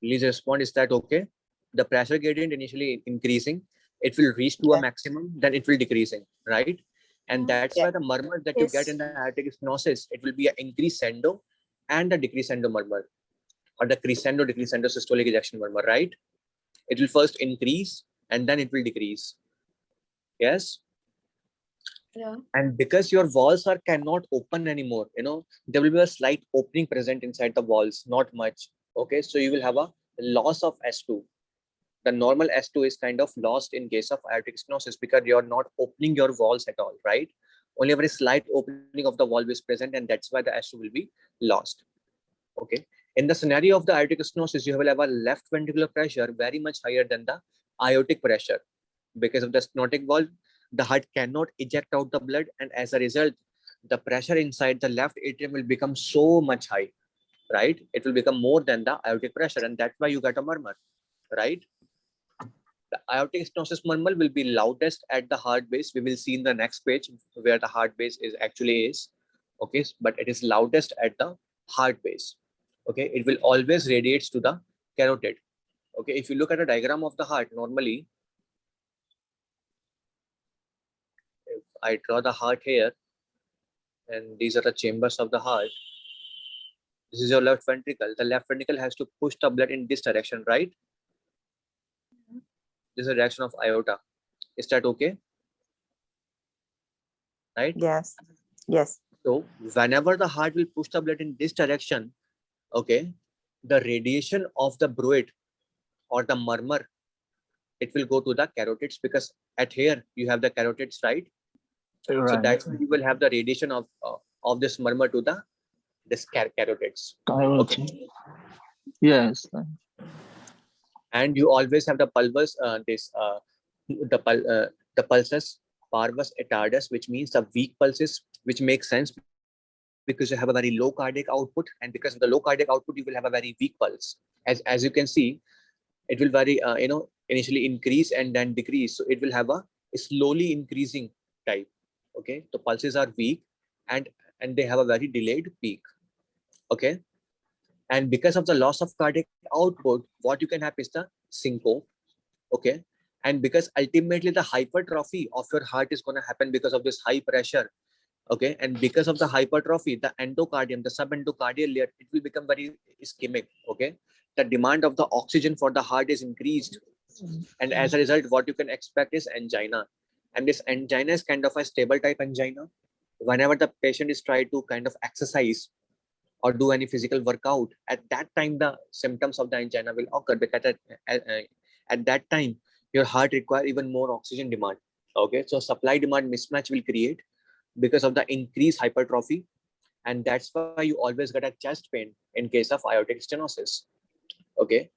Please respond. Is that okay? The pressure gradient initially increasing, it will reach to a maximum, then it will decreasing, right? And that's why the murmur that you get in Yes. the aortic stenosis, it will be an increscendo and a decrescendo murmur, or the crescendo decrescendo systolic ejection murmur, right? It will first increase and then it will decrease. Yes. Yeah. And because your walls are cannot open anymore, there will be a slight opening present inside the walls, not much. Okay, so you will have a loss of S2. The normal S2 is kind of lost in case of aortic stenosis because you're not opening your walls at all, right? Only a very slight opening of the wall is present, and that's why the S2 will be lost. Okay. In the scenario of the aortic stenosis, you will have a left ventricular pressure very much higher than the aortic pressure. Because of the stenotic valve, the heart cannot eject out the blood, and as a result, the pressure inside the left atrium will become so much high, right? It will become more than the aortic pressure, and that's why you get a murmur, right? The aortic stenosis murmur will be loudest at the heart base. We will see in the next page where the heart base is actually is. Okay, but it is loudest at the heart base. Okay, it will always radiates to the carotid. Okay, if you look at a diagram of the heart, normally, if I draw the heart here, and these are the chambers of the heart. This is your left ventricle. The left ventricle has to push the blood in this direction, right? This is the direction of aorta. Is that okay? Right? Yes. Yes. So whenever the heart will push the blood in this direction, okay, the radiation of the bruit or the murmur, it will go to the carotids, because at here you have the carotids, right? So that's why you will have the radiation of this murmur to the this carotids. Okay. Yes. And you always have the pulvus, the pulses parvus attardus, which means the weak pulses, which makes sense because you have a very low cardiac output, and because of the low cardiac output, you will have a very weak pulse. As you can see, it will very initially increase and then decrease. So it will have a slowly increasing type. Okay, the pulses are weak and they have a very delayed peak. Okay, and because of the loss of cardiac output, what you can have is the syncope. Okay, and because ultimately the hypertrophy of your heart is going to happen because of this high pressure. Okay, and because of the hypertrophy, the endocardium, the subendocardial layer, it will become very ischemic. Okay, the demand of the oxygen for the heart is increased, and as a result, what you can expect is angina. And this angina is kind of a stable type angina. Whenever the patient is trying to kind of exercise or do any physical workout, at that time the symptoms of the angina will occur, because at that time your heart require even more oxygen demand. Okay, so supply demand mismatch will create because of the increased hypertrophy, and that's why you always get a chest pain in case of aortic stenosis. Okay,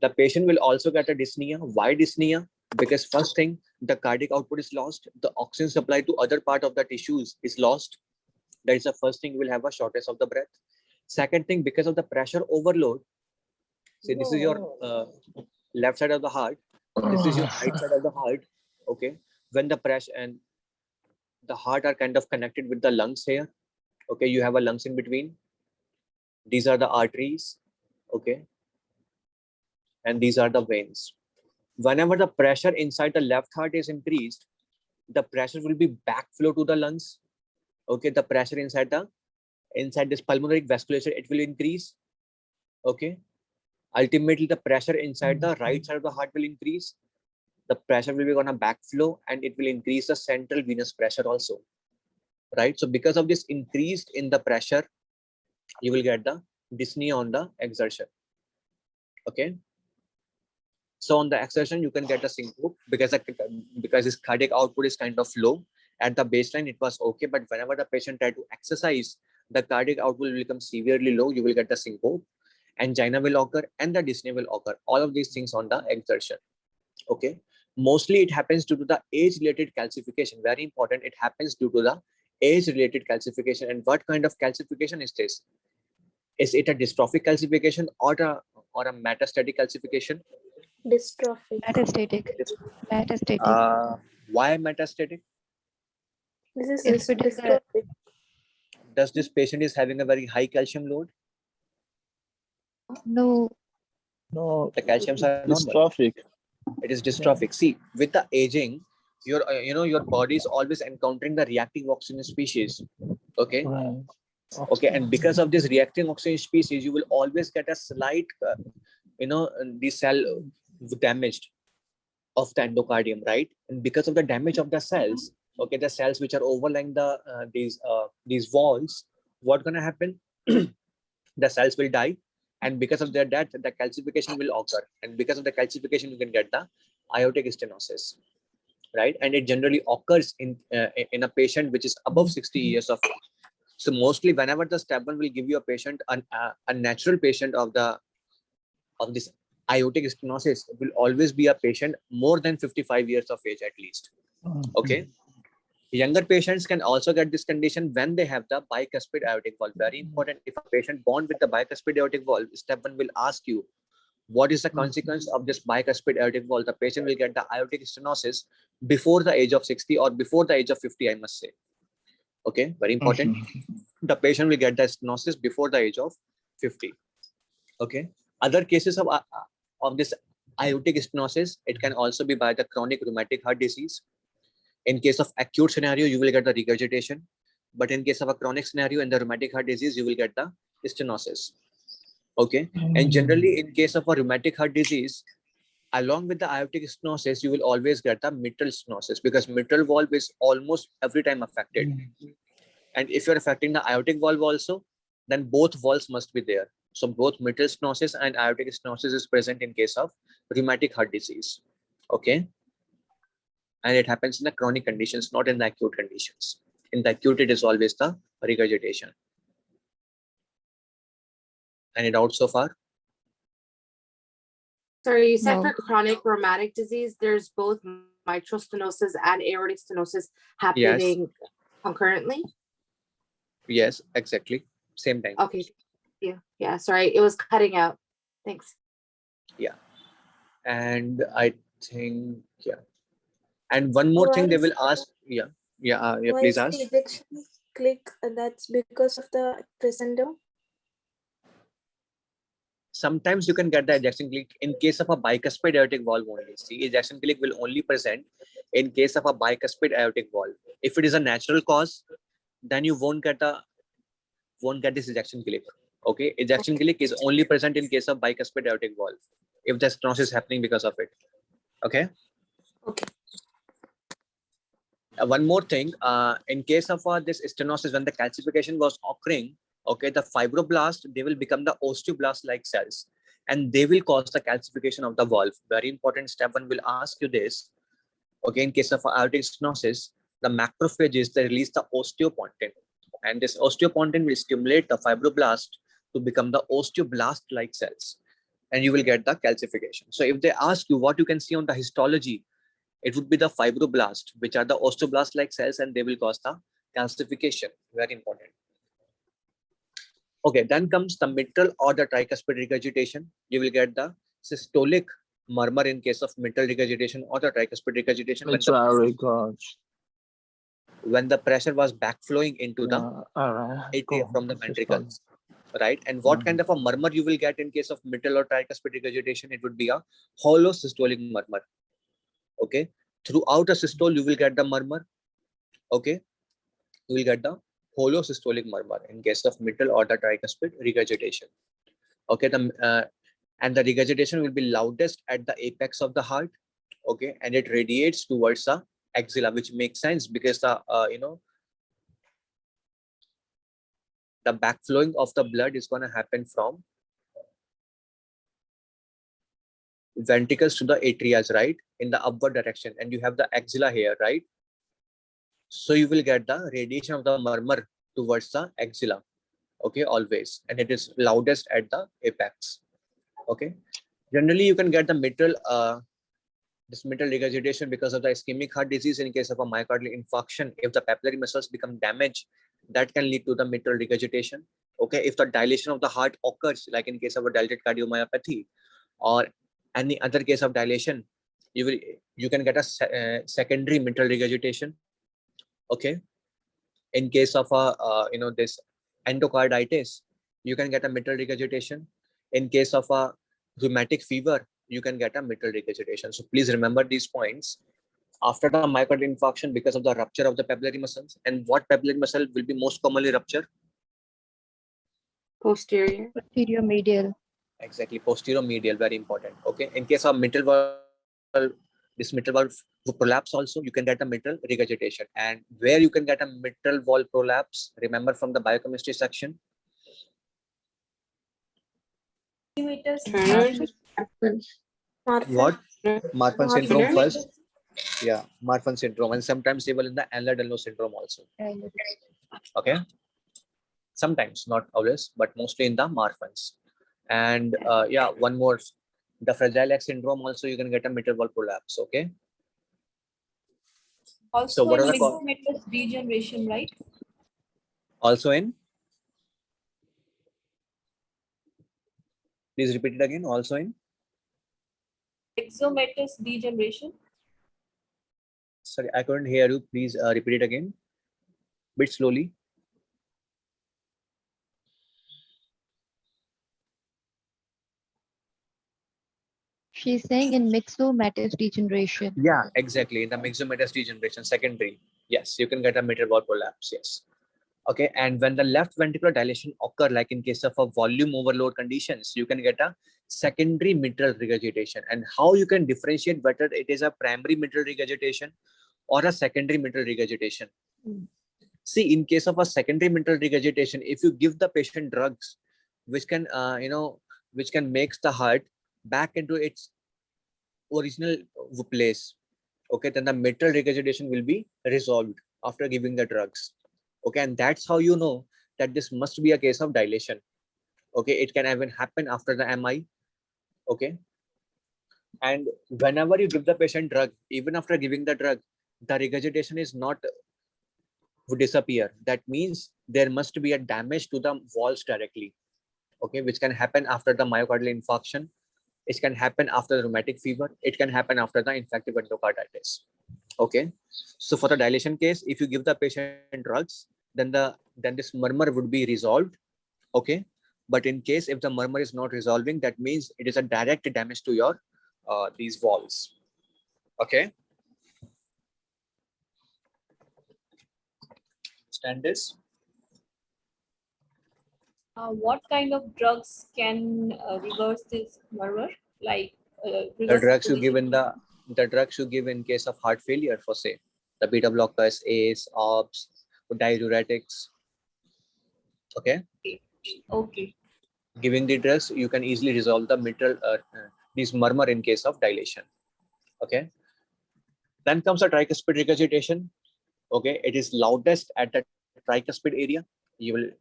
the patient will also get a dyspnea. Why dyspnea? Because first thing, the cardiac output is lost, the oxygen supply to other part of the tissues is lost. That is the first thing, you will have a shortness of the breath. Second thing, because of the pressure overload, see, this is your left side of the heart, this is your right side of the heart. Okay, when the pressure and the heart are kind of connected with the lungs here. Okay, you have a lungs in between, these are the arteries. Okay, and these are the veins. Whenever the pressure inside the left heart is increased, the pressure will be backflow to the lungs. Okay, the pressure inside this pulmonary vasculature, it will increase. Okay, ultimately the pressure inside the right side of the heart will increase. The pressure will be gonna backflow, and it will increase the central venous pressure also. Right, so because of this increased in the pressure, you will get the dyspnea on the exertion. Okay, so on the exertion you can get a syncope because his cardiac output is kind of low. At the baseline it was okay, but whenever the patient try to exercise, the cardiac output will become severely low, you will get the syncope, angina will occur, and the dyspnea will occur. All of these things on the exertion. Okay, mostly it happens due to the age related calcification. Very important, it happens due to the age related calcification. And what kind of calcification is this? Is it a dystrophic calcification or a metastatic calcification? Dystrophic. Metastatic. Why metastatic? This If is it is a dystrophic. Does this patient is having a very high calcium load? no, No, The calciums are normal. dystrophic. It is dystrophic. See, with the aging, your your body is always encountering the reactive oxygen species. Okay. Right. Okay, and because of this reacting oxygen species, you will always get a slight the cell damaged of the endocardium, right? And because of the damage of the cells, okay, the cells which are overlying these walls, what's gonna happen? The cells will die, and because of their death, the calcification will occur, and because of the calcification, you can get the aortic stenosis, right? And it generally occurs in a patient which is above 60 years of age. So mostly, whenever the step one will give you a patient, a natural patient of this aortic stenosis will always be a patient more than 55 years of age at least. Okay, younger patients can also get this condition when they have the bicuspid aortic valve. Very important, if a patient born with the bicuspid aortic valve, step one will ask you what is the consequence of this bicuspid aortic valve. The patient will get the aortic stenosis before the age of 60 or before the age of 50, I must say. Okay, very important. The patient will get the stenosis before the age of 50. Okay, other cases of this aortic stenosis, it can also be by the chronic rheumatic heart disease. In case of acute scenario, you will get the regurgitation, but in case of a chronic scenario in the rheumatic heart disease, you will get the stenosis. Okay, and generally in case of a rheumatic heart disease, along with the aortic stenosis, you will always get the mitral stenosis, because mitral valve is almost every time affected. And if you're affecting the aortic valve also, then both valves must be there. So both mitral stenosis and aortic stenosis is present in case of rheumatic heart disease. Okay, and it happens in the chronic conditions, not in the acute conditions. In the acute, it is always the regurgitation. Any doubts so far? Sorry, you said No. for chronic rheumatic disease, there's both mitral stenosis and aortic stenosis happening concurrently? Yes, exactly. Same time. Okay. Yeah. Sorry, it was cutting out. Thanks. Yeah. And I think, yeah. And one more thing they will ask, yeah, Why please is ask. the ejection click? That's because of the crescendo. Sometimes you can get the ejection click in case of a bicuspid aortic valve only. See, ejection click will only present in case of a bicuspid aortic valve. If it is a natural cause, then you won't get this ejection click. Okay, ejection click is only present in case of bicuspid aortic valve if the stenosis is happening because of it. Okay. Okay. One more thing, in case of this stenosis, when the calcification was occurring, okay, the fibroblast, they will become the osteoblast like cells, and they will cause the calcification of the valve. Very important step. One will ask you this. Okay, in case of aortic stenosis, the macrophages, they release the osteopontin, and this osteopontin will stimulate the fibroblast to become the osteoblast like cells, and you will get the calcification. So if they ask you what you can see on the histology, it would be the fibroblast, which are the osteoblast like cells, and they will cause the calcification. Very important. Okay, then comes the mitral or the tricuspid regurgitation. You will get the systolic murmur in case of mitral regurgitation or the tricuspid regurgitation It's very good. when the pressure was backflowing into the atria Go. from the ventricles, right? And what kind of a murmur you will get in case of mitral or tricuspid regurgitation? It would be a hollow systolic murmur. Okay, throughout a systole you will get the murmur. Okay, you will get the hollow systolic murmur in case of mitral or the tricuspid regurgitation. Okay, and the regurgitation will be loudest at the apex of the heart. Okay, and it radiates towards the axilla, which makes sense because the the backflowing of the blood is going to happen from ventricles to the atria, right, in the upward direction, and you have the axilla here, right? So you will get the radiation of the murmur towards the axilla. Okay, always, and it is loudest at the apex. Okay, generally you can get the mitral this mitral regurgitation because of the ischemic heart disease in case of a myocardial infarction. If the papillary muscles become damaged, that can lead to the mitral regurgitation. Okay, if the dilation of the heart occurs, like in case of a dilated cardiomyopathy or any other case of dilation, you can get a secondary mitral regurgitation. Okay, in case of a this endocarditis, you can get a mitral regurgitation. In case of a rheumatic fever, you can get a mitral regurgitation. So please remember these points. After the myocardial infarction, because of the rupture of the papillary muscles, and what papillary muscle will be most commonly ruptured? Posterior. Posterior medial. Exactly, posterior medial, very important. Okay, in case of mitral valve, this mitral valve prolapse also, you can get a mitral regurgitation. And where you can get a mitral valve prolapse, remember from the biochemistry section. What? Marfan syndrome first. Yeah, Marfan syndrome, and sometimes even in the Ehlers-Danlos syndrome also. Okay, sometimes, not always, but mostly in the Marfan's. And yeah, one more, the Fragile X syndrome also, you can get a mitral valve prolapse. Okay. Also so what in are the ligamentous degeneration, right? Also in, please repeat it again. Also in Exomatous degeneration. Sorry, I couldn't hear you. Please repeat it again, bit slowly. She's saying in myxomatous degeneration. Yeah, exactly. In the myxomatous degeneration, secondary. Yes, you can get a mitral valve prolapse. Yes. Okay, and when the left ventricular dilation occur, like in case of a volume overload conditions, you can get a secondary mitral regurgitation. And how you can differentiate whether it is a primary mitral regurgitation or a secondary mitral regurgitation? See, in case of a secondary mitral regurgitation, if you give the patient drugs which can which can makes the heart back into its original place, okay, then the mitral regurgitation will be resolved after giving the drugs. Okay, and that's how you know that this must be a case of dilation. Okay, it can even happen after the MI. Okay, and whenever you give the patient drug, even after giving the drug, the regurgitation is not would disappear. That means there must be a damage to the walls directly. Okay, which can happen after the myocardial infarction. It can happen after the rheumatic fever. It can happen after the infective endocarditis. Okay. So for the dilation case, if you give the patient drugs, then this murmur would be resolved. Okay. But in case if the murmur is not resolving, that means it is a direct damage to your these valves. Okay. Understand this? What kind of drugs can reverse this murmur? Like The reverse drugs you give position? in the drugs you give in case of heart failure, for say the beta blockers, ACE, ARBs, diuretics. Okay. Okay. Giving the drugs, you can easily resolve the mitral this murmur in case of dilation. Okay. Then comes the tricuspid regurgitation. Okay, it is loudest at the tricuspid area. You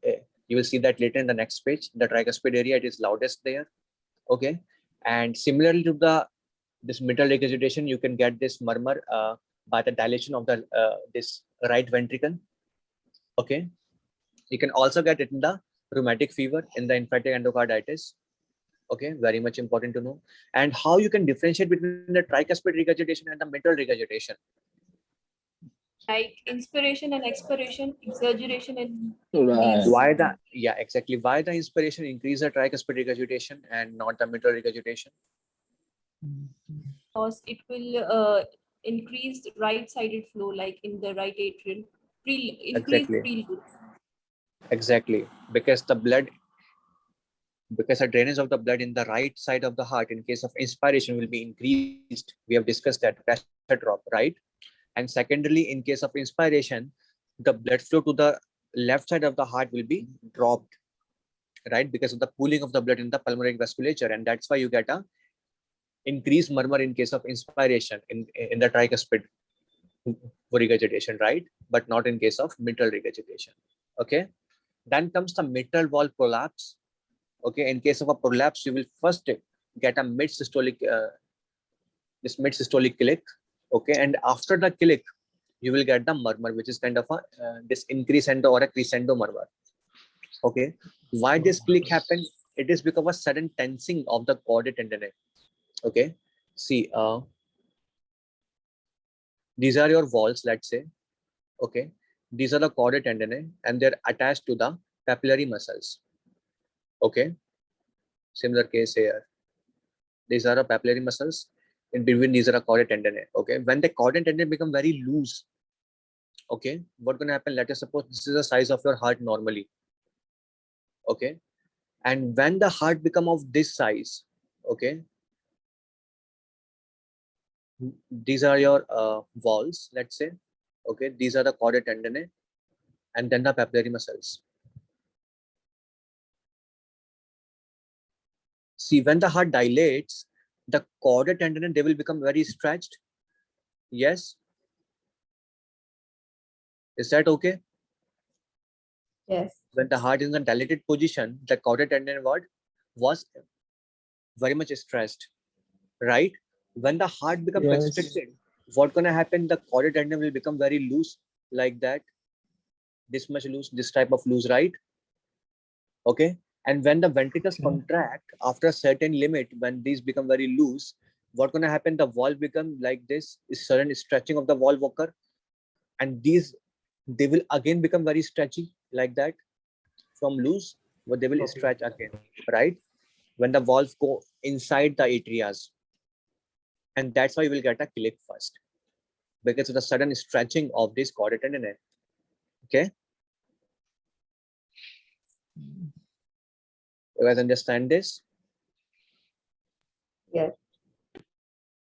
will see that later in the next page. The tricuspid area, it is loudest there. Okay, and similarly to this mitral regurgitation, you can get this murmur by the dilation of the this right ventricle. Okay, you can also get it in the rheumatic fever, in the infective endocarditis. Okay, very much important to know. And how you can differentiate between the tricuspid regurgitation and the mitral regurgitation. Like inspiration and expiration, exaggeration and Right. Why exactly why the inspiration increase the tricuspid regurgitation and not the mitral regurgitation? because it will increase the right-sided flow, like in the right atrium, increase Exactly. preload. Exactly, because the drainage of the blood in the right side of the heart in case of inspiration will be increased. We have discussed that pressure drop, right? And secondarily, in case of inspiration, the blood flow to the left side of the heart will be dropped, right? Because of the pooling of the blood in the pulmonary vasculature, and that's why you get a increased murmur in case of inspiration in the tricuspid regurgitation, right? But not in case of mitral regurgitation. Okay. Then comes the mitral wall prolapse. Okay. In case of a prolapse, you will first get a this mid systolic click. Okay. And after the click, you will get the murmur, which is kind of a this increscendo or a crescendo murmur. Okay. Why this click happened? It is because of a sudden tensing of the chordae tendineae. Okay. See, these are your walls, let's say. Okay. These are the chordae tendineae and they're attached to the papillary muscles. Okay. Similar case here. These are the papillary muscles. In between, these are the chordae tendineae. Okay. When the chordae tendineae become very loose, okay, what's going to happen? Let us suppose this is the size of your heart normally. Okay. And when the heart become of this size, okay, these are your walls, let's say. Okay. These are the chordae tendineae and then the papillary muscles. See, when the heart dilates, the chordae tendineae, they will become very stretched. Yes. Is that okay? Yes. When the heart is in a dilated position, the chordae tendineae was very much stressed, right? When the heart becomes Yes. constricted, what's gonna happen? The chordae tendineae will become very loose, like that. This much loose, this type of loose, right? Okay. And when the ventricles contract after a certain limit, when these become very loose, what's gonna happen? The valve become like this, is sudden stretching of the valve occur, and they will again become very stretchy, like that. From loose, but they will stretch again, right? When the valves go inside the atrias, and that's why you will get a click first, because of the sudden stretching of this chordae tendineae. Okay. You guys understand this? Yes.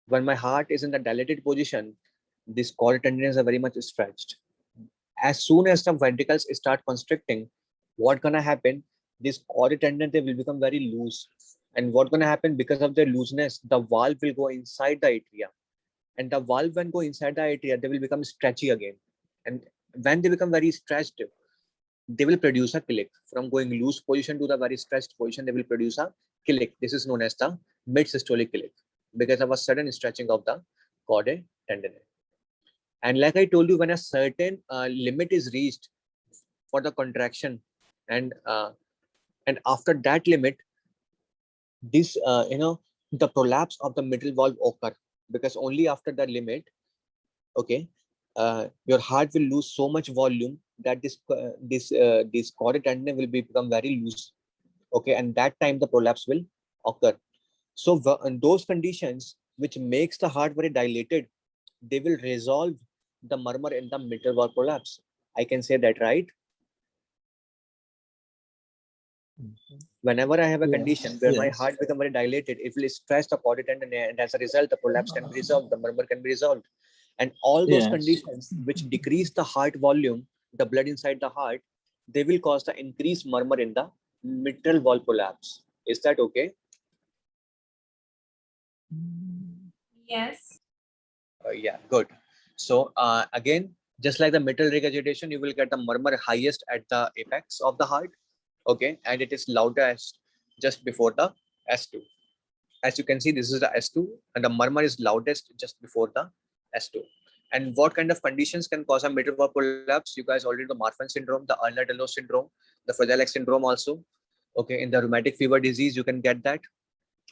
When my heart is in the dilated position, these chordae tendineae are very much stretched. As soon as the ventricles start constricting, what's gonna happen? This chordae tendineae will become very loose. And what's gonna happen? Because of their looseness, the valve will go inside the atria. And the valve, when go inside the atria, they will become stretchy again. And when they become very stretched, they will produce a click. From going loose position to the very stretched position, they will produce a click. This is known as the mid-systolic click because of a sudden stretching of the chordae tendineae. And like I told you, when a certain limit is reached for the contraction, and after that limit, this the prolapse of the mitral valve occur, because only after the limit, okay, your heart will lose so much volume that this choroid tendon will become very loose, okay, and that time the prolapse will occur. So in those conditions which makes the heart very dilated, they will resolve the murmur in the mitral valve prolapse. I can say that, right? Whenever I have a condition where my heart becomes very dilated, it will stress the choroid tendon, and as a result, the prolapse can be resolved, the murmur can be resolved. And all those conditions which decrease the heart volume, the blood inside the heart, they will cause the increased murmur in the mitral valve prolapse. Is that okay? Yes. Yeah, good. So again, just like the mitral regurgitation, you will get the murmur highest at the apex of the heart, okay, and it is loudest just before the S2. As you can see, this is the S2, and the murmur is loudest just before the S2. And what kind of conditions can cause a mitral valve prolapse? You guys already know Marfan syndrome, the Ulnar-Dellos syndrome, the Fragile X syndrome also. Okay, in the rheumatic fever disease, you can get that.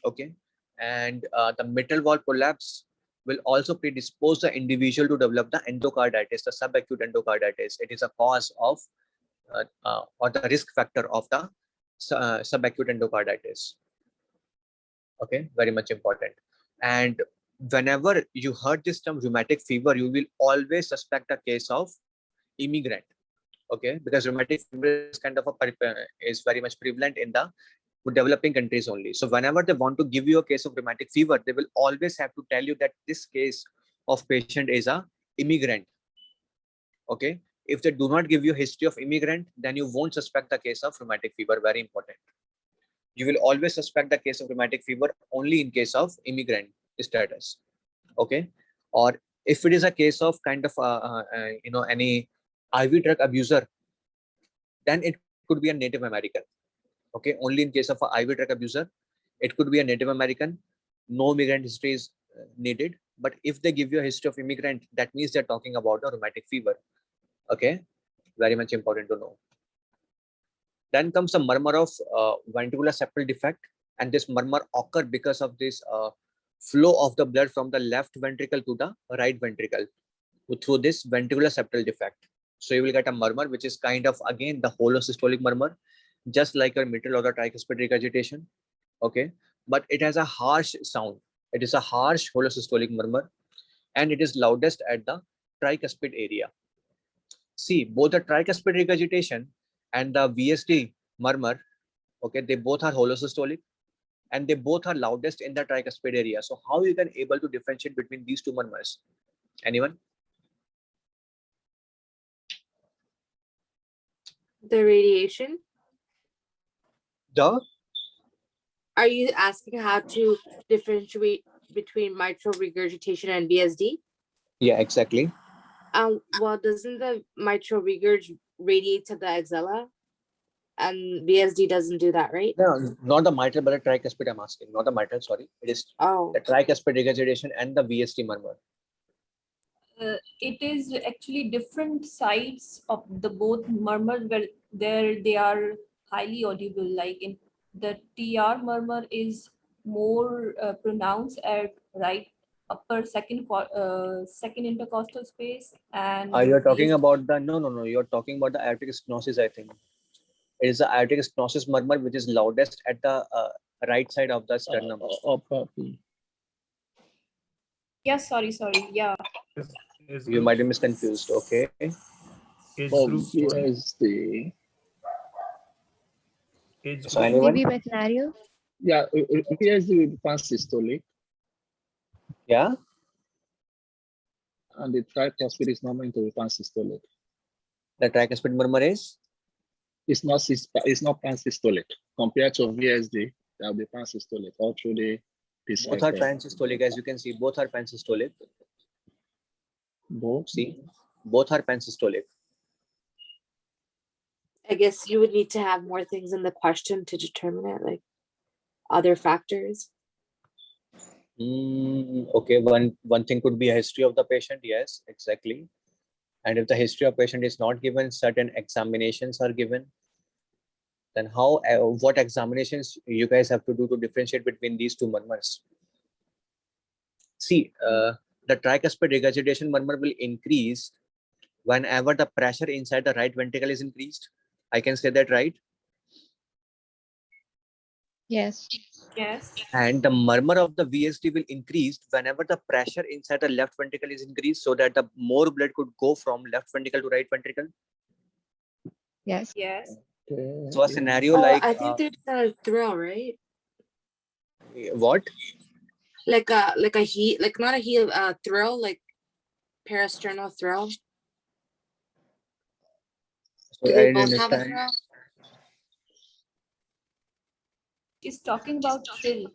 Okay, and the mitral valve prolapse will also predispose the individual to develop the endocarditis, the subacute endocarditis. It is a cause of or the risk factor of the subacute endocarditis. Okay, very much important. And whenever you heard this term rheumatic fever, you will always suspect a case of immigrant. Okay, because rheumatic fever is kind of is very much prevalent in the developing countries only. So whenever they want to give you a case of rheumatic fever, they will always have to tell you that this case of patient is a immigrant. Okay, if they do not give you history of immigrant, then you won't suspect the case of rheumatic fever. Very important. You will always suspect the case of rheumatic fever only in case of immigrant status. Okay, or if it is a case of kind of any IV drug abuser, then it could be a Native American. Okay, only in case of a IV drug abuser, it could be a Native American. No immigrant history is needed. But if they give you a history of immigrant, that means they're talking about a rheumatic fever. Okay, very much important to know. Then comes the murmur of ventricular septal defect, and this murmur occur because of this flow of the blood from the left ventricle to the right ventricle through this ventricular septal defect. So you will get a murmur which is kind of again the holosystolic murmur, just like your mitral or the tricuspid regurgitation. Okay, but it has a harsh sound. It is a harsh holosystolic murmur, and it is loudest at the tricuspid area. See, both the tricuspid regurgitation and the VSD murmur, okay, they both are holosystolic and they both are loudest in the tricuspid area. So how you can able to differentiate between these two murmurs? Anyone? The radiation. The Are you asking how to differentiate between mitral regurgitation and VSD? yeah, exactly. Well, doesn't the mitral regurg radiate to the axilla? And VSD doesn't do that, right? No, not the mitral, but the tricuspid I'm asking. Not the mitral, sorry. It is the tricuspid regurgitation and the VSD murmur. It is actually different sides of the both murmurs where there they are highly audible. Like in the TR murmur is more pronounced at right upper second intercostal space, and You're talking about the no. You're talking about the aortic stenosis, I think. It is the aortic stenosis murmur which is loudest at the right side of the sternum. yeah, sorry, yeah. You might be misconfused. Okay. VSD. So anyone? Maybe by scenario. Yeah, VSD will be pansystolic, Yeah. and the tricuspid is not meant to be pansystolic. The tricuspid murmur is? It's not pansystolic compared to VSD. That will be pansystolic all through the both are pansystolic, as you can see. Both are pansystolic. Both. See, both are pansystolic. I guess you would need to have more things in the question to determine it, like other factors. Okay, one thing could be a history of the patient. Yes, exactly. And if the history of patient is not given, certain examinations are given. Then how, what examinations you guys have to do to differentiate between these two murmurs? See, the tricuspid regurgitation murmur will increase whenever the pressure inside the right ventricle is increased. I can say that, right? Yes. Yes. And the murmur of the VSD will increase whenever the pressure inside the left ventricle is increased, so that the more blood could go from left ventricle to right ventricle. Yes. Yes. So a scenario Oh, like I think there's a thrill, right? what? Like a heat, like not a heat, thrill, like parasternal thrill. Do So I they didn't both have a understand. thrill? She's talking about thrill.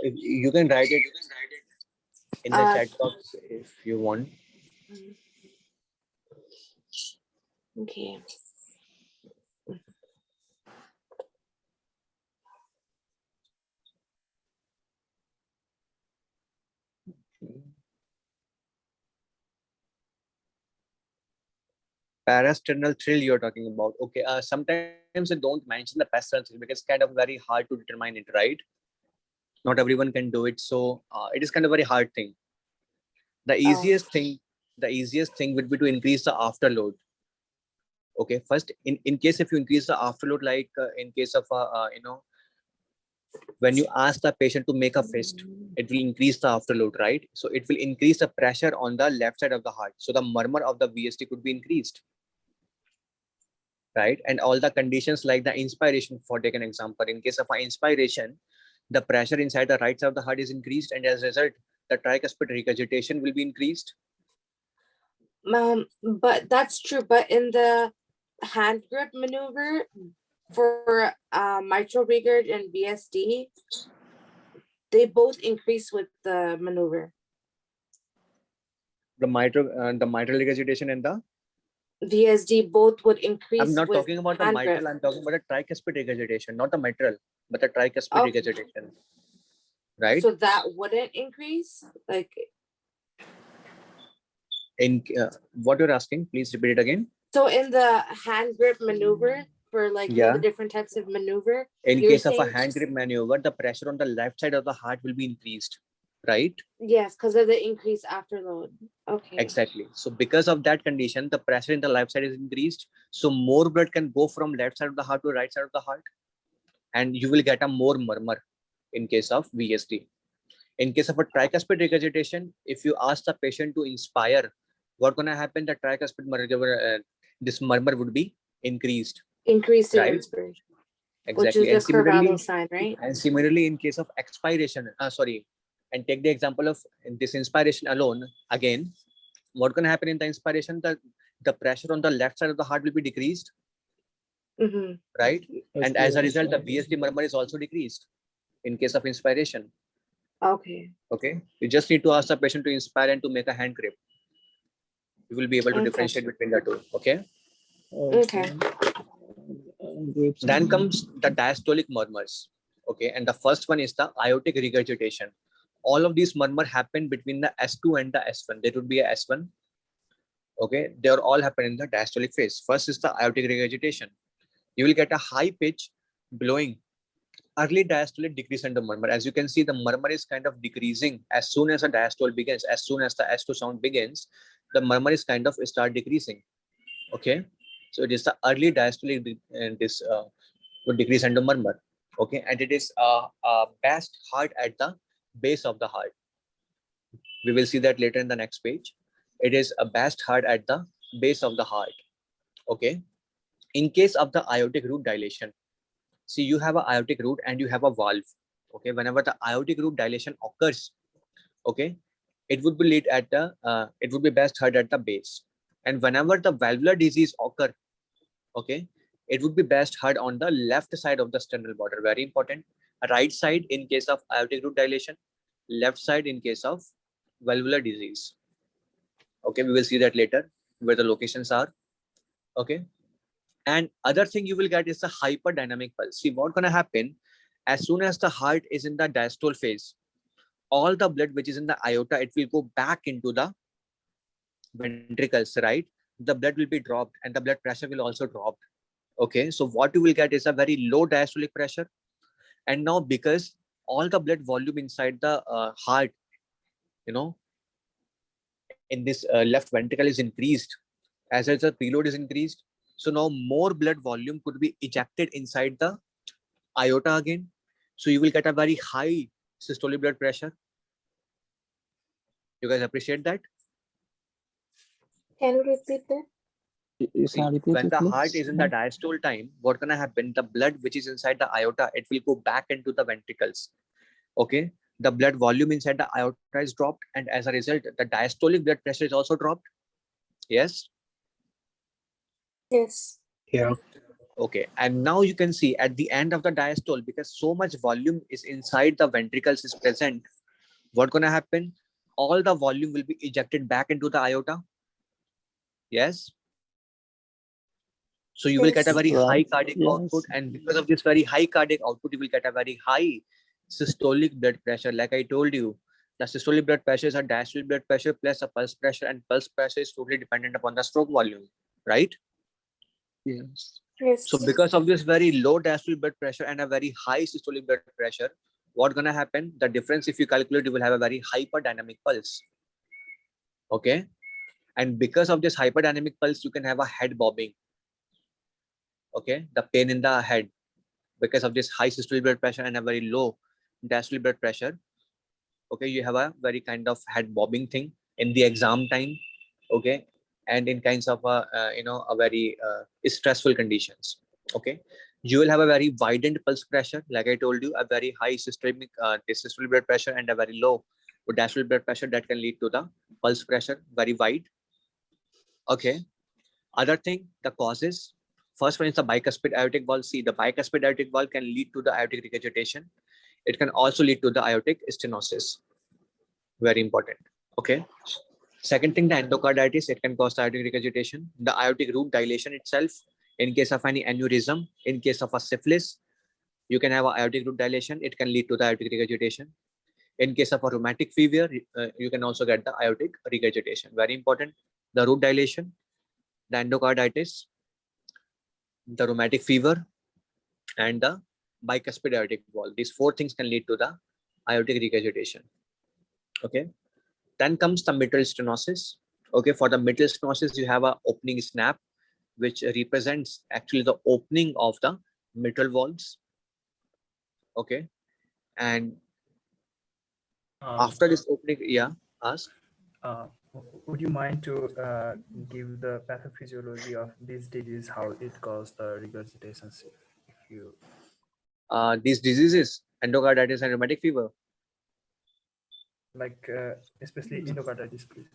You can write it in the Uh, chat box if you want. Okay. Parasternal thrill you're talking about. Okay. Sometimes they don't mention the parasternal thrill because it's kind of very hard to determine it, right? Not everyone can do it. So it is kind of very hard thing. The easiest thing would be to increase the afterload. Okay. First, in case if you increase the afterload, like in case of when you ask the patient to make a fist, it will increase the afterload, right? So it will increase the pressure on the left side of the heart. So the murmur of the VSD could be increased, right? And all the conditions like the inspiration, for take an example, in case of an inspiration, the pressure inside the right side of the heart is increased, and as a result, the tricuspid regurgitation will be increased. But that's true. But in the hand grip maneuver for mitral regurg and VSD, they both increase with the maneuver. The mitral regurgitation and the VSD both would increase. I'm not with talking about the hand mitral, grip. I'm talking about the tricuspid regurgitation, not the mitral, but the tricuspid Okay. regurgitation, right? So that wouldn't increase, like In what you're asking, please repeat it again. so in the hand grip maneuver for like you know, Yeah. the different types of maneuver. In you're case of a saying- hand grip maneuver, the pressure on the left side of the heart will be increased, right? Yes, because of the increased afterload. Okay. Exactly. So because of that condition, the pressure in the left side is increased. So more blood can go from left side of the heart to right side of the heart. And you will get a more murmur in case of VSD. In case of a tricuspid regurgitation, if you ask the patient to inspire, what's going to happen? The tricuspid murmur, this murmur would be increased. Increased in Right? inspiration. Exactly. Which is the Corvallis sign, right? And similarly, in case of expiration, and take the example of this inspiration alone, again, what can happen in the inspiration? The pressure on the left side of the heart will be decreased, right? And as a result, the VSD murmur is also decreased in case of inspiration. Okay. Okay. You just need to ask the patient to inspire and to make a hand grip. You will be able to differentiate between the two. Okay. Okay. Then comes the diastolic murmurs. Okay. And the first one is the aortic regurgitation. All of these murmur happen between the S2 and the S1. There would be a S1. Okay. They are all happen in the diastolic phase. First is the aortic regurgitation. You will get a high pitch blowing. Early diastolic decrease in the murmur. As you can see, the murmur is kind of decreasing as soon as the diastole begins. As soon as the S2 sound begins, the murmur is kind of start decreasing. Okay. So it is the early diastolic this would decrease in the murmur. Okay. And it is best heard at the base of the heart. We will see that later in the next page. It is a best heard at the base of the heart. Okay. In case of the aortic root dilation, see, you have an aortic root and you have a valve. Okay. Whenever the aortic root dilation occurs, okay, it would be lead at the it would be best heard at the base. And whenever the valvular disease occur, okay, it would be best heard on the left side of the sternal border. Very important. Right side in case of aortic root dilation, left side in case of valvular disease. Okay, we will see that later where the locations are. Okay. And other thing you will get is the hyperdynamic pulse. See, what's going to happen as soon as the heart is in the diastole phase, all the blood which is in the aorta, it will go back into the ventricles, right? The blood will be dropped and the blood pressure will also drop. Okay, so what you will get is a very low diastolic pressure. And now because all the blood volume inside the heart, in this left ventricle is increased, as the preload is increased. So now more blood volume could be ejected inside the aorta again. So you will get a very high systolic blood pressure. You guys appreciate that? Can you repeat that? You See, can repeat when it, the heart please. is in the diastole time, what's gonna happen? The blood which is inside the aorta, it will go back into the ventricles. Okay, the blood volume inside the aorta is dropped, and as a result, the diastolic blood pressure is also dropped. Yes. Yes. Yeah. Okay, and now you can see at the end of the diastole, because so much volume is inside the ventricles is present, what's gonna happen? All the volume will be ejected back into the aorta. Yes. So you will get a Yes. very high Right. cardiac output, Yes. and because of this very high cardiac output, you will get a very high systolic blood pressure. Like I told you, the systolic blood pressure is a diastolic blood pressure plus a pulse pressure, and pulse pressure is totally dependent upon the stroke volume, right? Yes. So Yes. because of this very low diastolic blood pressure and a very high systolic blood pressure, what's gonna happen? The difference, if you calculate, you will have a very hyperdynamic pulse. Okay, and because of this hyperdynamic pulse, you can have a head bobbing. Okay, the pain in the head because of this high systolic blood pressure and a very low diastolic blood pressure. Okay, you have a very kind of head bobbing thing in the exam time. Okay, and in kinds of a very stressful conditions. Okay, you will have a very widened pulse pressure, like I told you, a very high systolic blood pressure and a very low diastolic blood pressure that can lead to the pulse pressure very wide. Okay, other thing, the causes. First one is the bicuspid aortic valve. See, the bicuspid aortic valve can lead to the aortic regurgitation. It can also lead to the aortic stenosis. Very important. Okay. Second thing, the endocarditis. It can cause the aortic regurgitation. The aortic root dilation itself, in case of any aneurysm, in case of a syphilis, you can have a aortic root dilation. It can lead to the aortic regurgitation. In case of a rheumatic fever, you can also get the aortic regurgitation. Very important. The root dilation, the endocarditis, the rheumatic fever, and the bicuspid aortic valve. These four things can lead to the aortic regurgitation. Okay. Then comes the mitral stenosis. Okay, for the mitral stenosis, you have a opening snap, which represents actually the opening of the mitral valves. Okay, and after this opening, yeah, ask. Uh, would you mind to give the pathophysiology of this disease, how it causes the regurgitation, if you These diseases, endocarditis and rheumatic fever. like, especially endocarditis, please?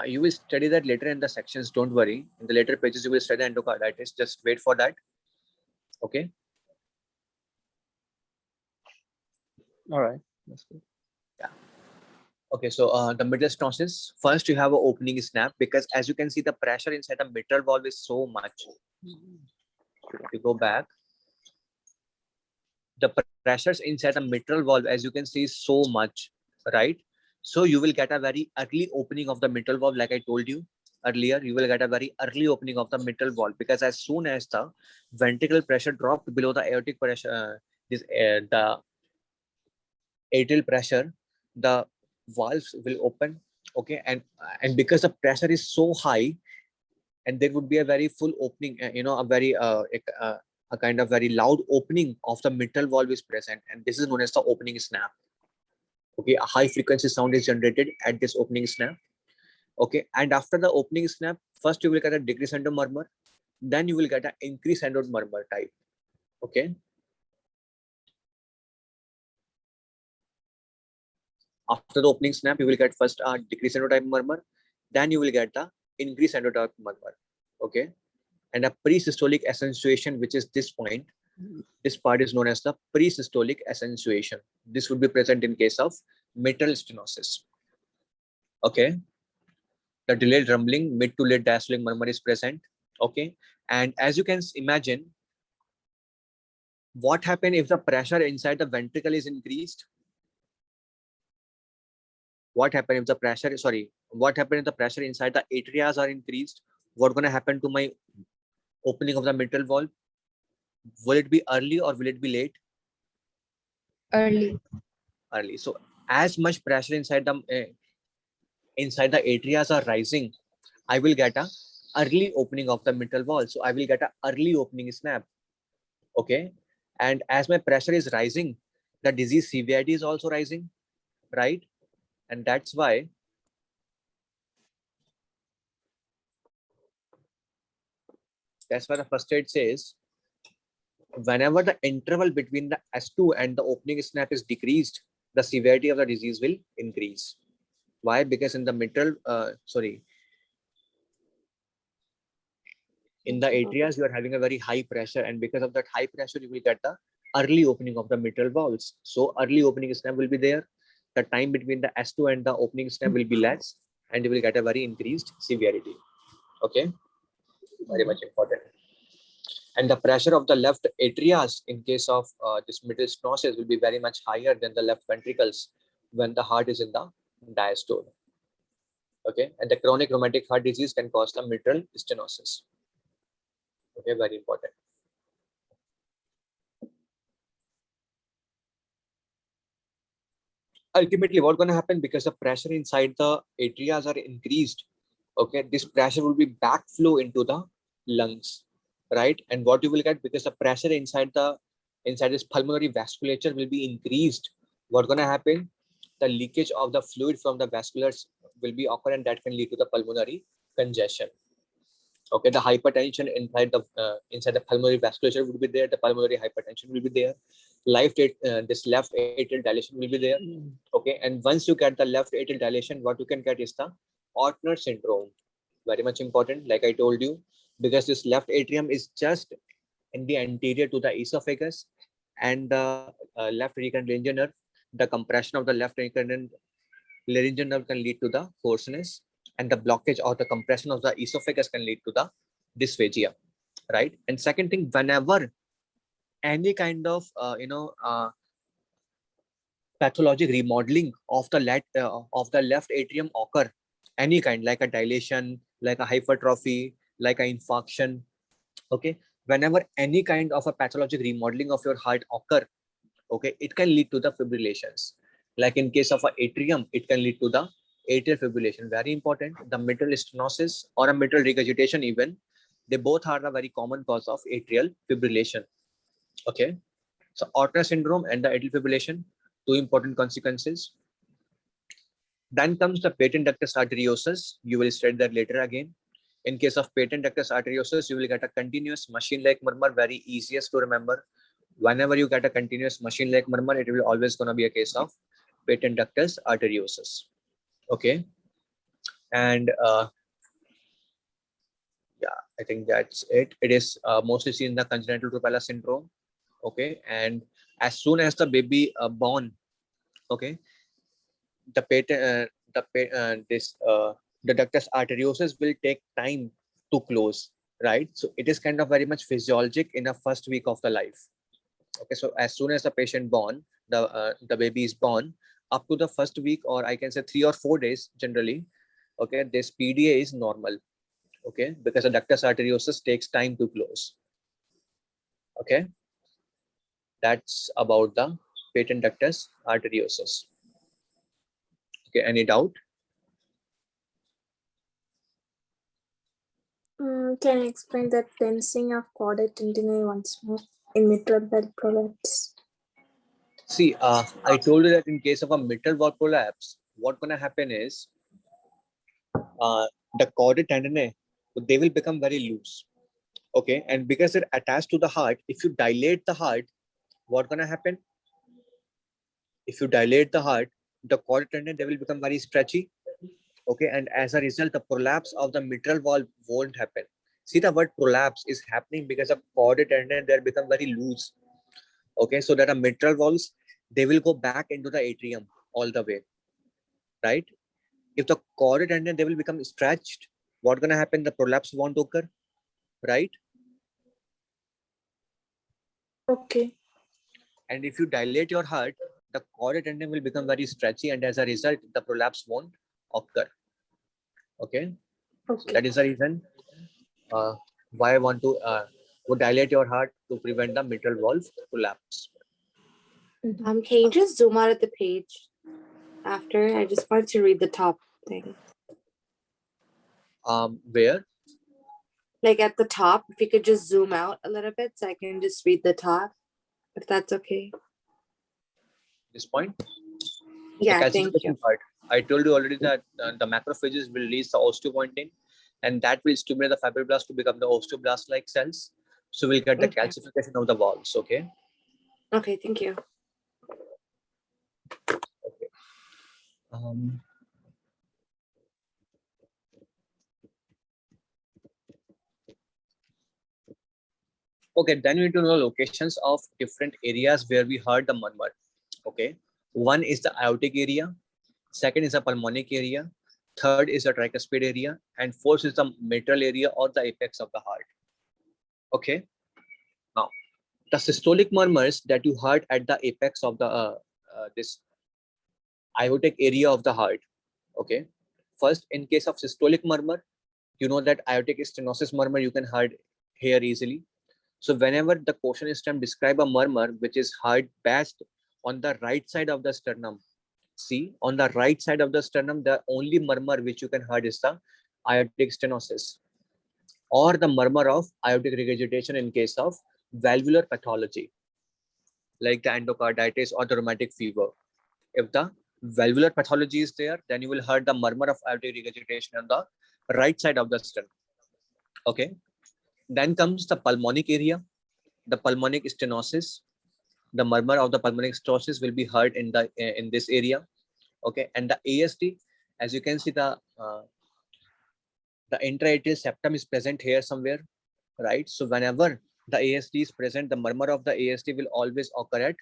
You will study that later in the sections. Don't worry. In the later pages, you will study endocarditis. Just wait for that. Okay. All right. That's good. Yeah. Okay. So the mitral stenosis. First, you have an opening snap, because as you can see, the pressure inside the mitral valve is so much. If you go back, the pressures inside the mitral valve, as you can see, is so much, right? So you will get a very early opening of the mitral valve, like I told you earlier. You will get a very early opening of the mitral valve, because as soon as the ventricular pressure dropped below the aortic pressure, the atrial pressure, the valves will open. Okay, and because the pressure is so high, and there would be a very full opening, a very a kind of very loud opening of the mitral valve is present, and this is known as the opening snap. Okay, a high frequency sound is generated at this opening snap. Okay, and after the opening snap, first you will get a decrescendo murmur, then you will get an increscendo murmur type. Okay, after the opening snap, you will get first a decrescendo type murmur, then you will get the increscendo type murmur. Okay, and a pre-systolic accentuation, which is this point. This part is known as the pre-systolic accentuation. This would be present in case of mitral stenosis. Okay, the delayed rumbling, mid to late diastolic murmur is present. Okay, and as you can imagine, what happens if the pressure inside the ventricle is increased? What happens if the pressure, sorry, what happens if the pressure inside the atrias are increased? What's going to happen to my opening of the mitral valve? Will it be early or will it be late? Early. Early. So as much pressure inside the atrias are rising, I will get a early opening of the mitral valve. So I will get a early opening snap. Okay. And as my pressure is rising, the disease severity is also rising, right? And that's why the first aid says, whenever the interval between the S2 and the opening snap is decreased, the severity of the disease will increase. Why? Because in the mitral, in the atrias, you are having a very high pressure, and because of that high pressure, you will get the early opening of the mitral valves. So early opening snap will be there. The time between the S2 and the opening snap will be less, and you will get a very increased severity. Okay, very much important. And the pressure of the left atrias in case of this mitral stenosis will be very much higher than the left ventricles when the heart is in the diastole. Okay, and the chronic rheumatic heart disease can cause the mitral stenosis. Okay, very important. Ultimately, what's going to happen, because the pressure inside the atrias are increased, okay, this pressure will be backflow into the lungs, right? And what you will get, because the pressure inside this pulmonary vasculature will be increased, what's going to happen, the leakage of the fluid from the vasculars will be occur, and that can lead to the pulmonary congestion. Okay, the hypertension inside the pulmonary vasculature will be there, the pulmonary hypertension will be there, this left atrial dilation will be there. Okay, and once you get the left atrial dilation, what you can get is the Ortner syndrome. Very much important, like I told you, because this left atrium is just in the anterior to the esophagus and the left recurrent laryngeal nerve. The compression of the left recurrent laryngeal nerve can lead to the hoarseness, and the blockage or the compression of the esophagus can lead to the dysphagia, right? And second thing, whenever any kind of pathologic remodeling of the left atrium occur, any kind, like a dilation, like a hypertrophy, like an infarction, okay, whenever any kind of a pathologic remodeling of your heart occur, okay, it can lead to the fibrillations. Like in case of an atrium, it can lead to the atrial fibrillation. Very important. The mitral stenosis or a mitral regurgitation even, they both are a very common cause of atrial fibrillation. Okay, so Ortner syndrome and the atrial fibrillation, two important consequences. Then comes the patent ductus arteriosus. You will study that later again. In case of patent ductus arteriosus, you will get a continuous machine-like murmur, very easiest to remember. Whenever you get a continuous machine-like murmur, it will always going to be a case of patent ductus arteriosus. Okay, and yeah, I think that's it. It is mostly seen in the congenital rubella syndrome. Okay, and as soon as the baby born, okay, the the ductus arteriosus will take time to close, right? So it is kind of very much physiologic in the first week of the life. Okay, so as soon as the patient born, the baby is born, up to the first week, or I can say 3 or 4 days generally, okay, this PDA is normal, okay, because the ductus arteriosus takes time to close. Okay, that's about the patent ductus arteriosus. Okay, any doubt? Can you explain the tensing of caudate tendinae once more in mitral valve prolapse? See, I told you that in case of a mitral valve prolapse, what's going to happen is the caudate tendinae, they will become very loose. Okay, and because they're attached to the heart, if you dilate the heart, what's going to happen? If you dilate the heart, the caudate tendon, they will become very stretchy. Okay, and as a result, the prolapse of the mitral valve won't happen. See, the word prolapse is happening because the caudate tendon, they become very loose. Okay, so that the mitral valves, they will go back into the atrium all the way, right? If the caudate tendon, they will become stretched, what's going to happen? The prolapse won't occur, right? Okay. And if you dilate your heart, the caudate tendon will become very stretchy, and as a result, the prolapse won't occur. Okay, Okay. that is the reason Why I want to dilate your heart? To prevent the mitral valve collapse. Can you just zoom out at the page after? I just wanted to read the top thing. Where? Like at the top, if you could just zoom out a little bit so I can just read the top, if that's okay. This point? Yeah, The thank you. calcification part. I told you already that the macrophages will release the osteopoietin, and that will stimulate the fibroblasts to become the osteoblast-like cells. So we'll get the Okay. calcification of the valves. Okay. Okay, thank you. Okay. Okay, then we need to know locations of different areas where we heard the murmur. Okay, one is the aortic area, second is the pulmonic area, third is the tricuspid area, and fourth is the mitral area or the apex of the heart. Okay, now the systolic murmurs that you heard at the apex of the this aortic area of the heart. Okay, first, in case of systolic murmur, you know that aortic stenosis murmur you can heard here easily. So whenever the question stem describe a murmur which is heard best on the right side of the sternum, see on the right side of the sternum, the only murmur which you can heard is the aortic stenosis or the murmur of aortic regurgitation in case of valvular pathology like the endocarditis or the rheumatic fever. If the valvular pathology is there, then you will hear the murmur of aortic regurgitation on the right side of the sternum. Okay. Then comes the pulmonic area, the pulmonic stenosis. The murmur of the pulmonic stenosis will be heard in this area. Okay, and the ASD, as you can see, the intraatrial septum is present here somewhere, right? So whenever the ASD is present, the murmur of the ASD will always occur at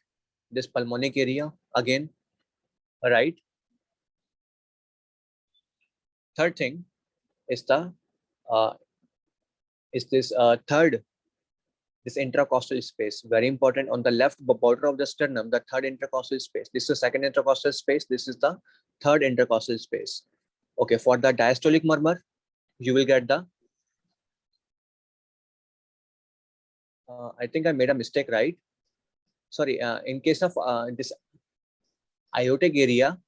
this pulmonic area again, right? Third thing is the third, this intercostal space, very important, on the left border of the sternum, the third intercostal space. This is the second intercostal space. This is the third intercostal space. Okay, for the diastolic murmur, you will get the I think I made a mistake, right? Sorry, in case of this aortic area,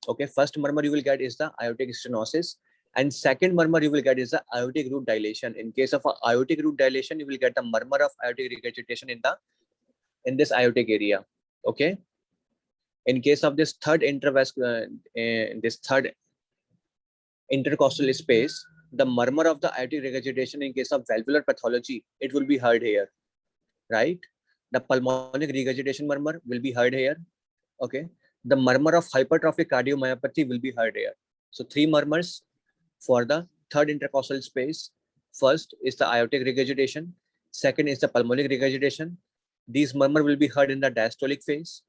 okay, first murmur you will get is the aortic stenosis, and second murmur you will get is the aortic root dilation. In case of aortic root dilation, you will get the murmur of aortic regurgitation in this aortic area. Okay. In case of this third intercostal space, the murmur of the aortic regurgitation in case of valvular pathology, it will be heard here, right? The pulmonic regurgitation murmur will be heard here. Okay. The murmur of hypertrophic cardiomyopathy will be heard here. So three murmurs for the third intercostal space. First is the aortic regurgitation. Second is the pulmonic regurgitation. These murmur will be heard in the diastolic phase.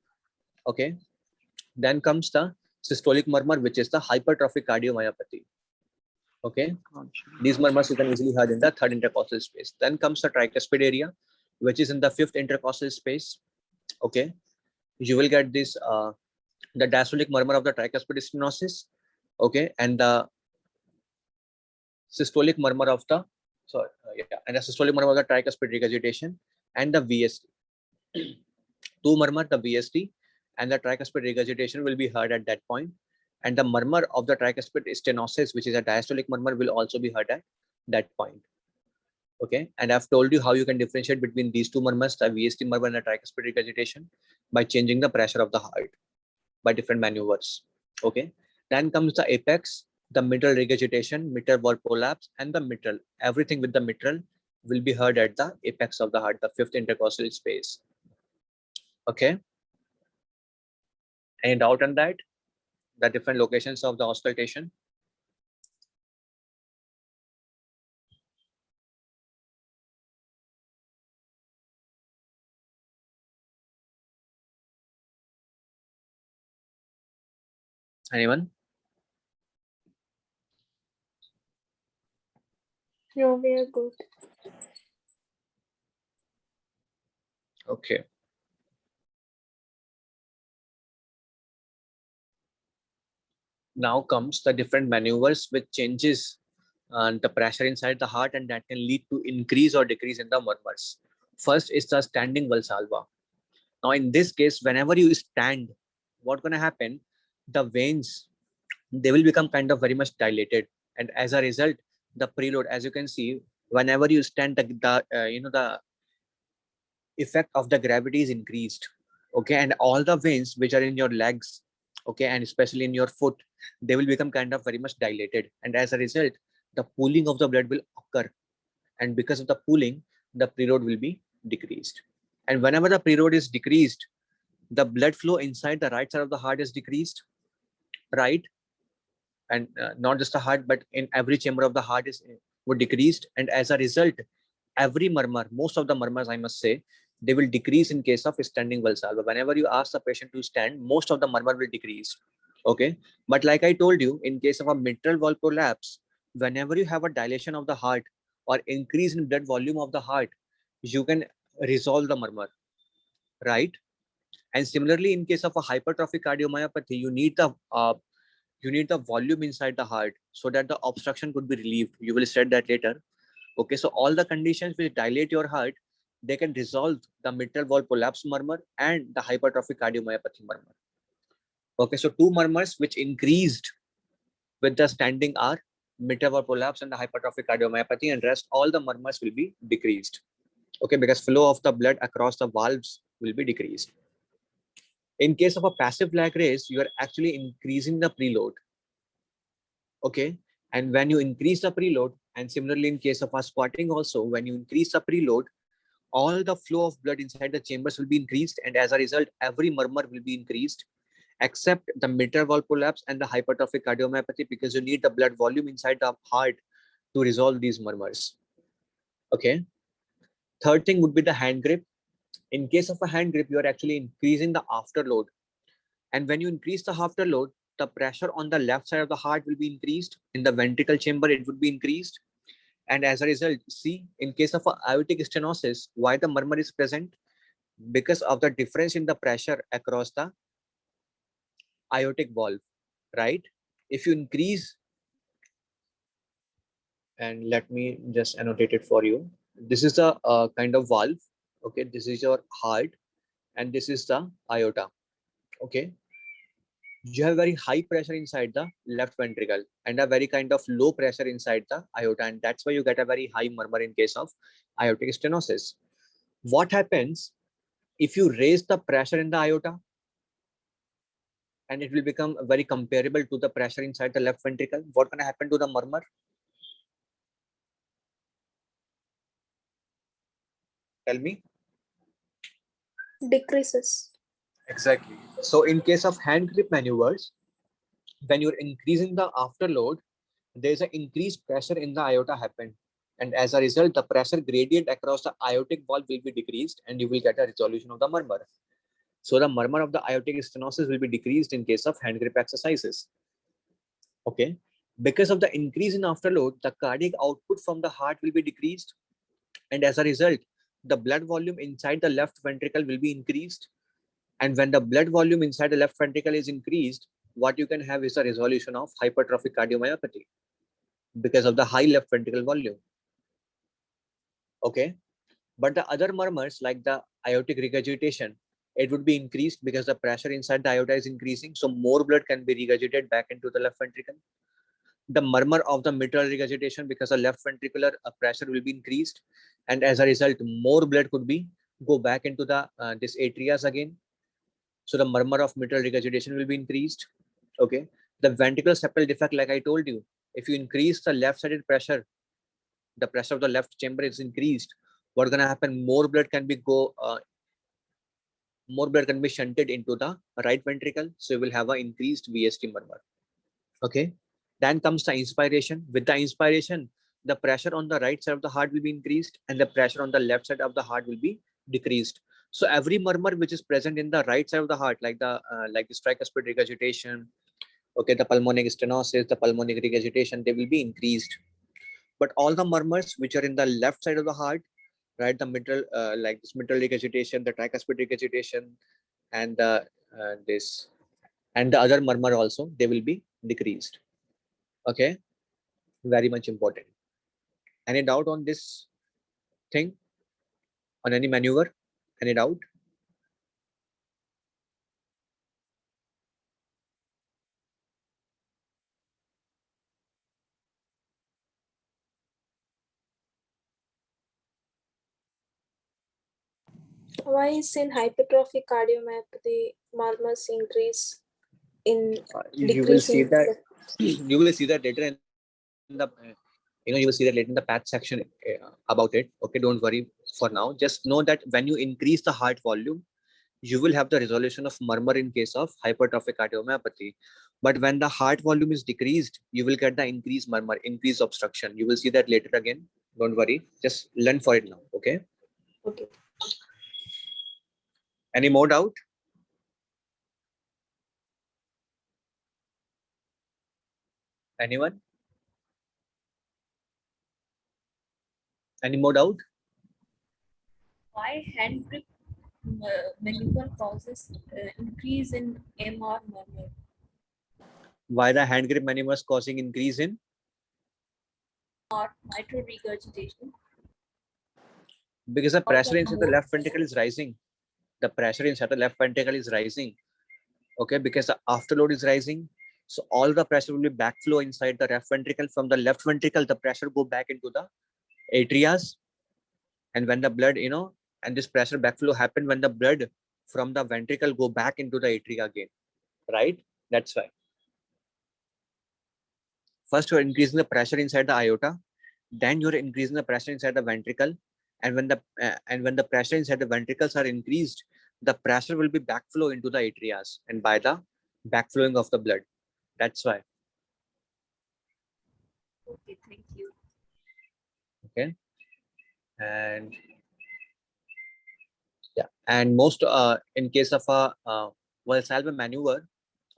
Okay. Then comes the systolic murmur, which is the hypertrophic cardiomyopathy. Okay. These murmurs you can easily heard in the third intercostal space. Then comes the tricuspid area, which is in the fifth intercostal space. Okay. You will get this the diastolic murmur of the tricuspid stenosis. Okay. And the systolic murmur of the and the systolic murmur of the tricuspid regurgitation and the VSD. Two murmur, the VSD and the tricuspid regurgitation will be heard at that point, and the murmur of the tricuspid stenosis, which is a diastolic murmur, will also be heard at that point. Okay, and I've told you how you can differentiate between these two murmurs, the VSD murmur and the tricuspid regurgitation, by changing the pressure of the heart by different maneuvers. Okay, then comes the apex, the mitral regurgitation, mitral valve prolapse, and the mitral. Everything with the mitral will be heard at the apex of the heart, the fifth intercostal space. Okay. Any doubt on that? The different locations of the auscultation? Anyone? No, we are good. Okay. Now comes the different maneuvers which changes the pressure inside the heart, and that can lead to increase or decrease in the murmurs. First is the standing Valsalva. Now, in this case, whenever you stand, what's going to happen? The veins, they will become kind of very much dilated, and as a result, the preload, as you can see, whenever you stand, the effect of the gravity is increased. Okay, and all the veins which are in your legs, okay, and especially in your foot, they will become kind of very much dilated, and as a result, the pooling of the blood will occur, and because of the pooling, the preload will be decreased. And whenever the preload is decreased, the blood flow inside the right side of the heart is decreased, right? And not just the heart, but in every chamber of the heart is would decreased, and as a result, every murmur, most of the murmurs, I must say, they will decrease in case of standing Valsalva. Whenever you ask the patient to stand, most of the murmur will decrease. Okay, but like I told you, in case of a mitral valve prolapse, whenever you have a dilation of the heart or increase in blood volume of the heart, you can resolve the murmur, right? And similarly, in case of a hypertrophic cardiomyopathy, you need the volume inside the heart so that the obstruction could be relieved. You will study that later. Okay, so all the conditions which dilate your heart, they can resolve the mitral valve prolapse murmur and the hypertrophic cardiomyopathy murmur. Okay, so two murmurs which increased with the standing are mitral valve prolapse and the hypertrophic cardiomyopathy, and rest all the murmurs will be decreased. Okay, because flow of the blood across the valves will be decreased. In case of a passive lag raise, you are actually increasing the preload. Okay, and when you increase the preload, and similarly in case of a squatting also, when you increase the preload, all the flow of blood inside the chambers will be increased, and as a result, every murmur will be increased, except the mitral valve prolapse and the hypertrophic cardiomyopathy, because you need the blood volume inside the heart to resolve these murmurs. Okay. Third thing would be the hand grip. In case of a hand grip, you are actually increasing the afterload. And when you increase the afterload, the pressure on the left side of the heart will be increased. In the ventricle chamber, it would be increased. And as a result, see, in case of a aortic stenosis, why the murmur is present? Because of the difference in the pressure across the aortic valve, right? If you increase, and let me just annotate it for you. This is the kind of valve. Okay, this is your heart, and this is the aorta. Okay, you have very high pressure inside the left ventricle and a very kind of low pressure inside the aorta, and that's why you get a very high murmur in case of aortic stenosis. What happens if you raise the pressure in the aorta? And it will become very comparable to the pressure inside the left ventricle. What can happen to the murmur? Tell me. Decreases. Exactly. So in case of hand grip maneuvers, when you're increasing the afterload, there's an increased pressure in the aorta happen. And as a result, the pressure gradient across the aortic valve will be decreased, and you will get a resolution of the murmur. So the murmur of the aortic stenosis will be decreased in case of hand grip exercises. Okay. Because of the increase in afterload, the cardiac output from the heart will be decreased. And as a result, the blood volume inside the left ventricle will be increased. And when the blood volume inside the left ventricle is increased, what you can have is a resolution of hypertrophic cardiomyopathy because of the high left ventricle volume. Okay. But the other murmurs, like the aortic regurgitation, it would be increased because the pressure inside the aorta is increasing. So more blood can be regurgitated back into the left ventricle. The murmur of the mitral regurgitation, because the left ventricular pressure will be increased, and as a result, more blood could be go back into the this atrias again. So the murmur of mitral regurgitation will be increased. Okay. The ventricular septal defect, like I told you, if you increase the left-sided pressure, the pressure of the left chamber is increased. What's gonna happen? More blood can be shunted into the right ventricle, so you will have an increased VST murmur. Okay. Then comes the inspiration. With the inspiration, the pressure on the right side of the heart will be increased, and the pressure on the left side of the heart will be decreased. So every murmur which is present in the right side of the heart, like the tricuspid regurgitation, okay, the pulmonic stenosis, the pulmonic regurgitation, they will be increased. But all the murmurs which are in the left side of the heart, right, the mitral, like this mitral regurgitation, the tricuspid regurgitation, and the other murmur also, they will be decreased. Okay. Very much important. Any doubt on this thing? On any maneuver? Any doubt? Why is in hypertrophic cardiomyopathy murmurs increase in You will decrease see in that you will see that later in the you will see that later in the path section about it. Okay, don't worry for now. Just know that when you increase the heart volume, you will have the resolution of murmur in case of hypertrophic cardiomyopathy. But when the heart volume is decreased, you will get the increased murmur, increased obstruction. You will see that later again. Don't worry. Just learn for it now. Okay. Okay. Any more doubt? Anyone? Any more doubt? Why hand grip maneuver causes increase in MR murmur? Why the hand grip maneuver is causing increase in? Or mitral regurgitation? Because the Or pressure the inside the left ventricle is rising. The pressure inside the left ventricle is rising. Okay, because the afterload is rising. So all the pressure will be backflow inside the left ventricle. From the left ventricle, the pressure go back into the atrias. And when the blood, and this pressure backflow happen when the blood from the ventricle go back into the atria again. Right? That's why. First, you're increasing the pressure inside the aorta. Then you're increasing the pressure inside the ventricle. And when the pressure inside the ventricles are increased, the pressure will be backflow into the atrias and by the backflowing of the blood. That's why. Okay, thank you. Okay. And yeah, and most in case of a Valsalva maneuver,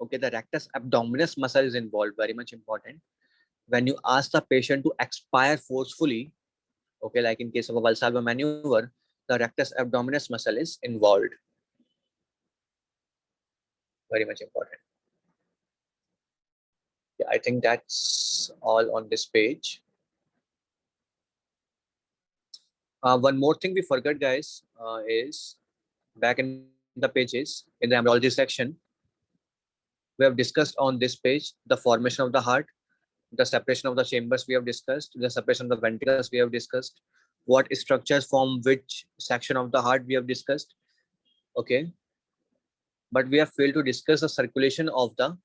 okay, the rectus abdominis muscle is involved, very much important. When you ask the patient to expire forcefully, okay, like in case of a Valsalva maneuver, the rectus abdominis muscle is involved. Very much important. Yeah, I think that's all on this page. One more thing we forgot, guys, is back in the pages in the embryology section, we have discussed on this page the formation of the heart, the separation of the chambers we have discussed, the separation of the ventricles we have discussed, what structures form which section of the heart we have discussed. Okay, but we have failed to discuss the circulation of the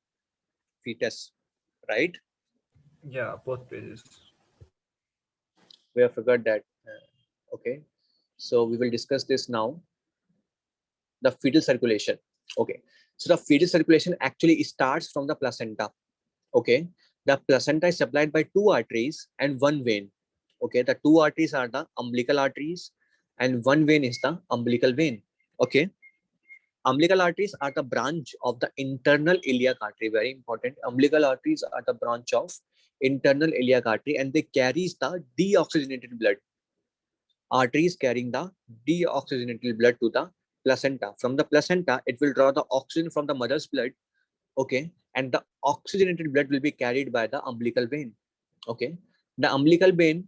fetus, right? Yeah, both pages. We have forgot that. Okay, so we will discuss this now. The fetal circulation. Okay, so the fetal circulation actually starts from the placenta. Okay, the placenta is supplied by two arteries and one vein. Okay, the two arteries are the umbilical arteries and one vein is the umbilical vein. Okay, umbilical arteries are the branch of the internal iliac artery. Very important. Umbilical arteries are the branch of internal iliac artery and they carries the deoxygenated blood. Arteries carrying the deoxygenated blood to the placenta. From the placenta, it will draw the oxygen from the mother's blood. Okay, and the oxygenated blood will be carried by the umbilical vein. Okay, the umbilical vein,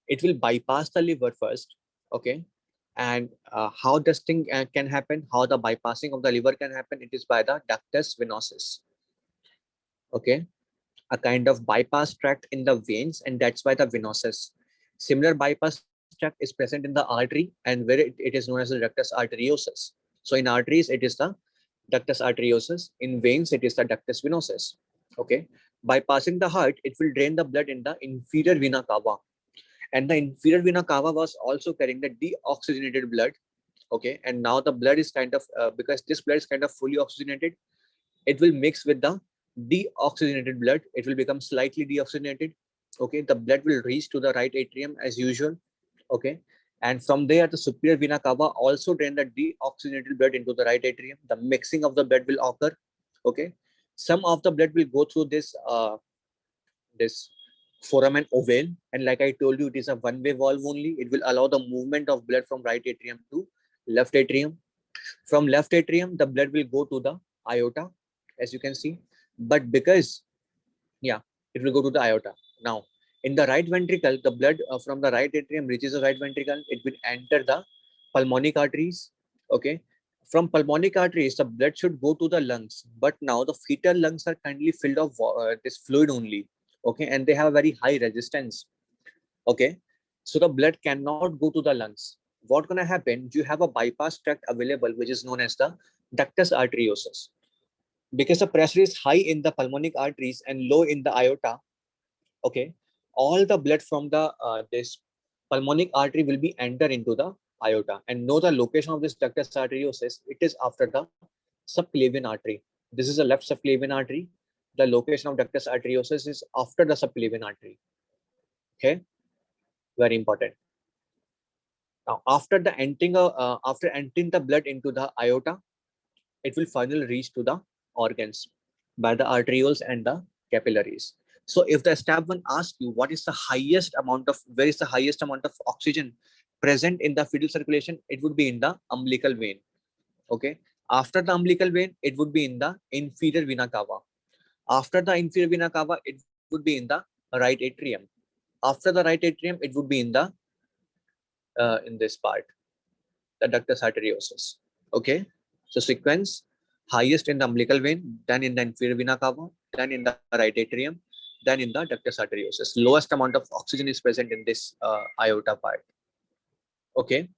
it will bypass the liver first. Okay, and how this thing can happen, how the bypassing of the liver can happen, it is by the ductus venosus. Okay, a kind of bypass tract in the veins, and that's why the venosus. Similar bypass tract is present in the artery, and where it is known as the ductus arteriosus. So in arteries, it is the ductus arteriosus. In veins, it is the ductus venosus. Okay, bypassing the heart, it will drain the blood in the inferior vena cava, and the inferior vena cava was also carrying the deoxygenated blood. Okay, and now the blood is kind of because this blood is kind of fully oxygenated, it will mix with the deoxygenated blood. It will become slightly deoxygenated. Okay, the blood will reach to the right atrium as usual. Okay, and from there the superior vena cava also drain the deoxygenated blood into the right atrium. The mixing of the blood will occur. Okay, some of the blood will go through this foramen ovale, and like I told you, it is a one-way valve only. It will allow the movement of blood from right atrium to left atrium. From left atrium, the blood will go to the aorta, as you can see. But because, yeah, it will go to the aorta. Now, in the right ventricle, the blood from the right atrium reaches the right ventricle. It will enter the pulmonic arteries. Okay. From pulmonic arteries, the blood should go to the lungs. But now the fetal lungs are kindly filled of this fluid only. Okay. And they have a very high resistance. Okay. So the blood cannot go to the lungs. What's going to happen? You have a bypass tract available, which is known as the ductus arteriosus. Because the pressure is high in the pulmonic arteries and low in the aorta, okay, all the blood from the this pulmonic artery will be enter into the aorta. And know the location of this ductus arteriosus. It is after the subclavian artery. This is the left subclavian artery. The location of ductus arteriosus is after the subclavian artery. Okay, very important. Now, after entering the blood into the aorta, it will finally reach to the organs by the arterioles and the capillaries. So if the step one asks you what is the highest amount of, where is the highest amount of oxygen present in the fetal circulation, it would be in the umbilical vein. Okay. After the umbilical vein, it would be in the inferior vena cava. After the inferior vena cava, it would be in the right atrium. After the right atrium, it would be in this part, the ductus arteriosus. Okay. So sequence: highest in the umbilical vein, then in the inferior vena cava, then in the right atrium, then in the ductus arteriosus. Lowest amount of oxygen is present in this aorta part. Okay.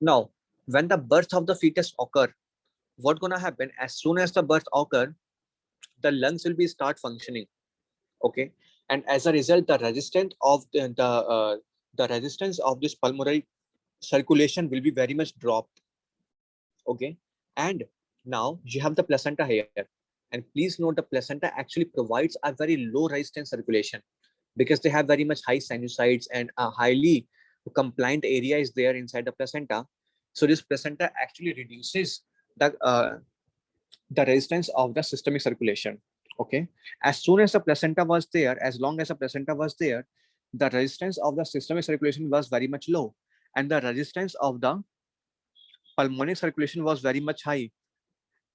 Now, when the birth of the fetus occur, what's gonna happen? As soon as the birth occur, the lungs will be start functioning. Okay, and as a result, the resistance of the resistance of this pulmonary circulation will be very much dropped. Okay, and now you have the placenta here, and please note the placenta actually provides a very low resistance circulation because they have very much high sinusoids and a highly compliant area is there inside the placenta. So this placenta actually reduces the resistance of the systemic circulation. Okay, as soon as the placenta was there, as long as the placenta was there, the resistance of the systemic circulation was very much low, and the resistance of the pulmonary circulation was very much high,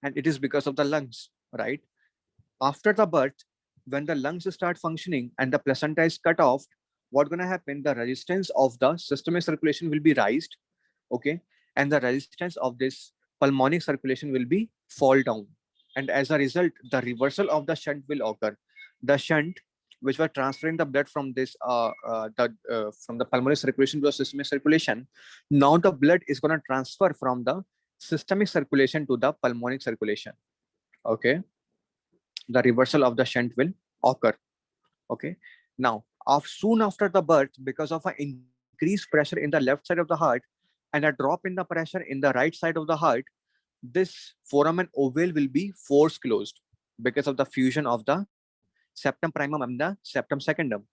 and it is because of the lungs, right? After the birth, when the lungs start functioning and the placenta is cut off, what's going to happen? The resistance of the systemic circulation will be raised, okay, and the resistance of this pulmonic circulation will be fall down, and as a result, the reversal of the shunt will occur. The shunt, which were transferring the blood from this from the pulmonary circulation to the systemic circulation, now the blood is going to transfer from the systemic circulation to the pulmonic circulation. Okay, the reversal of the shunt will occur. Okay, now soon after the birth, because of an increased pressure in the left side of the heart and a drop in the pressure in the right side of the heart, this foramen ovale will be force closed because of the fusion of the septum primum and the septum secundum.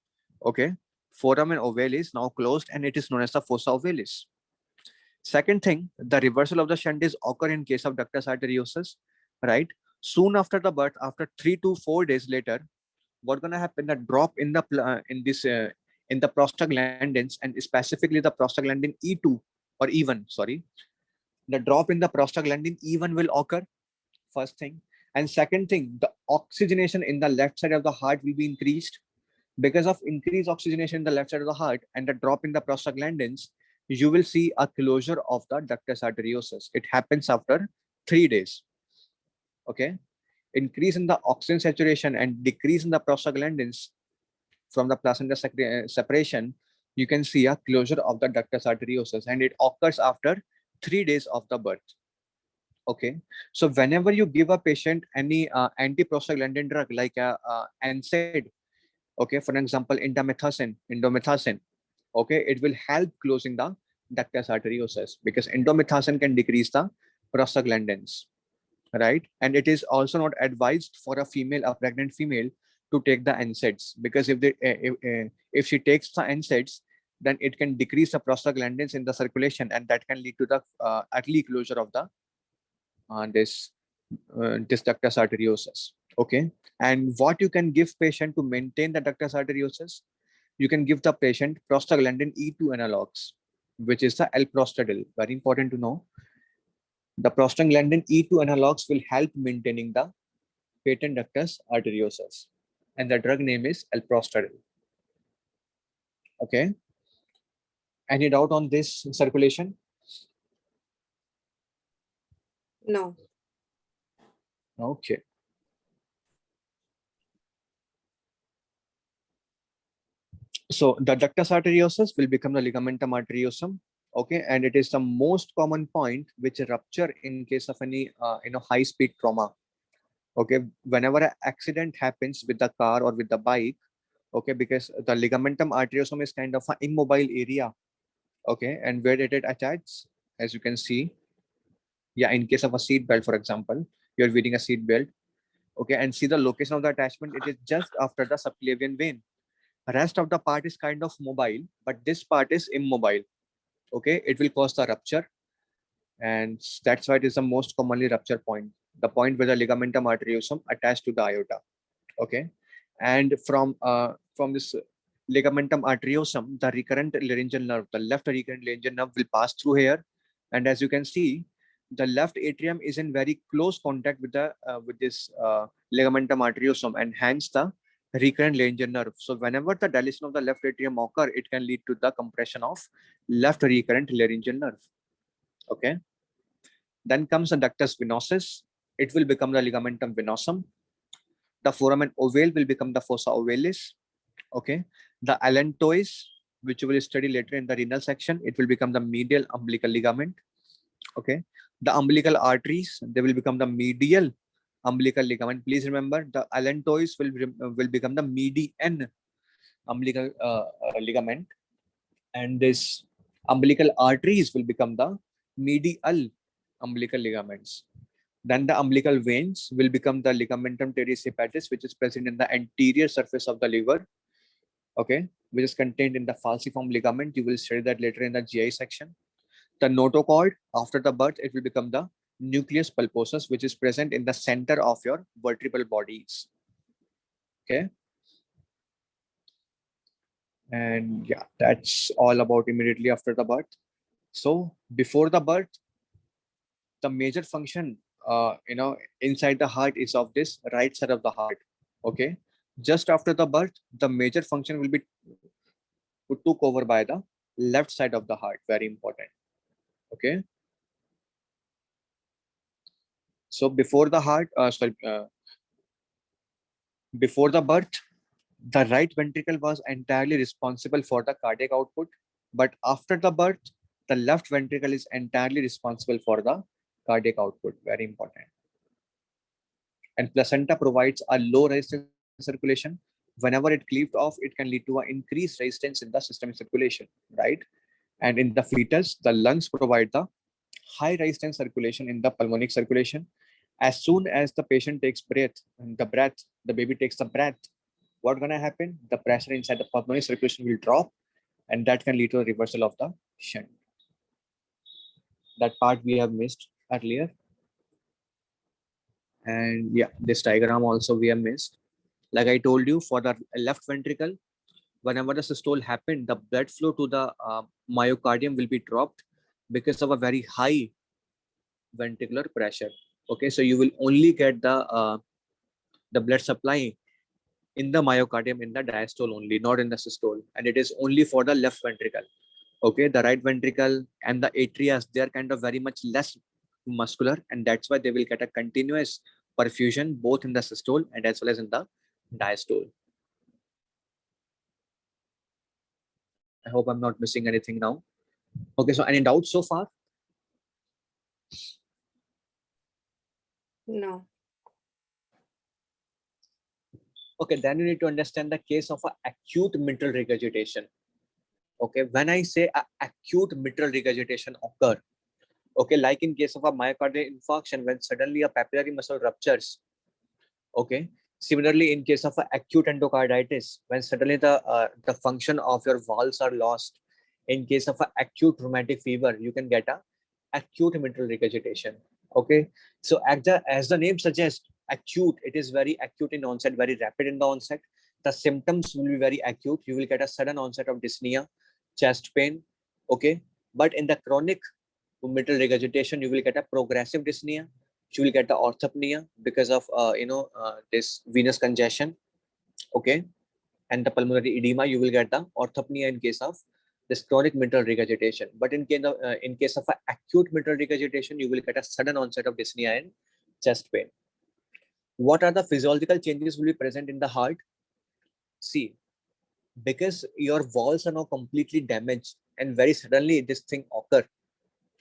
Okay, foramen ovale is now closed and it is known as the fossa ovalis. Second thing, the reversal of the shunt is occur in case of ductus arteriosus, right? Soon after the birth, after 3 to 4 days later, what's going to happen? The drop in the in the prostaglandins, and specifically the prostaglandin E2 or E1, sorry, the drop in the prostaglandin E1 will occur. First thing, and second thing, the oxygenation in the left side of the heart will be increased. Because of increased oxygenation in the left side of the heart and the drop in the prostaglandins, you will see a closure of the ductus arteriosus. It happens after 3 days. Okay, increase in the oxygen saturation and decrease in the prostaglandins from the placenta separation, you can see a closure of the ductus arteriosus, and it occurs after 3 days of the birth. Okay, so whenever you give a patient any antiprostaglandin drug like NSAID, okay, for example, indomethacin, okay, it will help closing the ductus arteriosus because indomethacin can decrease the prostaglandins, right? And it is also not advised for a pregnant female, to take the NSAIDs because if she takes the NSAIDs, then it can decrease the prostaglandins in the circulation, and that can lead to the early closure of the this ductus arteriosus. Okay, and what you can give patient to maintain the ductus arteriosus, you can give the patient prostaglandin E2 analogs, which is the L-prostadil. Very important to know. The prostaglandin E2 analogs will help maintaining the patent ductus arteriosus, and the drug name is L-prostadil. Okay. Any doubt on this circulation? No. Okay. So the ductus arteriosus will become the ligamentum arteriosum. Okay, and it is the most common point which rupture in case of any high speed trauma. Okay, whenever an accident happens with the car or with the bike, okay, because the ligamentum arteriosum is kind of an immobile area. Okay, and where did it attach? As you can see, yeah, in case of a seat belt, for example, you're wearing a seat belt. Okay, and see the location of the attachment, it is just after the subclavian vein. Rest of the part is kind of mobile, but this part is immobile. Okay, it will cause the rupture, and that's why it is the most commonly rupture point, the point where the ligamentum arteriosum attached to the aorta. Okay, and from this ligamentum arteriosum, the recurrent laryngeal nerve, the left recurrent laryngeal nerve will pass through here, and as you can see, the left atrium is in very close contact with the with this ligamentum arteriosum, and hence the recurrent laryngeal nerve. So whenever the dilation of the left atrium occur, it can lead to the compression of left recurrent laryngeal nerve. Okay, then comes the ductus venosus. It will become the ligamentum venosum. The foramen ovale will become the fossa ovalis. Okay, the allantois, which we will study later in the renal section, it will become the medial umbilical ligament. Okay, the umbilical arteries, they will become the medial umbilical ligament. Please remember, the allantois will become the median umbilical ligament, and this umbilical arteries will become the medial umbilical ligaments. Then the umbilical veins will become the ligamentum teres hepatis, which is present in the anterior surface of the liver. Okay, which is contained in the falciform ligament. You will study that later in the GI section. The notochord, after the birth, it will become the nucleus pulposus, which is present in the center of your vertebral bodies. Okay, and yeah, that's all about immediately after the birth. So before the birth, the major function inside the heart is of this right side of the heart. Okay, just after the birth, the major function will be took over by the left side of the heart. Very important. Okay, so before the birth, the right ventricle was entirely responsible for the cardiac output, but after the birth, the left ventricle is entirely responsible for the cardiac output. Very important. And placenta provides a low resistance circulation. Whenever it cleaved off, it can lead to an increased resistance in the systemic circulation, right? And in the fetus, the lungs provide the high resistance circulation in the pulmonic circulation. As soon as the patient takes the baby takes the breath, what's gonna happen? The pressure inside the pulmonary circulation will drop, and that can lead to a reversal of the shunt. That part we have missed earlier. And yeah, this diagram also we have missed. Like I told you, for the left ventricle, whenever the systole happened, the blood flow to the myocardium will be dropped because of a very high ventricular pressure. Okay, so you will only get the blood supply in the myocardium in the diastole only, not in the systole, and it is only for the left ventricle. Okay, the right ventricle and the atria, they are kind of very much less muscular, and that's why they will get a continuous perfusion both in the systole and as well as in the diastole. I hope I'm not missing anything now. Okay, so any doubts so far? No. Okay, then you need to understand the case of acute mitral regurgitation. Okay, when I say acute mitral regurgitation occur, okay, like in case of a myocardial infarction, when suddenly a papillary muscle ruptures. Okay, similarly in case of acute endocarditis, when suddenly the function of your valves are lost. In case of acute rheumatic fever, you can get a acute mitral regurgitation. Okay, so as the name suggests, acute, it is very acute in onset, very rapid in the onset. The symptoms will be very acute. You will get a sudden onset of dyspnea, chest pain. Okay, but in the chronic mitral regurgitation, you will get a progressive dyspnea. You will get the orthopnea because of this venous congestion. Okay, and the pulmonary edema, you will get the orthopnea in case of this chronic mitral regurgitation. But in case of acute mitral regurgitation, you will get a sudden onset of dyspnea and chest pain. What are the physiological changes will be present in the heart? See, because your valves are now completely damaged and very suddenly this thing occur,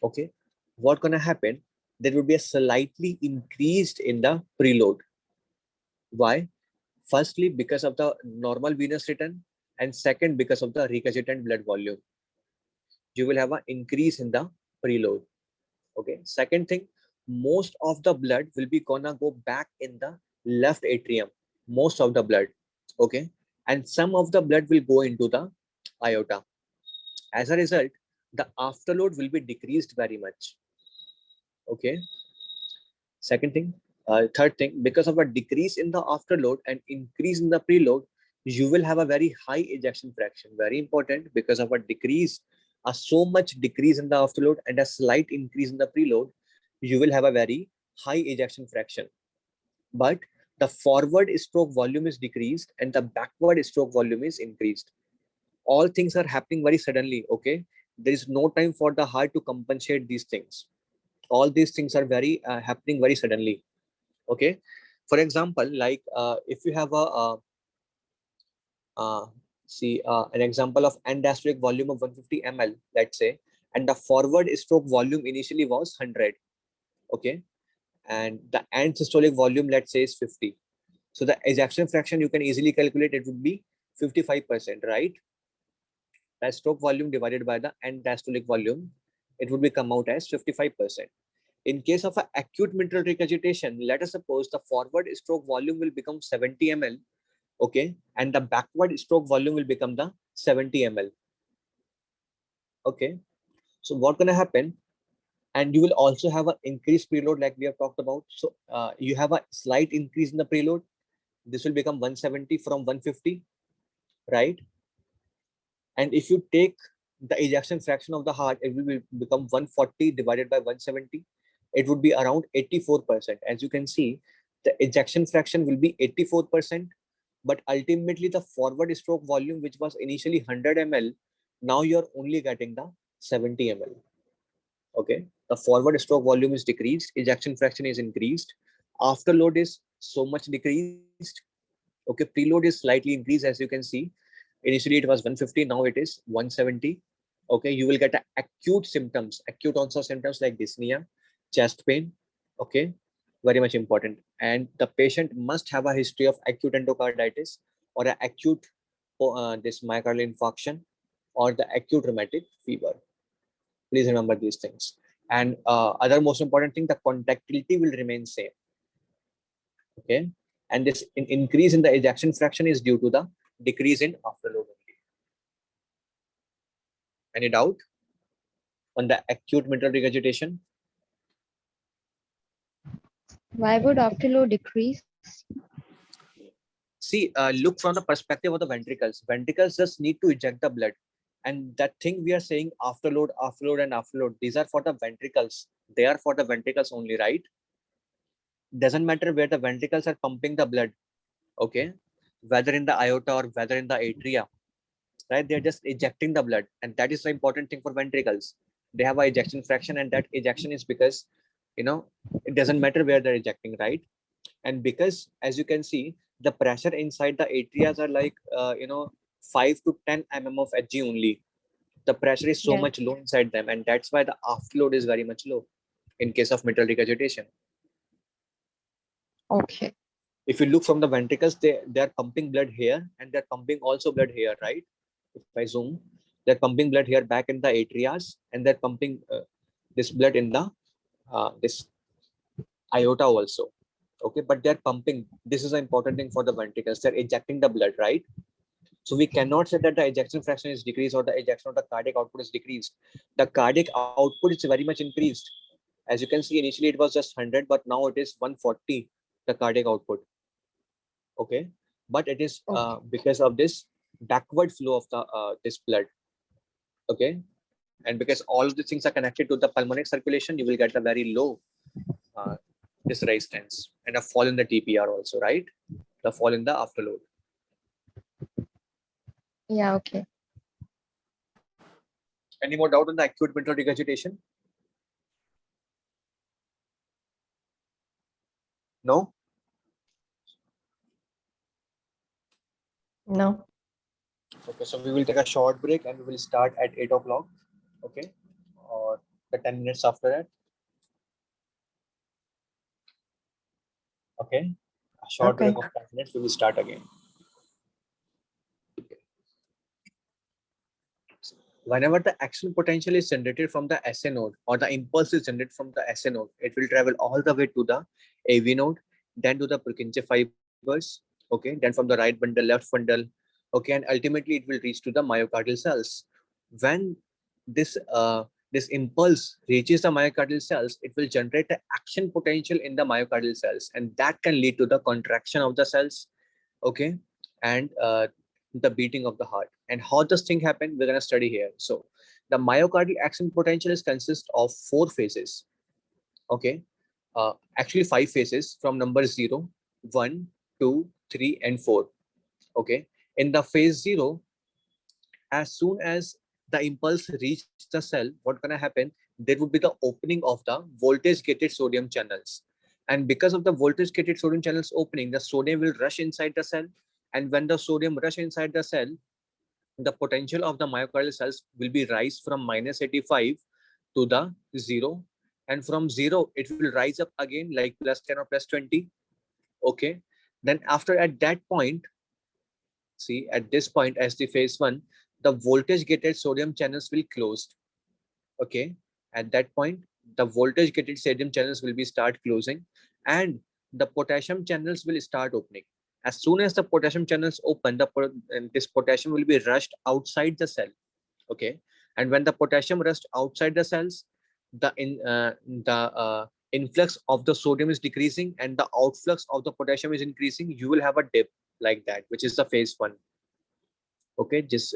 okay, what gonna happen? There will be a slightly increased in the preload. Why? Firstly, because of the normal venous return, and second, because of the regurgitant blood volume. You will have an increase in the preload. Okay. Second thing, most of the blood will be gonna go back in the left atrium. Most of the blood. Okay. And some of the blood will go into the aorta. As a result, the afterload will be decreased very much. Okay. Third thing, because of a decrease in the afterload and increase in the preload, you will have a very high ejection fraction. Very important, because of a so much decrease in the afterload and a slight increase in the preload, you will have a very high ejection fraction. But the forward stroke volume is decreased and the backward stroke volume is increased. All things are happening very suddenly. Okay, there is no time for the heart to compensate these things. All these things are very happening very suddenly. Okay, for example, like if you have an example of end diastolic volume of 150 ml, let's say, and the forward stroke volume initially was 100. Okay, and the end systolic volume, let's say, is 50. So the ejection fraction you can easily calculate, it would be 55%, right? The stroke volume divided by the end diastolic volume, it would be come out as 55%. In case of an acute mitral regurgitation, let us suppose the forward stroke volume will become 70 ml, okay, and the backward stroke volume will become the 70 ml. Okay, so what gonna happen? And you will also have an increased preload like we have talked about. So you have a slight increase in the preload. This will become 170 from 150, right? And if you take the ejection fraction of the heart, it will become 140 divided by 170. It would be around 84%. As you can see, the ejection fraction will be 84%, but ultimately the forward stroke volume, which was initially 100 ml, now you're only getting the 70 ml. Okay, the forward stroke volume is decreased, ejection fraction is increased, afterload is so much decreased. Okay, preload is slightly increased, as you can see. Initially it was 150, now it is 170. Okay, you will get acute symptoms, acute onset symptoms like dyspnea, chest pain. Okay, very much important. And the patient must have a history of acute endocarditis or an acute this myocardial infarction or the acute rheumatic fever. Please remember these things. And other most important thing, the contractility will remain same. Okay, and this increase in the ejection fraction is due to the decrease in afterload only. Any doubt on the acute mitral regurgitation? Why would afterload decrease? See, look from the perspective of the ventricles. Ventricles just need to eject the blood. And that thing we are saying afterload, afterload, and afterload, these are for the ventricles. They are for the ventricles only, right? Doesn't matter where the ventricles are pumping the blood. Okay, whether in the aorta or whether in the atria, right? They're just ejecting the blood, and that is the important thing for ventricles. They have a ejection fraction, and that ejection is because, it doesn't matter where they're ejecting, right? And because, as you can see, the pressure inside the atrias are like 5 to 10 mm of Hg only. The pressure is so much low inside them, and that's why the afterload is very much low in case of mitral regurgitation. Okay. If you look from the ventricles, they're pumping blood here and they're pumping also blood here, right? If I zoom, they're pumping blood here back in the atrias, and they're pumping this blood in the this aorta also. Okay, but they're pumping. This is an important thing for the ventricles. They're ejecting the blood, right? So we cannot say that the ejection fraction is decreased or the ejection of the cardiac output is decreased. The cardiac output is very much increased. As you can see, initially it was just 100, but now it is 140, the cardiac output. Okay, but it is because of this backward flow of the this blood. Okay, and because all of these things are connected to the pulmonary circulation, you will get a very low this resistance and a fall in the TPR also, right? The fall in the afterload. Yeah, okay. Any more doubt on the acute mitral regurgitation? No? No. Okay, so we will take a short break and we will start at 8 o'clock. Okay, or the 10 minutes after that. Okay, a short break Okay. of 5 minutes, we will start again. Whenever the action potential is generated from the SA node or the impulse is generated from the SA node, it will travel all the way to the AV node, then to the Purkinje fibers, okay, then from the right bundle, left bundle, okay, and ultimately it will reach to the myocardial cells. When this this impulse reaches the myocardial cells, it will generate the action potential in the myocardial cells, and that can lead to the contraction of the cells, okay, and the beating of the heart. And how does thing happen, we're going to study here. So the myocardial action potential is consist of 4 phases, okay, actually 5 phases from number 0, 1, 2, 3 and 4, okay. In the phase 0, as soon as the impulse reaches the cell, what's going to happen, there would be the opening of the voltage gated sodium channels, and because of the voltage gated sodium channels opening, the sodium will rush inside the cell, and when the sodium rush inside the cell, the potential of the myocardial cells will be rise from minus 85 to the 0, and from 0 it will rise up again like plus 10 or plus 20, okay. Then after, at that point, see, at this point as the phase 1, the voltage gated sodium channels will closed, okay. At that point, the voltage gated sodium channels will be start closing, and the potassium channels will start opening. As soon as the potassium channels open, and this potassium will be rushed outside the cell, okay. And when the potassium rushed outside the cells, the influx of the sodium is decreasing and the outflux of the potassium is increasing. You will have a dip like that, which is the phase 1, okay. This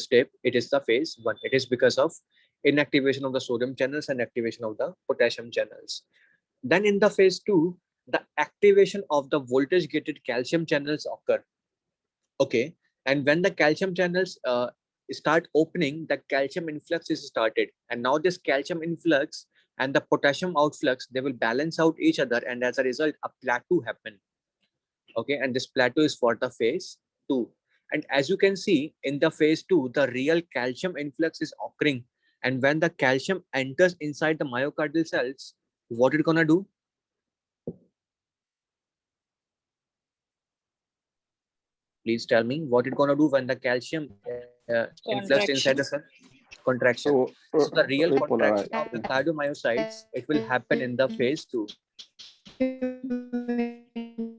dip, it is the phase 1. It is because of inactivation of the sodium channels and activation of the potassium channels. Then in the phase 2, the activation of the voltage gated calcium channels occur, okay. And when the calcium channels start opening, the calcium influx is started, and now this calcium influx and the potassium outflux, they will balance out each other, and as a result a plateau happen, okay. And this plateau is for the phase 2. And as you can see in the phase 2, the real calcium influx is occurring, and when the calcium enters inside the myocardial cells, what it gonna do? Please tell me what it gonna do when the calcium influxed inside the cell? Contraction. So So the real contraction repolarize. of the cardiomyocytes, it will happen in the phase 2.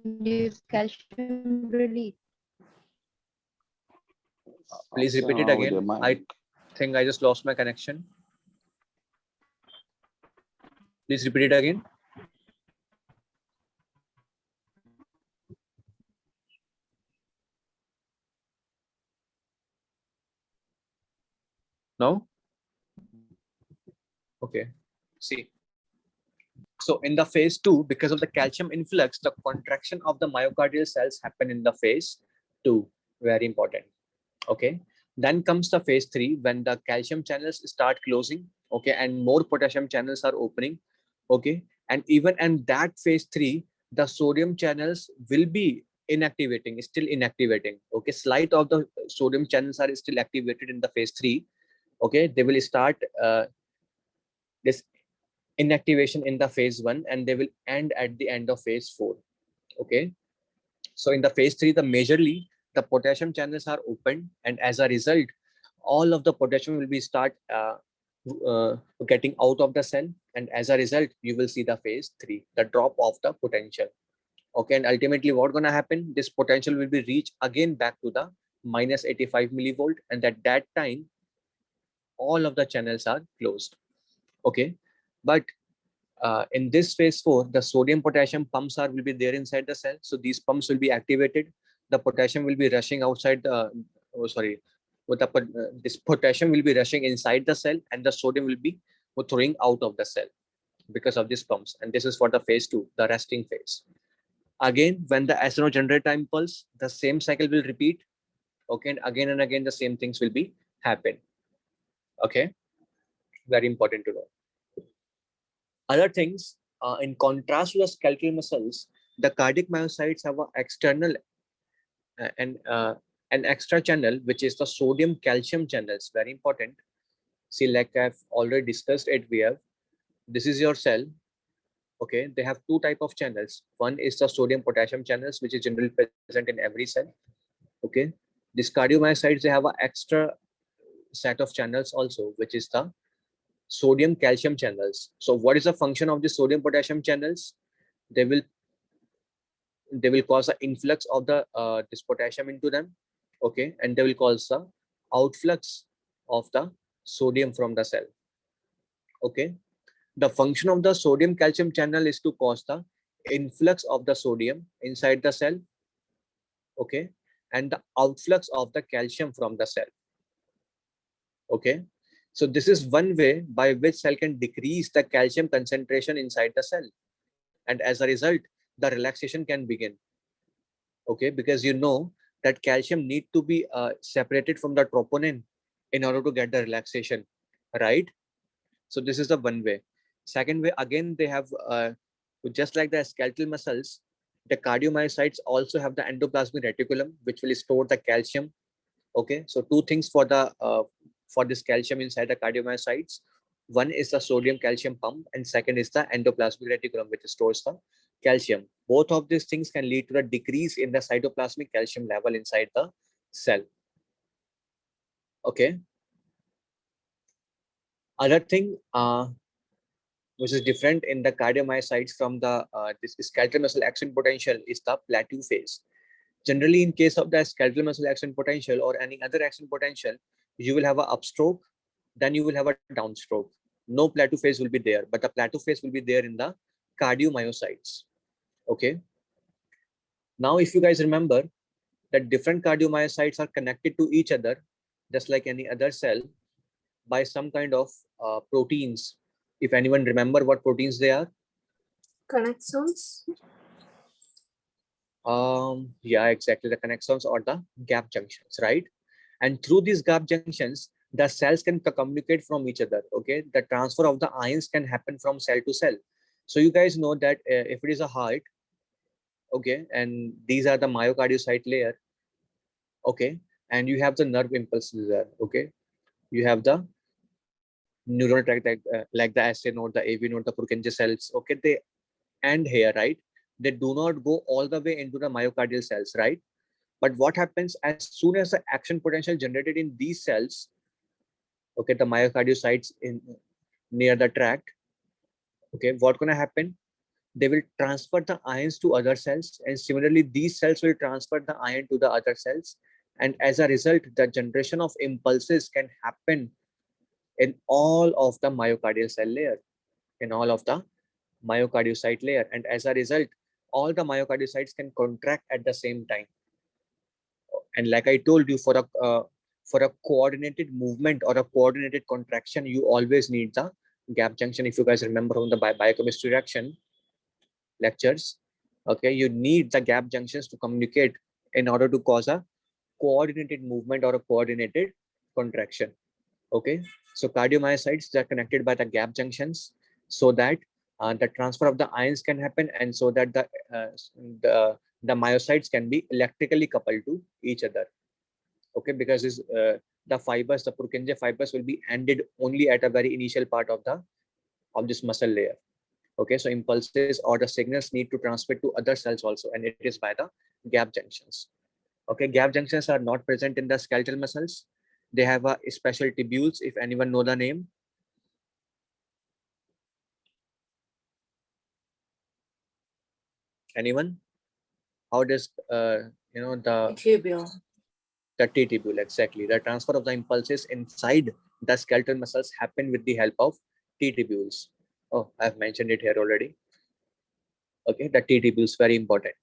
Induce calcium release. Please Something repeat it wrong with again. your mic. I think I just lost my connection. Please repeat it again. No? Okay. See. So in the phase 2, because of the calcium influx, the contraction of the myocardial cells happen in the phase 2. Very important. Okay. Then comes the phase 3, when the calcium channels start closing, okay, and more potassium channels are opening, okay. And even in that phase 3, the sodium channels will be still inactivating, okay. Slight of the sodium channels are still activated in the phase 3, okay. They will start this inactivation in the phase 1, and they will end at the end of phase 4, okay. So in the phase 3, the majorly the potassium channels are opened, and as a result, all of the potassium will be start getting out of the cell, and as a result, you will see the phase 3, the drop of the potential, okay. And ultimately, what's gonna happen? This potential will be reached again back to the minus 85 millivolt, and at that time, all of the channels are closed, okay. But in this phase 4, the sodium potassium pumps will be there inside the cell. So these pumps will be activated. The potassium will be rushing outside the, this potassium will be rushing inside the cell, and the sodium will be throwing out of the cell because of these pumps. And this is for the phase 2, the resting phase. Again, when the SNO generator impulse, the same cycle will repeat. Okay, and again the same things will be happen. Okay, very important to know. Other things, in contrast to the skeletal muscles, the cardiac myocytes have uh, an uh, an extra channel, which is the sodium calcium channels. Very important. See, like I've already discussed it, we have, this is your cell. Okay, they have two type of channels. One is the sodium potassium channels, which is generally present in every cell. Okay, these cardiomyocytes, they have an extra set of channels also, which is the sodium calcium channels. So what is the function of the sodium potassium channels? They will cause an influx of the this potassium into them. Okay, and they will cause the outflux of the sodium from the cell. Okay, the function of the sodium calcium channel is to cause the influx of the sodium inside the cell. Okay, and the outflux of the calcium from the cell. Okay, so this is one way by which cell can decrease the calcium concentration inside the cell, and as a result the relaxation can begin. Okay, because you know that calcium need to be separated from the troponin in order to get the relaxation, right? So this is the one way. Second way, again, they have just like the skeletal muscles, the cardiomyocytes also have the endoplasmic reticulum, which will store the calcium. Okay, so two things for this calcium inside the cardiomyocytes. One is the sodium calcium pump, and second is the endoplasmic reticulum, which stores the calcium. Both of these things can lead to a decrease in the cytoplasmic calcium level inside the cell. Okay. Other thing, which is different in the cardiomyocytes from the this skeletal muscle action potential, is the plateau phase. Generally, in case of the skeletal muscle action potential or any other action potential, you will have a upstroke, then you will have a downstroke. No plateau phase will be there, but the plateau phase will be there in the cardiomyocytes. Okay. Now, if you guys remember that different cardiomyocytes are connected to each other, just like any other cell, by some kind of proteins. If anyone remember what proteins they are? Connexons. Yeah, exactly, the connexons or the gap junctions, right? And through these gap junctions, the cells can communicate from each other. Okay, the transfer of the ions can happen from cell to cell. So you guys know that if it is a heart, okay, and these are the myocardiocyte layer, okay, and you have the nerve impulses there. Okay, you have the neural tract like the SA node, the AV node, the Purkinje cells. Okay, they end here, right? They do not go all the way into the myocardial cells, right? But what happens as soon as the action potential generated in these cells, okay, the myocardiocytes in near the tract, okay, what gonna happen? They will transfer the ions to other cells, and similarly these cells will transfer the ion to the other cells, and as a result the generation of impulses can happen in all of the myocardial cell layer, in all of the myocardiocyte layer, and as a result all the myocardiocytes can contract at the same time. And like I told you, for a coordinated movement or a coordinated contraction, you always need the gap junction. If you guys remember from the biochemistry reaction lectures, okay, you need the gap junctions to communicate in order to cause a coordinated movement or a coordinated contraction. Okay, so cardiomyocytes are connected by the gap junctions, so that the transfer of the ions can happen, and so that the the myocytes can be electrically coupled to each other. Okay, because the fibers, the Purkinje fibers, will be ended only at a very initial part of this muscle layer. Okay, so impulses or the signals need to transmit to other cells also, and it is by the gap junctions. Okay, gap junctions are not present in the skeletal muscles. They have a special tubules, if anyone know the name. Anyone? How does Tubule. the T tubule, exactly. The transfer of the impulses inside the skeletal muscles happen with the help of T tubules. Oh, I've mentioned it here already. Okay, the T tubules, very important.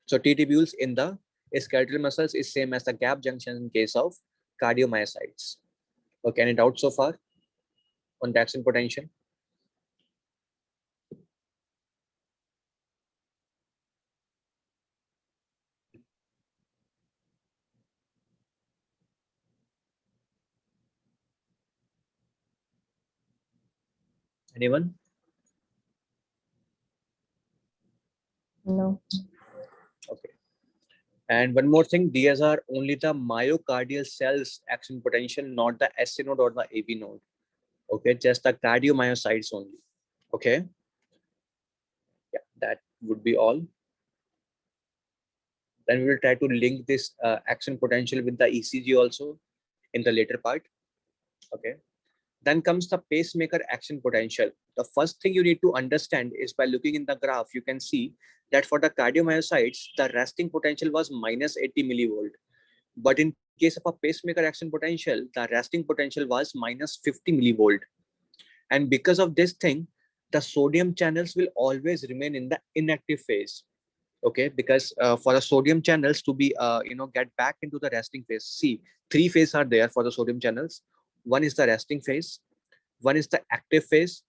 So T tubules in the skeletal muscles is same as the gap junction in case of cardiomyocytes. Okay, any doubts so far on the action potential? Anyone? No. Okay. And one more thing, these are only the myocardial cells action potential, not the SC node or the AV node. Okay, just the cardiomyocytes only. Okay. Yeah, that would be all. Then we will try to link this action potential with the ECG also in the later part. Okay. Then comes the pacemaker action potential. The first thing you need to understand is by looking in the graph, you can see that for the cardiomyocytes, the resting potential was minus 80 millivolt. But in case of a pacemaker action potential, the resting potential was minus 50 millivolt. And because of this thing, the sodium channels will always remain in the inactive phase. Okay, because for the sodium channels to be get back into the resting phase, see, three phases are there for the sodium channels. One is the resting phase, one is the active phase,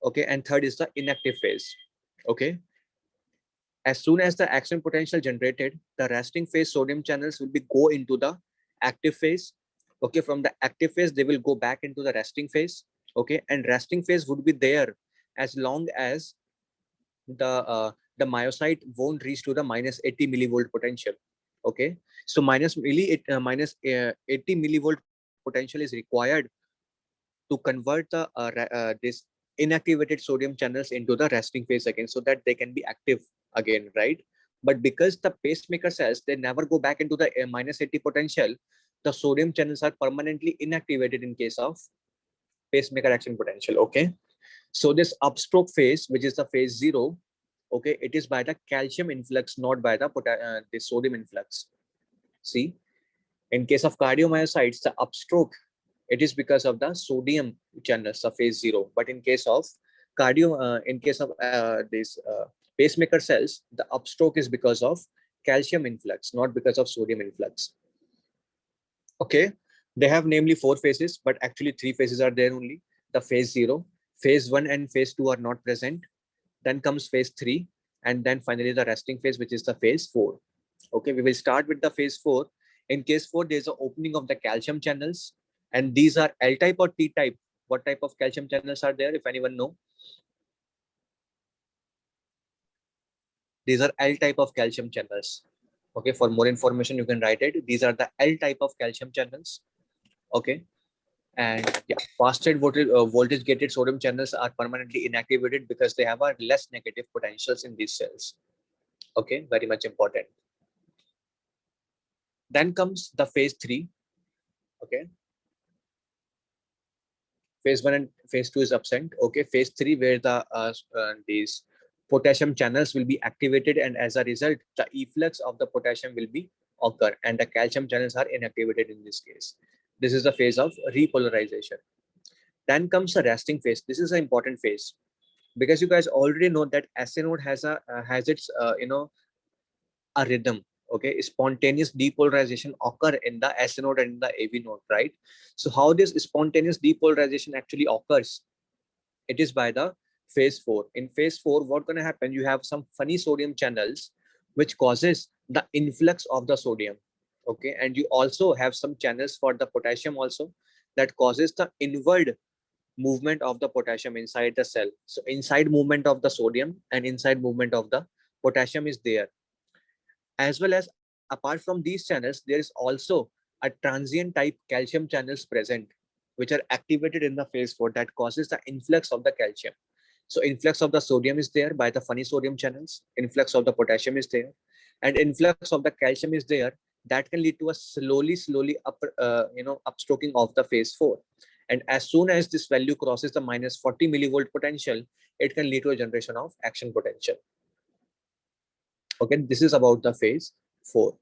okay, and third is the inactive phase. Okay, as soon as the action potential generated, the resting phase sodium channels will be go into the active phase. Okay, from the active phase they will go back into the resting phase. Okay, and resting phase would be there as long as the myocyte won't reach to the minus 80 millivolt potential. Okay, so minus 80 millivolt potential is required to convert the this inactivated sodium channels into the resting phase again, so that they can be active again, right? But because the pacemaker cells, they never go back into the minus 80 potential, the sodium channels are permanently inactivated in case of pacemaker action potential. Okay, so this upstroke phase, which is the phase 0, okay, it is by the calcium influx, not by the sodium influx. See, in case of cardiomyocytes, the upstroke, it is because of the sodium channels of phase 0. But in case of this pacemaker cells, the upstroke is because of calcium influx, not because of sodium influx. Okay, they have namely 4 phases, but actually 3 phases are there only. The phase 0, phase 1 and phase 2 are not present. Then comes phase 3, and then finally the resting phase, which is the phase 4. Okay, we will start with the phase 4. In case 4, there's an opening of the calcium channels, and these are L type or T type. What type of calcium channels are there, if anyone know? These are L type of calcium channels. Okay, for more information you can write it. These are the L type of calcium channels. Okay, and yeah, fasted voltage gated sodium channels are permanently inactivated because they have a less negative potentials in these cells. Okay, very much important. Then comes the phase 3. Okay, phase 1 and phase 2 is absent. Okay, phase 3, where these potassium channels will be activated, and as a result the efflux of the potassium will be occur, and the calcium channels are inactivated in this case. This is the phase of repolarization. Then comes the resting phase. This is an important phase because you guys already know that SA node has its a rhythm. Okay, spontaneous depolarization occur in the SA node and in the AV node, right? So how this spontaneous depolarization actually occurs? It is by the phase 4. In phase 4, what's going to happen? You have some funny sodium channels which causes the influx of the sodium. Okay, and you also have some channels for the potassium also that causes the inward movement of the potassium inside the cell. So inside movement of the sodium and inside movement of the potassium is there. As well as apart from these channels, there is also a transient type calcium channels present, which are activated in the phase 4 that causes the influx of the calcium. So influx of the sodium is there by the funny sodium channels, influx of the potassium is there, and influx of the calcium is there. That can lead to a slowly upstroking of the phase 4. And as soon as this value crosses the minus 40 millivolt potential, it can lead to a generation of action potential. Okay, this is about the phase 4.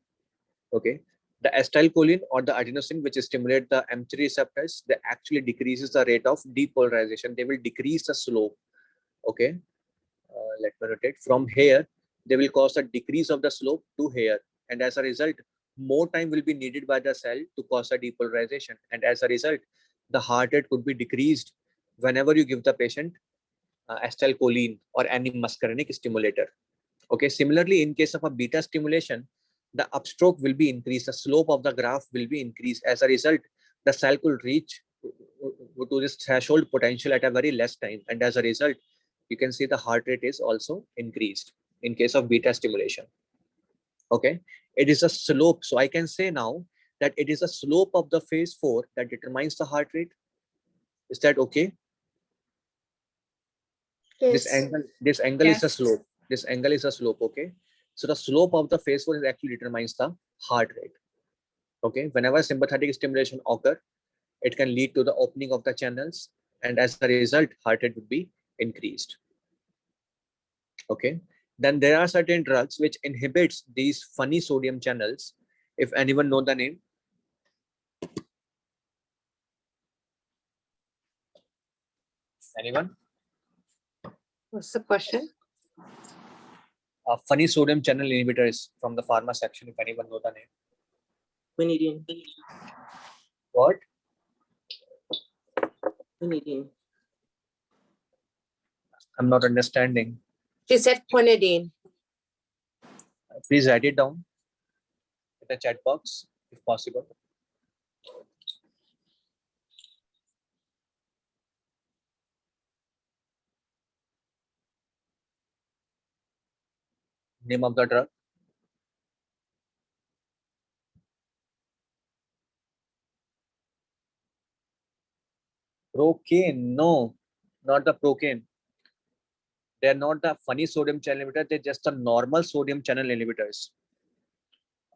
Okay, the acetylcholine or the adenosine, which stimulate the M3 receptors, they actually decreases the rate of depolarization. They will decrease the slope. Okay, let me rotate from here. They will cause a decrease of the slope to here, and as a result, more time will be needed by the cell to cause a depolarization, and as a result, the heart rate could be decreased whenever you give the patient acetylcholine or any muscarinic stimulator. Okay, similarly, in case of a beta stimulation, the upstroke will be increased, the slope of the graph will be increased. As a result, the cell could reach to this threshold potential at a very less time, and as a result, you can see the heart rate is also increased in case of beta stimulation. Okay, it is a slope. So I can say now that it is a slope of the phase 4 that determines the heart rate. Is that okay? This Yes. angle is a Yes. slope. This angle is a slope. Okay, so the slope of the phase 4 is actually determines the heart rate. Okay, whenever sympathetic stimulation occur, it can lead to the opening of the channels, and as a result, heart rate would be increased. Okay, then there are certain drugs which inhibits these funny sodium channels. If anyone know the name, anyone? What's the question? Funny sodium channel inhibitors from the pharma section. If anyone know the name, Quinidine. what? Quinidine. I'm not understanding. She said quinidine. Please write it down in the chat box if possible. Name of the drug. Procaine. No, not the procaine. They're not the funny sodium channel inhibitor. They're just the normal sodium channel inhibitors.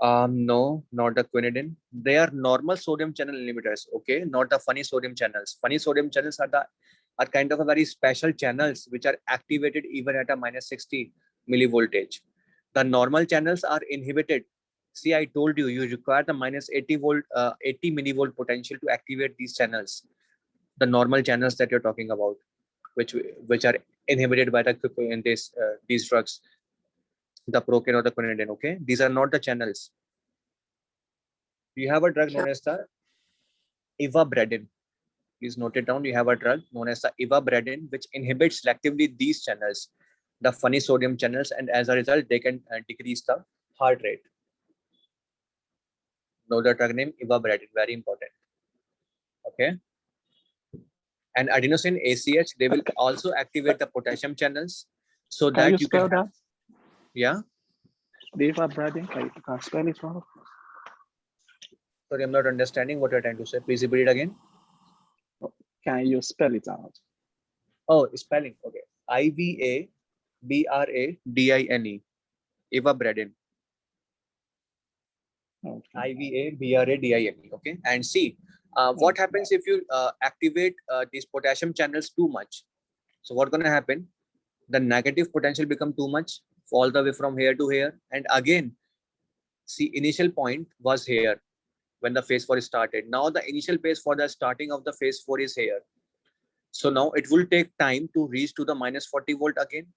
No, not the quinidine. They are normal sodium channel inhibitors. Okay, not the funny sodium channels. Funny sodium channels are kind of a very special channels which are activated even at a -60 millivoltage. The normal channels are inhibited. See, I told you, you require the -80 volt, 80 millivolt potential to activate these channels. The normal channels that you're talking about, which are inhibited by in this these drugs, the procaine or the quinidine. Okay, these are not the channels. You have a drug known as the ivabradine. Please note it down. You have a drug known as the ivabradine, which inhibits selectively these channels, the funny sodium channels, and as a result, they can decrease the heart rate. Know the drug name ivabradine, very important. Okay. And adenosine ACH, they will also activate the potassium channels, so Can you that you can spell have, that? yeah. Ivabradine. Can you spell it for? Sorry, I'm not understanding what you're trying to say. Please repeat it again. Can you spell it out? Oh, spelling. Okay. Ivabradine. Ivabradine. Okay. Ivabradine. Okay. And see, what happens if you activate these potassium channels too much? So what's going to happen? The negative potential become too much all the way from here to here. And again, see, initial point was here when the phase 4 started. Now the initial phase for the starting of the phase 4 is here. So now it will take time to reach to the -40 volt again.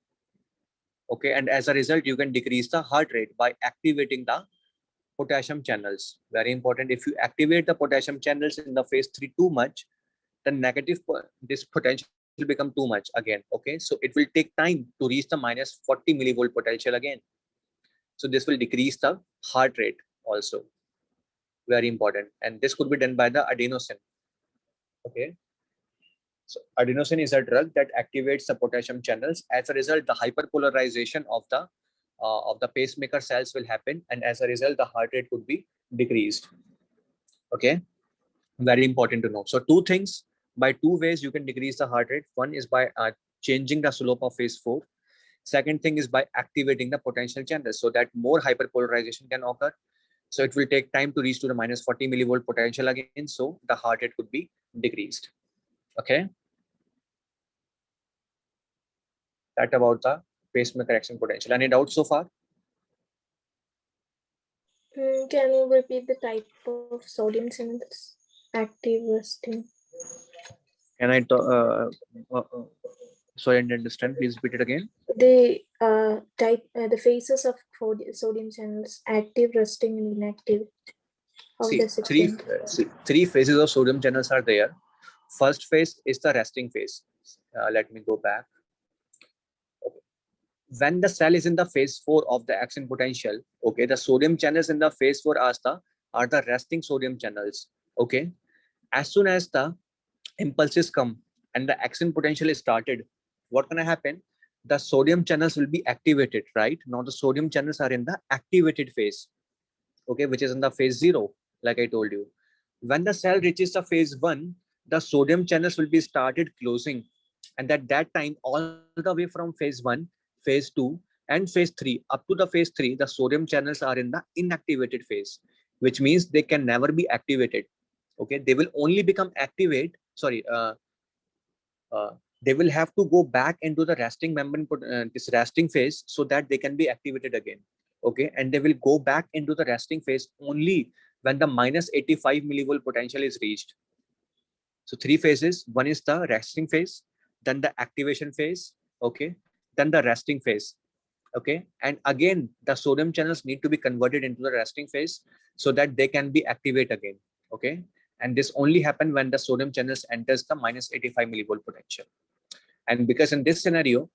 Okay, and as a result, you can decrease the heart rate by activating the potassium channels. Very important. If you activate the potassium channels in the phase 3 too much, the negative this potential become too much again. Okay, so it will take time to reach the -40 millivolt potential again. So this will decrease the heart rate also. Very important. And this could be done by the adenosine. Okay. So adenosine is a drug that activates the potassium channels. As a result, the hyperpolarization of the pacemaker cells will happen, and as a result, the heart rate could be decreased. Okay, very important to know. So two things, by two ways you can decrease the heart rate. One is by changing the slope of phase 4. Second thing is by activating the potential channels so that more hyperpolarization can occur. So it will take time to reach to the -40 millivolt potential again. So the heart rate could be decreased. Okay. That about the pacemaker action potential. Any doubts so far? Can you repeat the type of sodium channels? Active, resting. Can I sorry, I didn't understand. Please repeat it again. The type, the phases of sodium channels: active, resting, and inactive. How See, does it change? three phases of sodium channels are there. First phase is the resting phase. Let me go back. Okay. When the cell is in the phase 4 of the action potential, okay, the sodium channels in the phase 4 are the resting sodium channels. Okay. As soon as the impulses come and the action potential is started, what gonna happen? The sodium channels will be activated, right? Now the sodium channels are in the activated phase, okay, which is in the phase 0, like I told you. When the cell reaches the phase 1, the sodium channels will be started closing, and at that time, all the way from phase 1, phase 2, and phase 3 up to the phase 3, the sodium channels are in the inactivated phase, which means they can never be activated. Okay, they will only become activate. They will have to go back into the resting membrane, this resting phase, so that they can be activated again. Okay, and they will go back into the resting phase only when the minus 85 millivolt potential is reached. So 3 phases. One is the resting phase, then the activation phase, okay, then the resting phase. Okay, and again the sodium channels need to be converted into the resting phase so that they can be activate again. Okay, and this only happen when the sodium channels enters the minus 85 millivolt potential. And because in this scenario,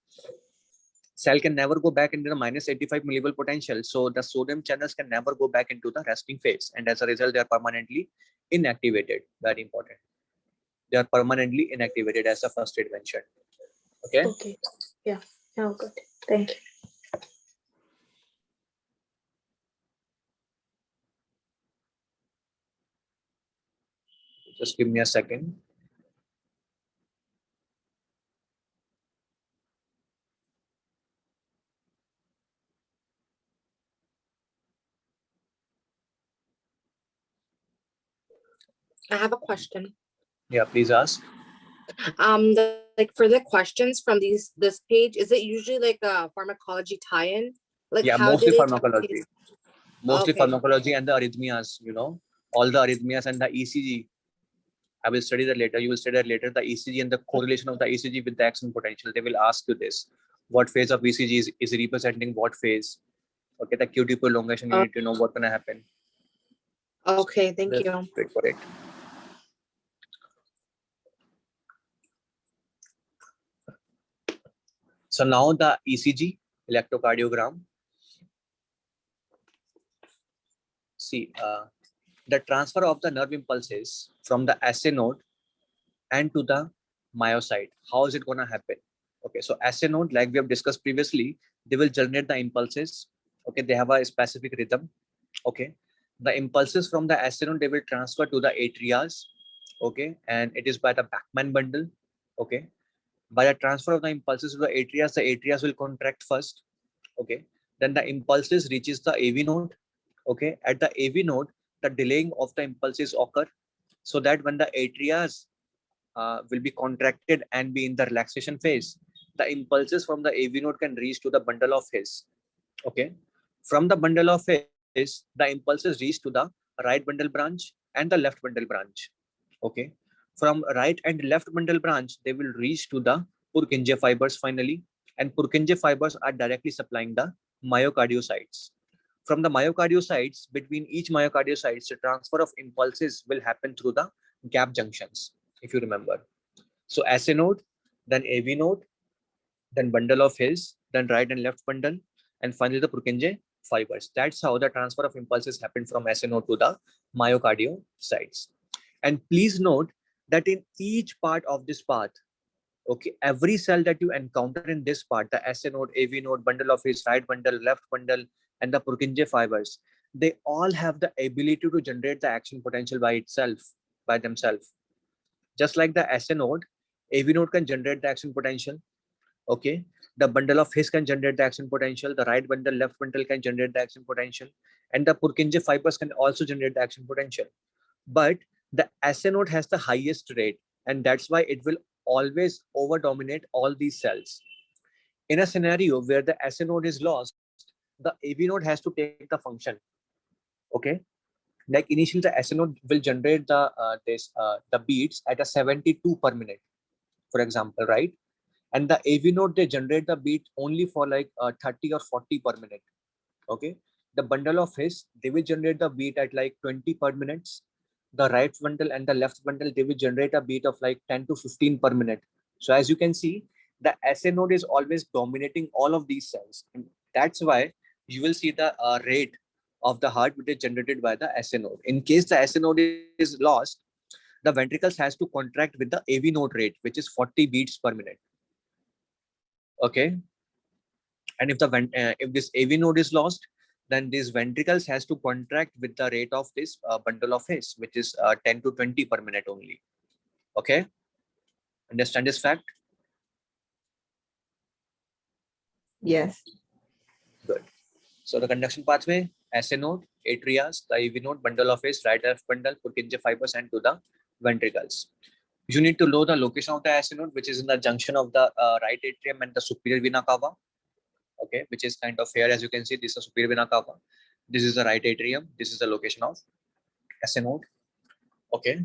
cell can never go back into the minus 85 millivolt potential, so the sodium channels can never go back into the resting phase, and as a result they are permanently inactivated. Very important, they are permanently inactivated, as the first aid mentioned. Okay. Okay. Yeah. Now good. Thank you. Just give me a second. I have a question. Yeah, please ask. Like for the questions from this page, is it usually like a pharmacology tie-in? Like Yeah, how mostly did they pharmacology. Mostly Okay. pharmacology and the arrhythmias, all the arrhythmias and the ECG. I will study that later. You will study that later, the ECG and the correlation of the ECG with the action potential. They will ask you this. What phase of ECG is representing what phase? Okay, the QT prolongation, you need to know what's going to happen. Okay, thank Let's you. wait for it. So now the ECG, electrocardiogram. See, the transfer of the nerve impulses from the SA node and to the myocyte. How is it going to happen? Okay, so SA node, like we have discussed previously, they will generate the impulses. Okay, they have a specific rhythm. Okay, the impulses from the SA node, they will transfer to the atrias. Okay, and it is by the Bachmann bundle. Okay, by the transfer of the impulses to the atrias will contract first. Okay, then the impulses reaches the AV node. Okay, at the AV node, the delaying of the impulses occur, so that when the atrias will be contracted and be in the relaxation phase, the impulses from the AV node can reach to the bundle of His. Okay, from the bundle of His, the impulses reach to the right bundle branch and the left bundle branch. Okay, from right and left bundle branch, they will reach to the Purkinje fibers finally, and Purkinje fibers are directly supplying the myocardiocytes. From the myocardiocytes, between each myocardiocytes, the transfer of impulses will happen through the gap junctions, if you remember. So SA node, then AV node, then bundle of His, then right and left bundle, and finally the Purkinje fibers. That's how the transfer of impulses happen from SA node to the myocardiocytes. And please note that in each part of this path, okay, every cell that you encounter in this part, the SA node, AV node, bundle of His, right bundle, left bundle, and the Purkinje fibers, they all have the ability to generate the action potential by itself, by themselves. Just like the SA node, AV node can generate the action potential. Okay, the bundle of His can generate the action potential. The right bundle, left bundle can generate the action potential, and the Purkinje fibers can also generate the action potential. But the SA node has the highest rate, and that's why it will always over dominate all these cells. In a scenario where the SA node is lost, the AV node has to take the function. Okay, like initially the SA node will generate the beats at a 72 per minute, for example, right? And the AV node, they generate the beat only for like 30 or 40 per minute. Okay, the bundle of His, they will generate the beat at like 20 per minutes. The right bundle and the left bundle, they will generate a beat of like 10 to 15 per minute. So as you can see, the SA node is always dominating all of these cells, and that's why you will see the rate of the heart which is generated by the SA node. In case the SA node is lost, the the ventricles has to contract with the AV node rate, which is 40 beats per minute. Okay. And if this AV node is lost, then these ventricles has to contract with the rate of this bundle of his, which is 10 to 20 per minute only. Okay. Understand this fact? Yes. Good. So the conduction pathway, SA node, atrias, the AV node, bundle of his, right F bundle, Purkinje fibers, and to the ventricles. You need to know the location of the SA node, which is in the junction of the right atrium and the superior vena cava. Okay, which is kind of here, as you can see, this is superior vena cava. This is the right atrium. This is the location of SA node. Okay,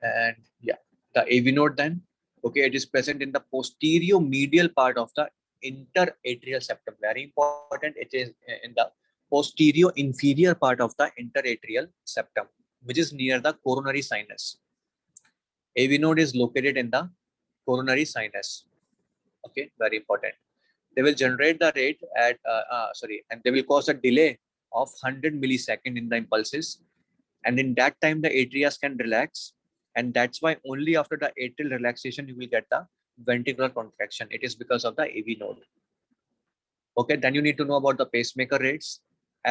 and yeah, the AV node then. Okay, it is present in the posterior medial part of the interatrial septum. Very important. It is in the posterior inferior part of the interatrial septum, which is near the coronary sinus. AV node is located in the coronary sinus. Okay, very important. They will generate the rate at and they will cause a delay of 100 millisecond in the impulses, and in that time the atrias can relax, and that's why only after the atrial relaxation you will get the ventricular contraction. It is because of the AV node. Okay, then you need to know about the pacemaker rates.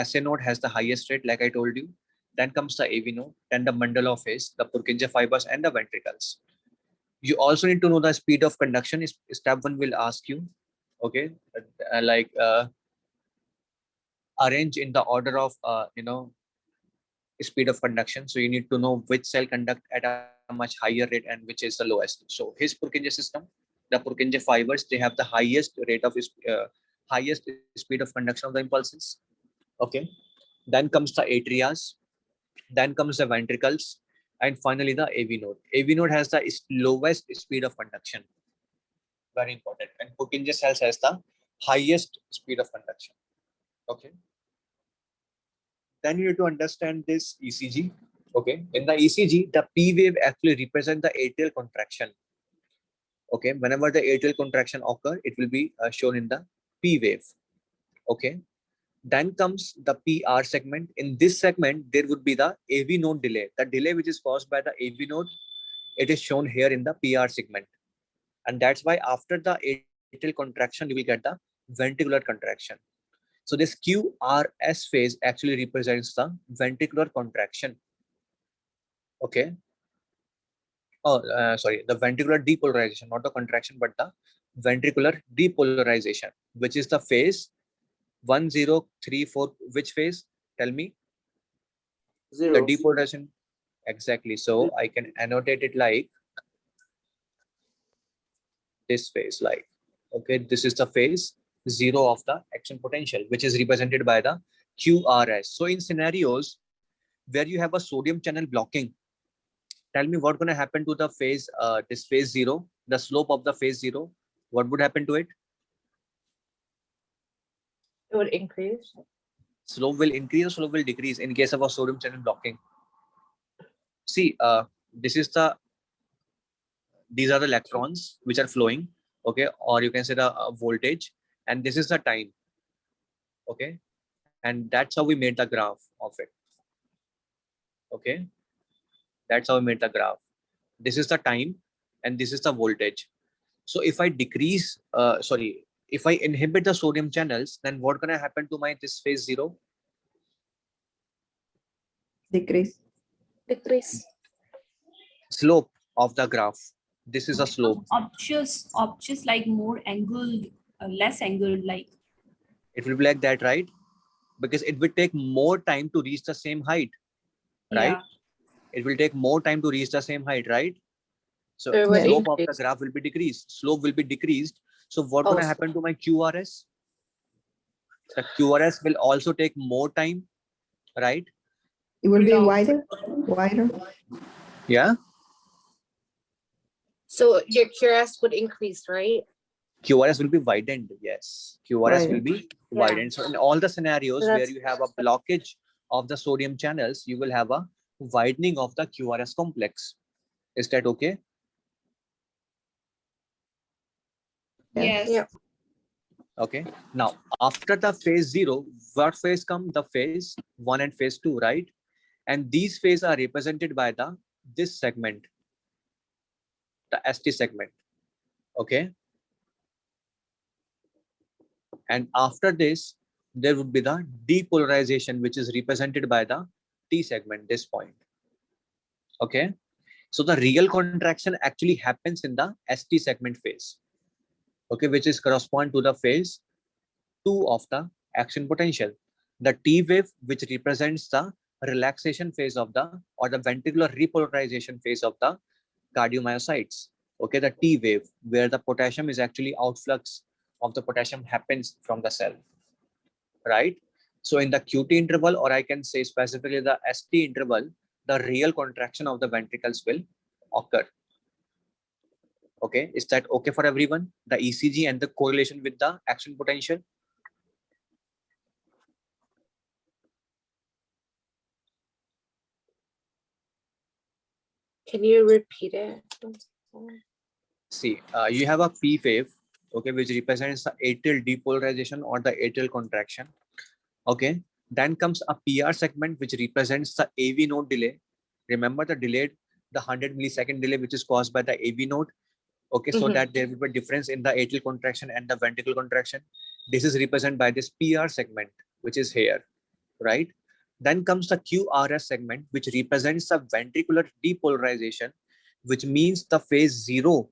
SA node has the highest rate, like I told you. Then comes the AV node, then the bundle of his, the Purkinje fibers, and the ventricles. You also need to know the speed of conduction. Step 1 will ask you, okay, arrange in the order of speed of conduction. So you need to know which cell conduct at a much higher rate and which is the lowest. So his Purkinje system, the Purkinje fibers, they have the highest rate of highest speed of conduction of the impulses. Okay, then comes the atrias, then comes the ventricles, and finally the AV node. AV node has the lowest speed of conduction. Very important. And Purkinje cells has the highest speed of conduction. Okay. Then you need to understand this ECG. Okay. In the ECG, the P wave actually represents the atrial contraction. Okay. Whenever the atrial contraction occur, it will be shown in the P wave. Okay. Then comes the PR segment. In this segment, there would be the AV node delay. The delay which is caused by the AV node, it is shown here in the PR segment. And that's why after the atrial contraction, you will get the ventricular contraction. So this QRS phase actually represents the ventricular contraction. Okay. Oh, sorry, the ventricular depolarization, not the contraction, but the ventricular depolarization, which is the phase 1034. Which phase? Tell me. Zero. The depolarization. Exactly. So I can annotate it like this phase, like, okay, this is the phase 0 of the action potential, which is represented by the QRS. So in scenarios where you have a sodium channel blocking, tell me what going to happen to the phase, this phase 0, the slope of the phase 0, what would happen to it? It would increase. Slope will increase or slope will decrease in case of a sodium channel blocking? See, this is these are the electrons which are flowing, okay, or you can say the voltage, and this is the time, okay, and that's how we made the graph of it. Okay, that's how we made the graph. This is the time and this is the voltage. So if I decrease, if I inhibit the sodium channels, then what gonna happen to my this phase 0? Decrease. Decrease. Slope of the graph. This is a slope. Obtuse, like more angled, less angled, like. It will be like that, right? Because it will take more time to reach the same height, right? Yeah. It will take more time to reach the same height, right? So It would slope of the increase. graph will be decreased. Slope will be decreased. So what Oh, gonna happen to my QRS? The QRS will also take more time, right? It will be Long. wider. Yeah. so your QRS would increase, right? QRS will be widened. Yes. QRS will Widened. be Yeah. widened. So in all the scenarios So where that's- you have a blockage of the sodium channels, you will have a widening of the QRS complex. Is that okay? Yes. Yeah. Okay. Now, after the phase 0, what phase come? The phase 1 and phase 2, right? And these phases are represented by the this segment, the ST segment. Okay. And after this, there would be the depolarization, which is represented by the T segment, this point. Okay. So the real contraction actually happens in the ST segment phase. Okay, which is correspond to the phase 2 of the action potential. The T wave, which represents the relaxation phase of the or the ventricular repolarization phase of the cardiomyocytes. Okay, the T wave, where the potassium is actually outflux of the potassium happens from the cell, right? So in the QT interval, or I can say specifically the ST interval, the real contraction of the ventricles will occur. Okay, is that okay for everyone? The ECG and the correlation with the action potential? Can you repeat it? See, you have a P wave, okay, which represents the atrial depolarization or the atrial contraction. Okay, then comes a PR segment, which represents the AV node delay. Remember the delayed, the 100 millisecond delay, which is caused by the AV node. Okay, so that there will be a difference in the atrial contraction and the ventricular contraction. This is represented by this PR segment, which is here, right? Then comes the QRS segment, which represents the ventricular depolarization, which means the phase 0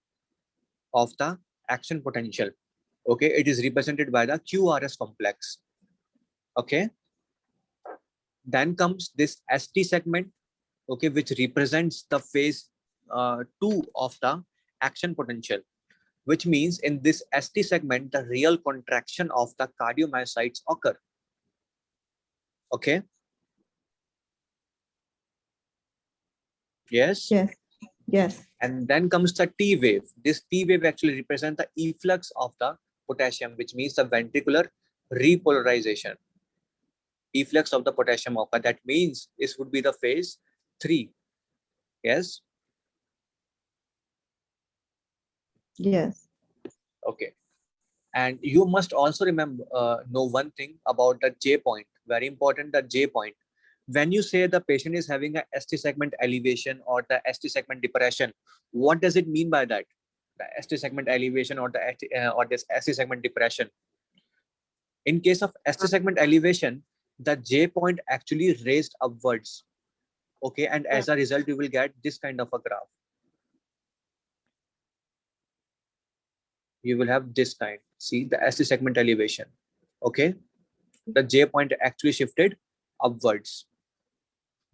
of the action potential. Okay, it is represented by the QRS complex. Okay, then comes this ST segment, okay, which represents the phase 2 of the action potential, which means in this ST segment, the real contraction of the cardiomyocytes occur. Okay. Yes. Yes. Yes. And then comes the T wave. This T wave actually represents the efflux of the potassium, which means the ventricular repolarization. Efflux of the potassium occur. That means this would be the phase 3. Yes. Yes. Okay. And you must also remember, know one thing about the J point. Very important, the J point. When you say the patient is having a ST segment elevation or the ST segment depression, what does it mean by that? The ST segment elevation or the or this ST segment depression. In case of ST segment elevation, the J point actually raised upwards. Okay, and as a result, you will get this kind of a graph. You will have this kind. See the ST segment elevation. Okay, the J point actually shifted upwards.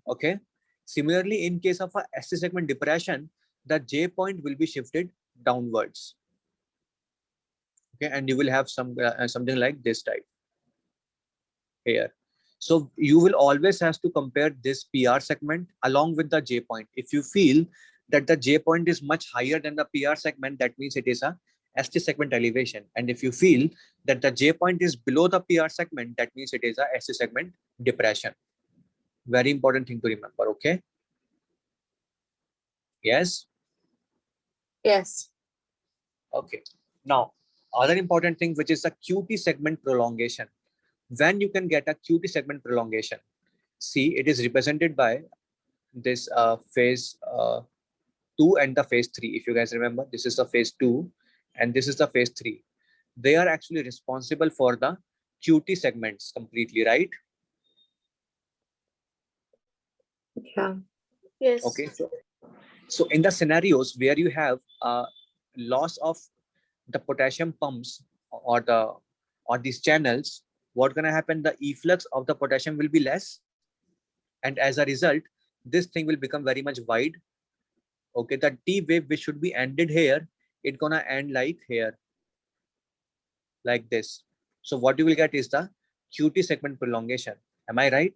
Okay, similarly, in case of a ST segment depression, the J point will be shifted downwards. Okay, and you will have some something like this type here. So you will always have to compare this PR segment along with the J point. If you feel that the J point is much higher than the PR segment, that means it is a ST segment elevation. And if you feel that the J point is below the PR segment, that means it is a ST segment depression. Very important thing to remember. Okay. Yes. Yes. Okay. Now, other important thing, which is the QT segment prolongation. When you can get a QT segment prolongation, see, it is represented by this phase 2 and the phase 3. If you guys remember, this is the phase 2 and this is the phase 3. They are actually responsible for the QT segments completely, right? Yeah. Yes. Okay. So in the scenarios where you have loss of the potassium pumps or these channels, what's gonna happen? The efflux of the potassium will be less, and as a result, this thing will become very much wide. Okay, the T wave which should be ended here, it's gonna end like here, like this. So what you will get is the QT segment prolongation. Am I right?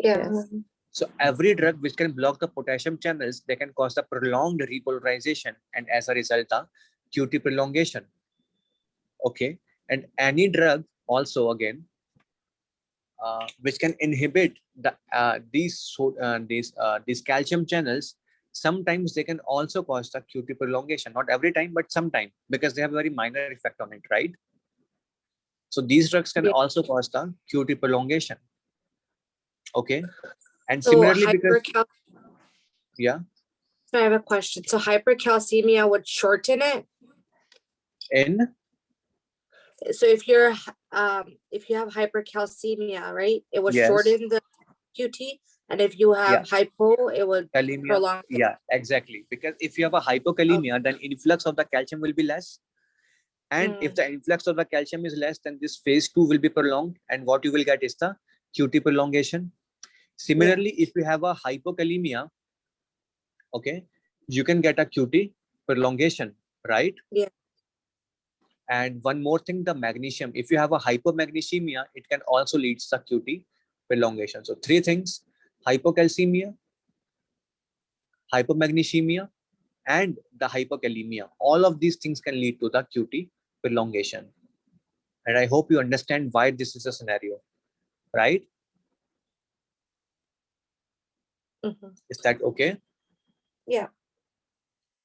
Yeah. Yes. So every drug which can block the potassium channels, they can cause the prolonged repolarization, and as a result, the QT prolongation. Okay, and any drug also again which can inhibit the these calcium channels, sometimes they can also cause the QT prolongation. Not every time, but sometimes, because they have a very minor effect on it, right? So these drugs can also cause the QT prolongation. Okay, and So similarly, because Yeah. So I have a question. So hypercalcemia would shorten it. In So if you have hypercalcemia, right, it would yes. shorten the QT, and if you have hypo, it would Kalemia. prolong it. Yeah, exactly. Because if you have a hypokalemia, then influx of the calcium will be less. And if the influx of the calcium is less, then this phase 2 will be prolonged. And what you will get is the QT prolongation. Similarly, if you have a hypokalemia, okay, you can get a QT prolongation, right? Yeah. And one more thing, the magnesium. If you have a hypomagnesemia, it can also lead to QT prolongation. So 3 things: hypocalcemia, hypomagnesemia, and the hypokalemia. All of these things can lead to the QT prolongation. And I hope you understand why this is a scenario, right? Is that okay? Yeah.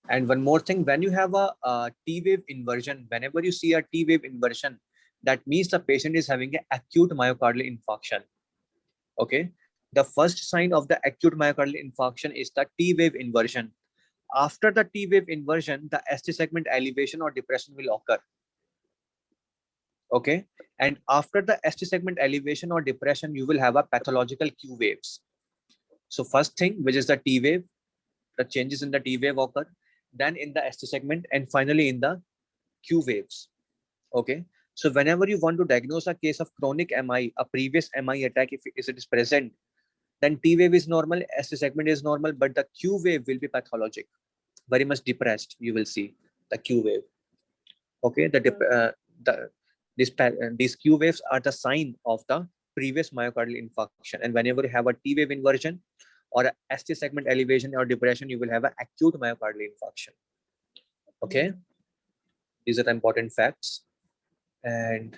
And one more thing, when you have a T wave inversion, whenever you see a T wave inversion, that means the patient is having an acute myocardial infarction. Okay. The first sign of the acute myocardial infarction is the T wave inversion. After the T wave inversion, the ST segment elevation or depression will occur. Okay. And after the ST segment elevation or depression, you will have a pathological Q waves. So first thing, which is the T wave, the changes in the T wave occur, then in the ST segment, and finally in the Q waves. Okay. So whenever you want to diagnose a case of chronic MI, a previous MI attack, if it is present, then T wave is normal, ST segment is normal, but the Q wave will be pathologic, very much depressed. You will see the Q wave. Okay. These Q waves are the sign of the previous myocardial infarction. And whenever you have a T wave inversion or a ST segment elevation or depression, you will have an acute myocardial infarction. Okay. These are the important facts. And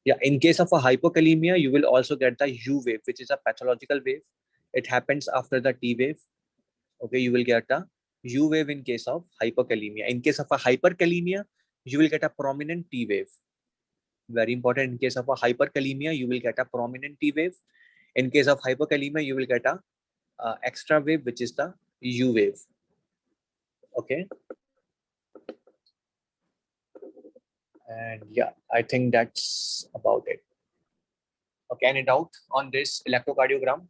yeah, in case of a hypokalemia, you will also get the U wave, which is a pathological wave. It happens after the T wave. Okay, you will get a U wave in case of hypokalemia. In case of a hyperkalemia, you will get a prominent T wave. Very important. In case of a hyperkalemia, you will get a prominent T wave. In case of hypokalemia, you will get a extra wave, which is the U wave. Okay. And yeah, I think that's about it. Okay, any doubt on this electrocardiogram?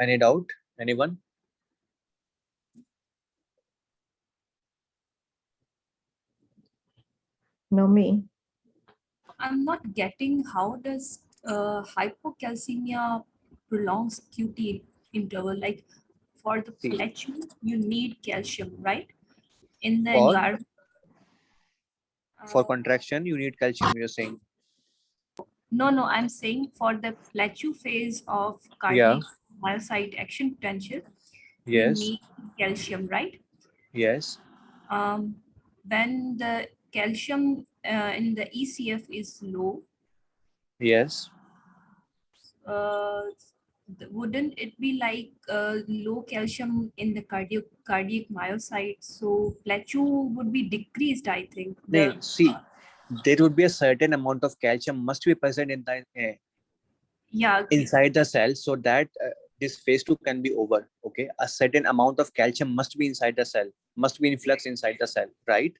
Any doubt? Anyone? No, me. I'm not getting how does hypocalcemia prolongs QT interval. Like for the See. plateau, you need calcium, right? In the For? environment. For contraction, you need calcium, you're saying? No, I'm saying for the plateau phase of Yeah. cardiac myocyte action potential, you Yes. need calcium, right? Yes. When the calcium in the ECF is low, Yes. uh, wouldn't it be like low calcium in the cardiac myocyte? So plateau would be decreased, I think. See, there would be a certain amount of calcium must be present in the inside the cell, so that this phase 2 can be over. Okay, a certain amount of calcium must be inside the cell, must be influx inside the cell, right?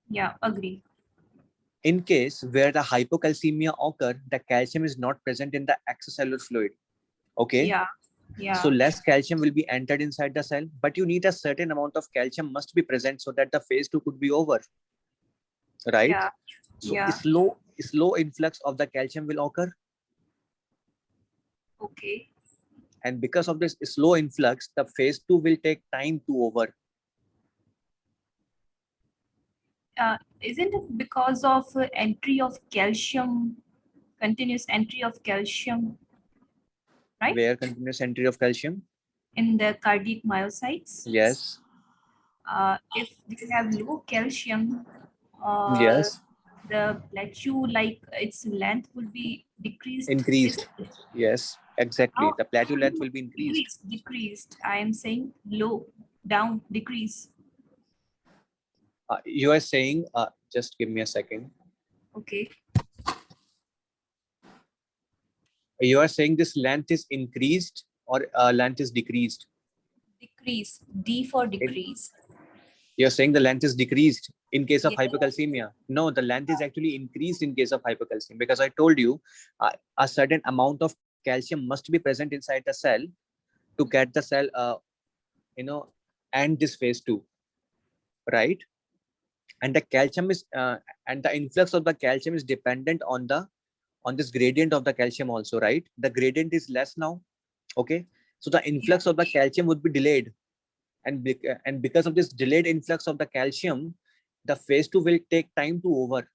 Yeah, agree. In case where the hypocalcemia occur, the calcium is not present in the extracellular fluid. Okay. Yeah. So less calcium will be entered inside the cell, but you need a certain amount of calcium must be present so that the phase 2 could be over, right? Yeah. So Yeah. slow influx of the calcium will occur. Okay. And because of this slow influx, the phase 2 will take time to over. Isn't it because of entry of calcium, continuous entry of calcium, right? Where continuous entry of calcium? In the cardiac myocytes. Yes. If we have low calcium, Yes. the plateau, like its length will be decreased. Increased. Yes, exactly. Oh, The plateau length will be increased. decreased. I am saying low, down, decrease. You are saying, just give me a second. Okay. You are saying this length is increased or length is decreased? Decrease. D for decrease. You're saying the length is decreased in case of Yeah. hypercalcemia. No, the length is actually increased in case of hypercalcemia, because I told you a certain amount of calcium must be present inside the cell to get the cell, and this phase 2, right? And the calcium is, and the influx of the calcium is dependent on this gradient of the calcium also, right? The gradient is less now, okay? So the influx of the calcium would be delayed. And because of this delayed influx of the calcium, the phase 2 will take time to over,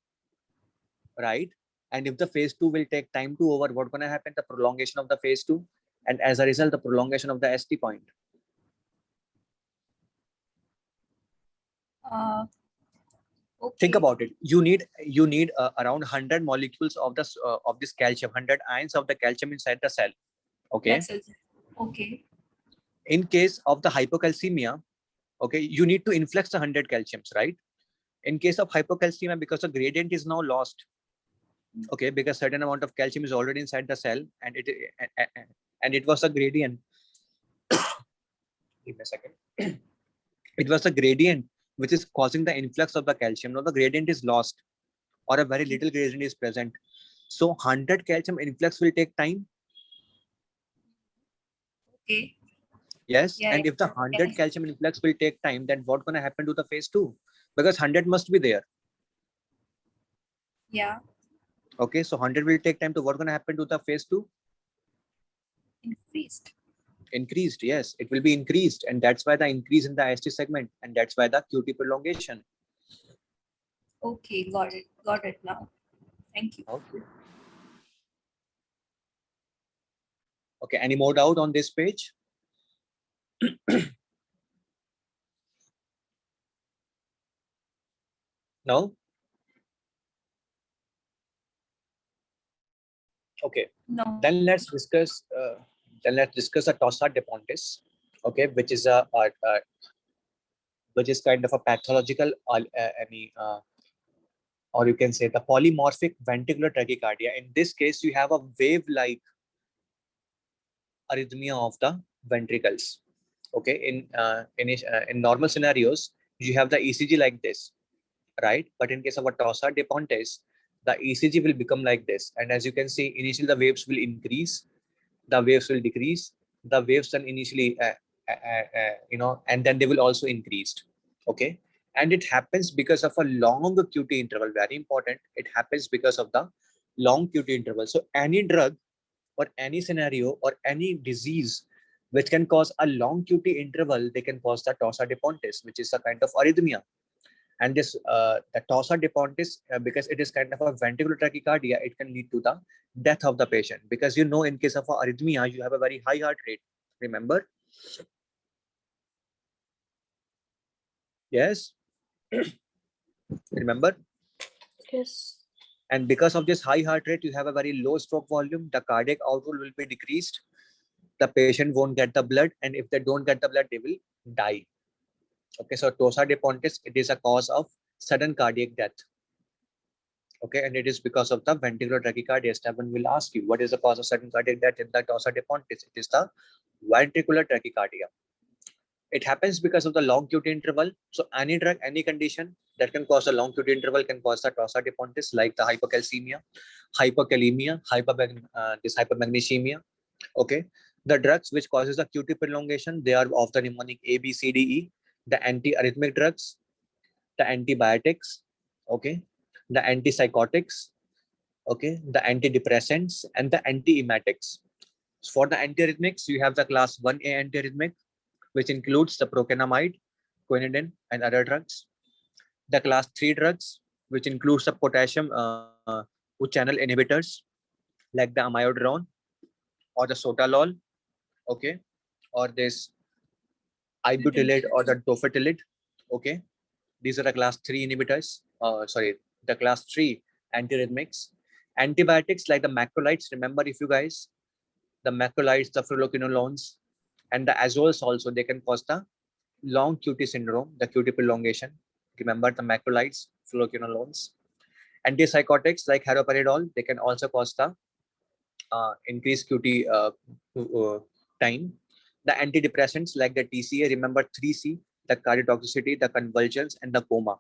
right? And if the phase 2 will take time to over, what's going to happen? The prolongation of the phase 2, and as a result, the prolongation of the ST point. Okay. Think about it. You need around 100 molecules of this calcium, 100 ions of the calcium inside the cell, okay? Let's assume. Okay. In case of the hypocalcemia, okay, you need to influx the 100 calciums, right? In case of hypocalcemia, because the gradient is now lost, okay, because certain amount of calcium is already inside the cell, and it was a gradient. Give me a second. It was a gradient which is causing the influx of the calcium. Now the gradient is lost, or a very little gradient is present. So 100 calcium influx will take time. Okay. Yes. Yeah. And if the 100 calcium influx will take time, then what's going to happen to the phase 2? Because 100 must be there. Yeah. Okay. So 100 will take time. To what's going to happen to the phase 2? Increased. Yes, it will be increased. And that's why the increase in the ST segment. And that's why the QT prolongation. Okay. Got it. Got it now. Thank you. Okay. Okay. Any more doubt on this page? No? Okay. No. Then let's discuss a tossa de pontis, okay, which is kind of a pathological, or you can say the polymorphic ventricular tachycardia. In this case, you have a wave-like arrhythmia of the ventricles. Okay, in normal scenarios, you have the ECG like this, right? But in case of a tossa de pontis, the ECG will become like this. And as you can see, initially the waves will increase, the waves will decrease, the waves then initially, and then they will also increase. Okay. And it happens because of a long QT interval. Very important. It happens because of the long QT interval. So any drug or any scenario or any disease which can cause a long QT interval, they can cause the tossa de pontis, which is a kind of arrhythmia. And this the tossa de pontis, because it is kind of a ventricular tachycardia, it can lead to the death of the patient, because in case of arrhythmia, you have a very high heart rate. Remember? Yes. Remember? Yes. And because of this high heart rate, you have a very low stroke volume. The cardiac output will be decreased. The patient won't get the blood, and if they don't get the blood, they will die. Okay, so tossa de pontis, it is a cause of sudden cardiac death. Okay, and it is because of the ventricular tachycardia. Stephen will ask you, what is the cause of sudden cardiac death in the tossa de pontis? It is the ventricular tachycardia. It happens because of the long QT interval. So any drug, any condition that can cause a long QT interval can cause the tossa de pontis, like the hypocalcemia, hypokalemia, hypermagnesemia. Okay, the drugs which causes the QT prolongation, they are of the mnemonic A, B, C, D, E. The antiarrhythmic drugs, the antibiotics, okay, the antipsychotics, okay, the antidepressants, and the antiemetics. For the antiarrhythmics, you have the class 1A antiarrhythmic, which includes the procainamide, quinidine, and other drugs. The class 3 drugs, which includes the potassium channel inhibitors, like the amiodarone or the sotalol, okay, or this ibutylate or the tofetilide, okay. These are the class 3 inhibitors, the class 3 antiarrhythmics. Antibiotics like the macrolides, remember if you guys, the macrolides, the fluoroquinolones, and the azoles also, they can cause the long QT syndrome, the QT prolongation. Remember the macrolides, fluoroquinolones. Antipsychotics like haloperidol, they can also cause the increased QT time. The antidepressants like the TCA, remember 3C, the cardiotoxicity, the convulsions, and the coma.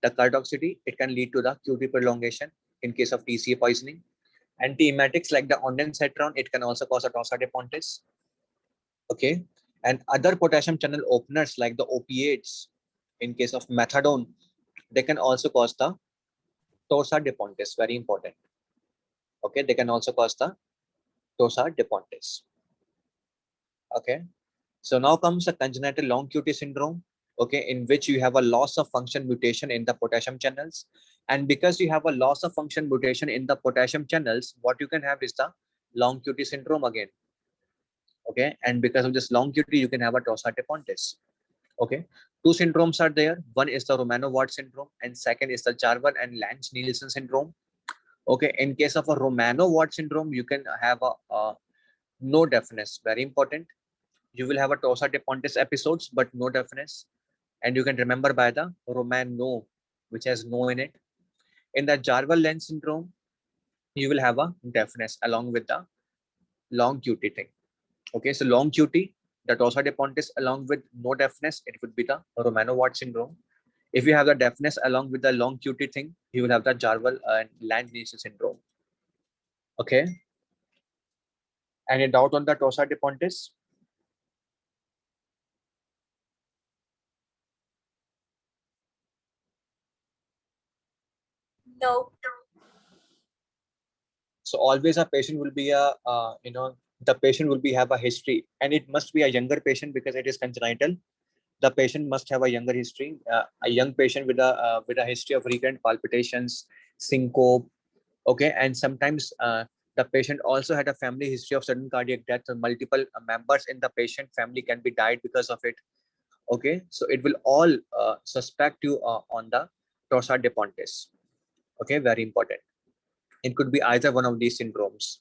The cardiotoxicity, it can lead to the QT prolongation in case of TCA poisoning. Antiemetics like the ondansetron, it can also cause a torsade de pontis. Okay. And other potassium channel openers like the opiates, in case of methadone, they can also cause the torsade de pontis, very important. Okay, they can also cause the torsade de pontis. Okay. So now comes the congenital long QT syndrome, okay, in which you have a loss of function mutation in the potassium channels. And because you have a loss of function mutation in the potassium channels, what you can have is the long QT syndrome again. Okay, and because of this long QT, you can have a torsade de pontis. Okay, two syndromes are there. One is the Romano-Ward syndrome, and second is the Jarvin and Lange-Nielsen syndrome. Okay, in case of a Romano-Ward syndrome, you can have a no deafness, very important. You will have a torsade de pontis episodes, but no deafness. And you can remember by the Romano, which has no in it. In the Jarvin-Lange syndrome, you will have a deafness along with the long QT thing. Okay, so long QT, the torsade de pontis along with no deafness, it would be the Romano-Ward syndrome. If you have the deafness along with the long QT thing, you will have the Jarvin and Lange-Nielsen syndrome. Okay. Any doubt on the torsade de pontis? No. So always a patient will be a, the patient will be have a history, and it must be a younger patient because it is congenital. The patient must have a younger history, a young patient with a history of recurrent palpitations, syncope. Okay, and sometimes the patient also had a family history of sudden cardiac death. So multiple members in the patient family can be died because of it. Okay, so it will all suspect you on the torsade de pontis. Okay, very important. It could be either one of these syndromes.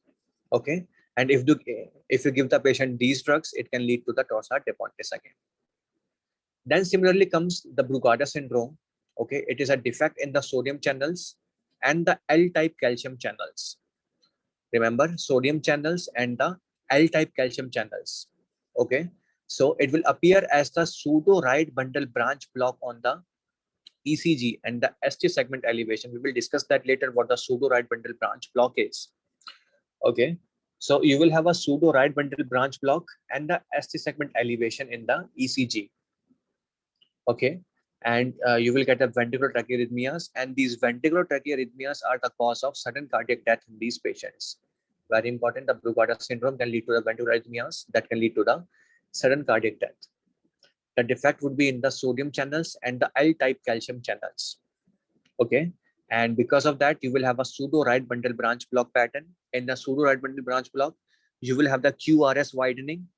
Okay, and if you give the patient these drugs, it can lead to the torsade de pontis again. Then similarly comes the Brugada syndrome. Okay, it is a defect in the sodium channels and the L-type calcium channels. Remember, sodium channels and the L-type calcium channels. Okay, so it will appear as the pseudo right bundle branch block on the ECG and the ST segment elevation. We will discuss that later, what the pseudo right bundle branch block is. Okay, so you will have a pseudo right bundle branch block and the ST segment elevation in the ECG. Okay, and you will get a ventricular tachyarrhythmias, and these ventricular tachyarrhythmias are the cause of sudden cardiac death in these patients. Very important. The Brugada syndrome can lead to the ventricular arrhythmias that can lead to the sudden cardiac death. The defect would be in the sodium channels and the L-type calcium channels. Okay, and because of that, you will have a pseudo right bundle branch block pattern. In the pseudo right bundle branch block, you will have the QRS widening.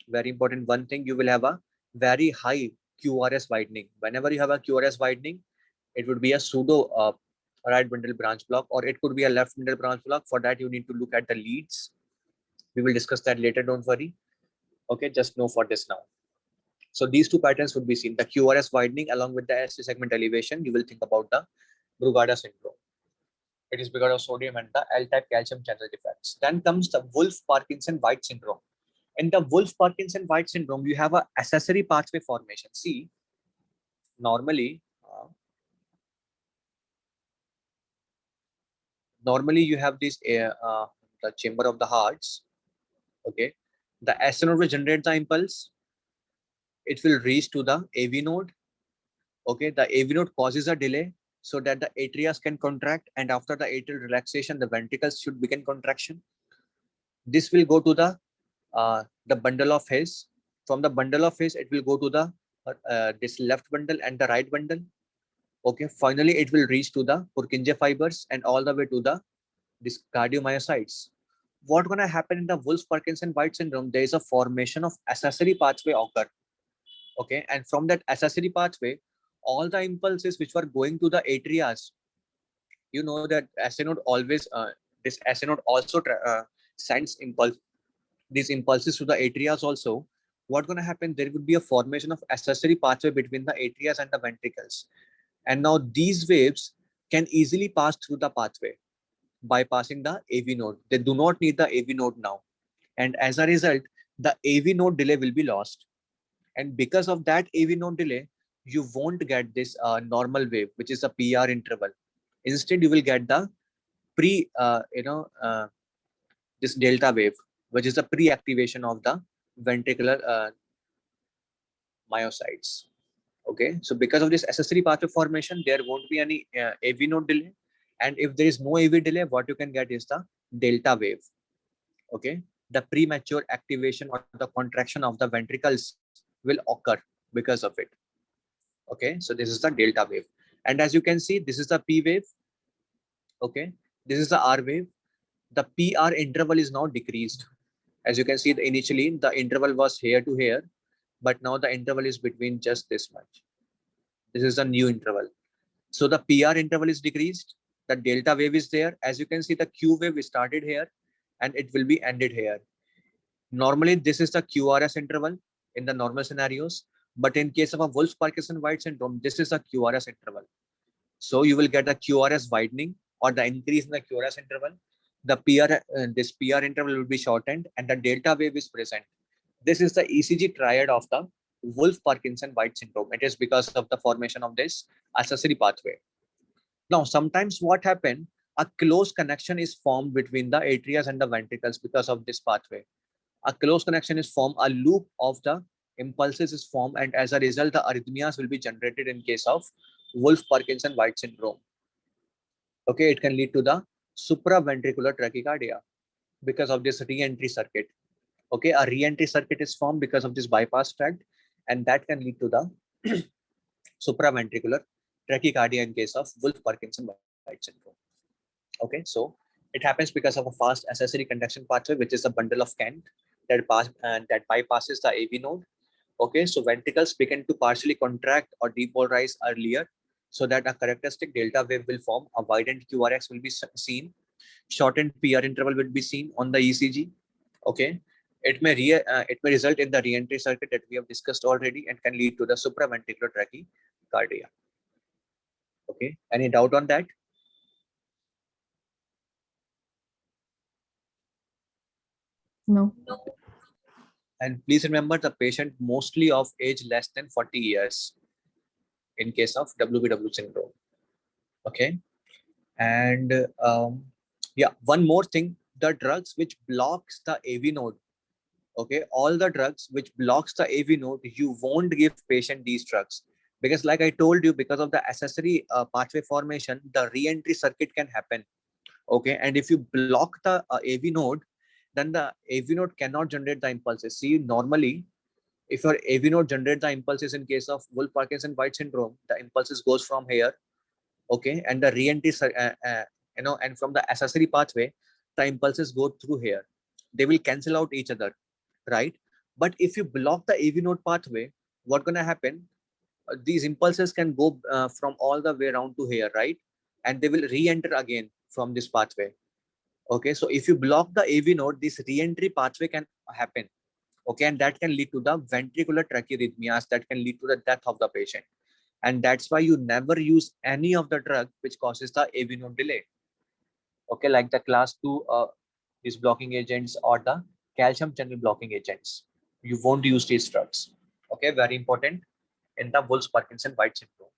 Very important. One thing, you will have a very high QRS widening. Whenever you have a QRS widening, it would be a pseudo right bundle branch block, or it could be a left bundle branch block. For that, you need to look at the leads. We will discuss that later. Don't worry. Okay, just know for this now. So these two patterns would be seen. The QRS widening along with the ST segment elevation. You will think about the Brugada syndrome. It is because of sodium and the L-type calcium channel defects. Then comes the Wolff-Parkinson-White syndrome. In the Wolff-Parkinson-White syndrome, you have a accessory pathway formation. See, normally you have this the chamber of the hearts. Okay, the ST node will generate the impulse. It will reach to the AV node. Okay, the AV node causes a delay so that the atria can contract, and after the atrial relaxation, the ventricles should begin contraction. This will go to the bundle of His. From the bundle of His, it will go to the this left bundle and the right bundle. Okay, finally it will reach to the Purkinje fibers and all the way to the this cardiomyocytes. What gonna happen in the Wolff-Parkinson-White syndrome? There is a formation of accessory pathway occur. Okay, and from that accessory pathway, all the impulses which were going to the atrias, you know that SA node always, this SA node also sends these impulses to the atrias also. What's going to happen? There would be a formation of accessory pathway between the atrias and the ventricles. And now these waves can easily pass through the pathway, bypassing the AV node. They do not need the AV node now. And as a result, the AV node delay will be lost. And because of that AV node delay, you won't get this normal wave, which is a PR interval. Instead, you will get the this delta wave, which is the pre-activation of the ventricular myocytes. Okay, so because of this accessory pathway formation, there won't be any AV node delay. And if there is no AV delay, what you can get is the delta wave. Okay, the premature activation or the contraction of the ventricles will occur because of it. Okay, so this is the delta wave. And as you can see, this is the P wave. Okay, this is the R wave. The PR interval is now decreased. As you can see, initially the interval was here to here, but now the interval is between just this much. This is a new interval. So the PR interval is decreased. The delta wave is there. As you can see, the Q wave started here and it will be ended here. Normally, this is the QRS interval in the normal scenarios. But in case of a Wolff-Parkinson-White syndrome, this is a QRS interval. So you will get a QRS widening or the increase in the QRS interval. The this PR interval will be shortened and the delta wave is present. This is the ECG triad of the Wolff-Parkinson-White syndrome. It is because of the formation of this accessory pathway. Now, sometimes what happens, a close connection is formed between the atrias and the ventricles because of this pathway. A close connection is formed, a loop of the impulses is formed, and as a result, the arrhythmias will be generated in case of Wolff-Parkinson-White syndrome. Okay, it can lead to the supraventricular tachycardia because of this re-entry circuit. Okay, a re-entry circuit is formed because of this bypass tract, and that can lead to the supraventricular tachycardia in case of Wolff-Parkinson-White syndrome. Okay, so it happens because of a fast accessory conduction pathway, which is a bundle of Kent that bypasses the AV node. Okay, so ventricles begin to partially contract or depolarize earlier, so that a characteristic delta wave will form. A widened QRX will be seen. Shortened PR interval will be seen on the ECG. Okay, it may result in the re-entry circuit that we have discussed already and can lead to the supraventricular tachycardia. Okay, any doubt on that? No. And please remember, the patient mostly of age less than 40 years in case of WBW syndrome. Okay, and yeah, one more thing, the drugs which blocks the AV node. Okay, all the drugs which blocks the AV node, you won't give patient these drugs, because like I told you, because of the accessory pathway formation, the re-entry circuit can happen. Okay, and if you block the AV node, then the AV node cannot generate the impulses. See, normally if your AV node generates the impulses in case of Wolff-Parkinson-White syndrome, the impulses goes from here. Okay, and the re-entry and from the accessory pathway, the impulses go through here. They will cancel out each other, right? But if you block the AV node pathway, what's gonna happen? These impulses can go from all the way around to here, right? And they will re-enter again from this pathway. Okay, so if you block the AV node, this re-entry pathway can happen. Okay, and that can lead to the ventricular tachyarrhythmias, that can lead to the death of the patient. And that's why you never use any of the drug which causes the AV node delay. Okay, like the class 2 these blocking agents or the calcium channel blocking agents. You won't use these drugs. Okay, very important in the Wolff-Parkinson-White syndrome.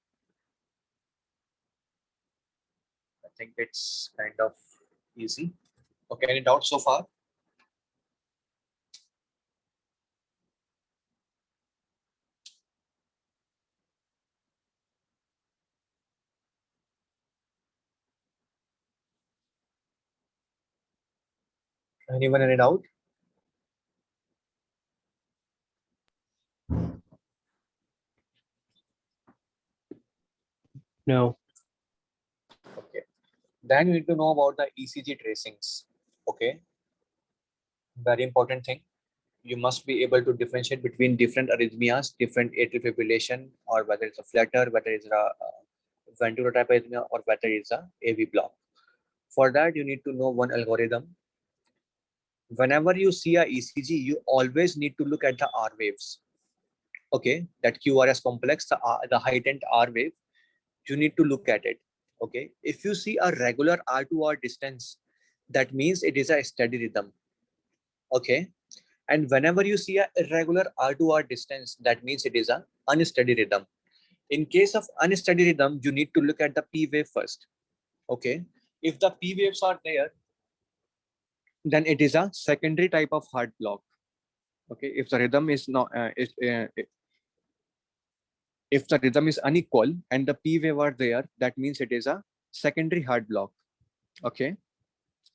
I think it's kind of easy. Okay, any doubts so far? Anyone any doubt? No. Okay. Then you need to know about the ECG tracings. Okay. Very important thing. You must be able to differentiate between different arrhythmias, different atrial fibrillation, or whether it's a flutter, whether it's a ventricular tachyarrhythmia or whether it's a AV block. For that, you need to know one algorithm. Whenever you see a ECG, you always need to look at the R waves. Okay, that QRS complex, the heightened R wave, you need to look at it. Okay, if you see a regular R to R distance, that means it is a steady rhythm. Okay, and whenever you see a irregular R to R distance, that means it is a unsteady rhythm. In case of unsteady rhythm, you need to look at the P wave first. Okay, if the P waves are there, then it is a secondary type of heart block. Okay, if the rhythm is not if the rhythm is unequal and the P wave are there, that means it is a secondary heart block. Okay,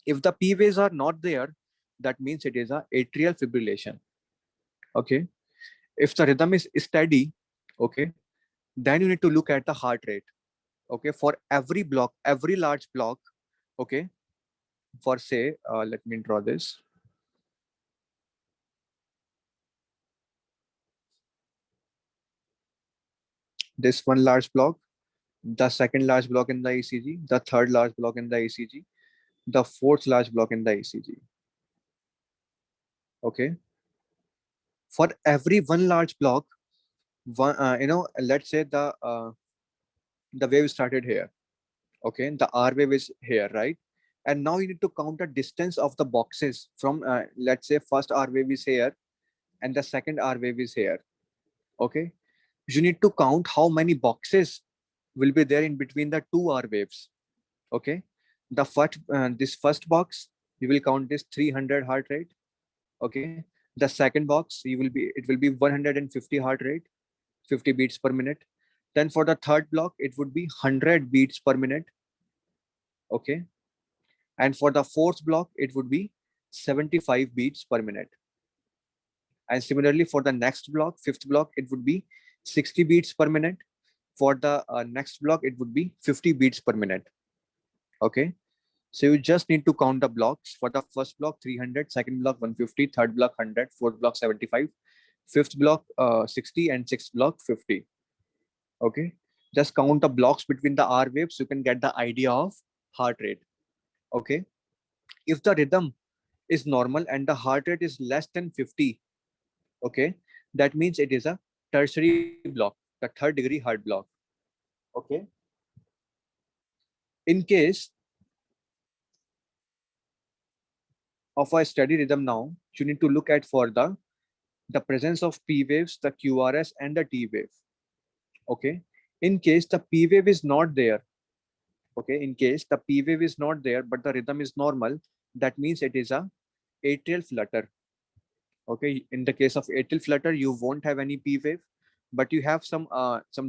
if the P waves are not there, that means it is a atrial fibrillation. Okay, if the rhythm is steady, okay, then you need to look at the heart rate. Okay, for every block, every large block, okay, for say let me draw this. This one large block, the second large block in the ECG, the third large block in the ECG, the fourth large block in the ECG. Okay, for every one large block, one let's say the wave started here. Okay, the R wave is here, right? And now you need to count the distance of the boxes from let's say first R wave is here and the second R wave is here. Okay, you need to count how many boxes will be there in between the two R waves. Okay, the first this first box, you will count this 300 heart rate. Okay, the second box, it will be 150 heart rate, 50 beats per minute. Then for the third block, it would be 100 beats per minute. Okay, and for the fourth block, it would be 75 beats per minute. And similarly for the next block, fifth block, it would be 60 beats per minute. For the next block, it would be 50 beats per minute. Okay, so you just need to count the blocks. For the first block 300, second block 150, third block 100, fourth block 75, fifth block 60, and sixth block 50. Okay, just count the blocks between the R waves, you can get the idea of heart rate. Okay, if the rhythm is normal and the heart rate is less than 50, okay, that means it is a tertiary block, the third degree heart block. Okay, in case of a steady rhythm, now you need to look at for the presence of P waves, the QRS and the T wave. Okay, in case the P wave is not there, okay, in case the P wave is not there but the rhythm is normal, that means it is a atrial flutter. Okay, in the case of atrial flutter, you won't have any P wave, but you have some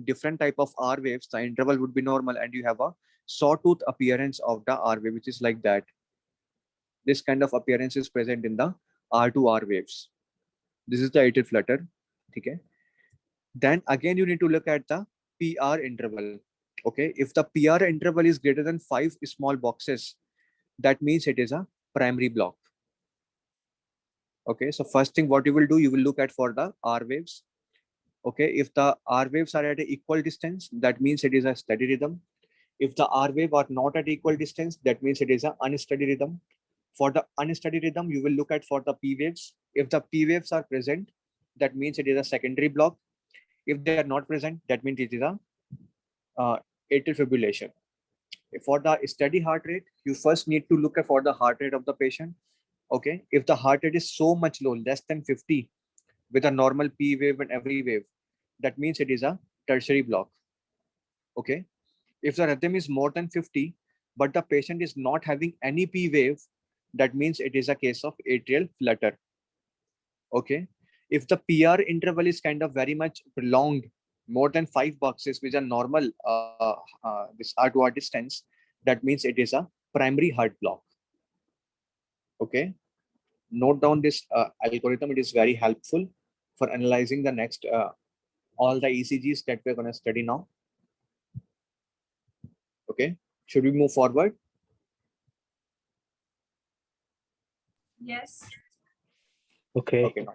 different type of R waves. The interval would be normal and you have a sawtooth appearance of the R wave, which is like that. This kind of appearance is present in the R to R waves. This is the atrial flutter. Okay, then again you need to look at the PR interval. Okay, if the PR interval is greater than 5 small boxes, that means it is a primary block. Okay, so first thing what you will do, you will look at for the R waves. Okay, if the R waves are at an equal distance, that means it is a steady rhythm. If the R wave are not at equal distance, that means it is an unsteady rhythm. For the unsteady rhythm, you will look at for the P waves. If the P waves are present, that means it is a secondary block. If they are not present, that means it is a atrial fibrillation. For the steady heart rate, you first need to look for the heart rate of the patient. Okay, if the heart rate is so much low, less than 50, with a normal P wave and every wave, that means it is a tertiary block. Okay, if the rhythm is more than 50, but the patient is not having any P wave, that means it is a case of atrial flutter. Okay, if the PR interval is kind of very much prolonged, more than 5 boxes, which are normal this R to R distance, that means it is a primary heart block. Okay, note down this algorithm. It is very helpful for analyzing the next all the ECGs that we're going to study now. Okay, should we move forward? Yes. Okay. Okay.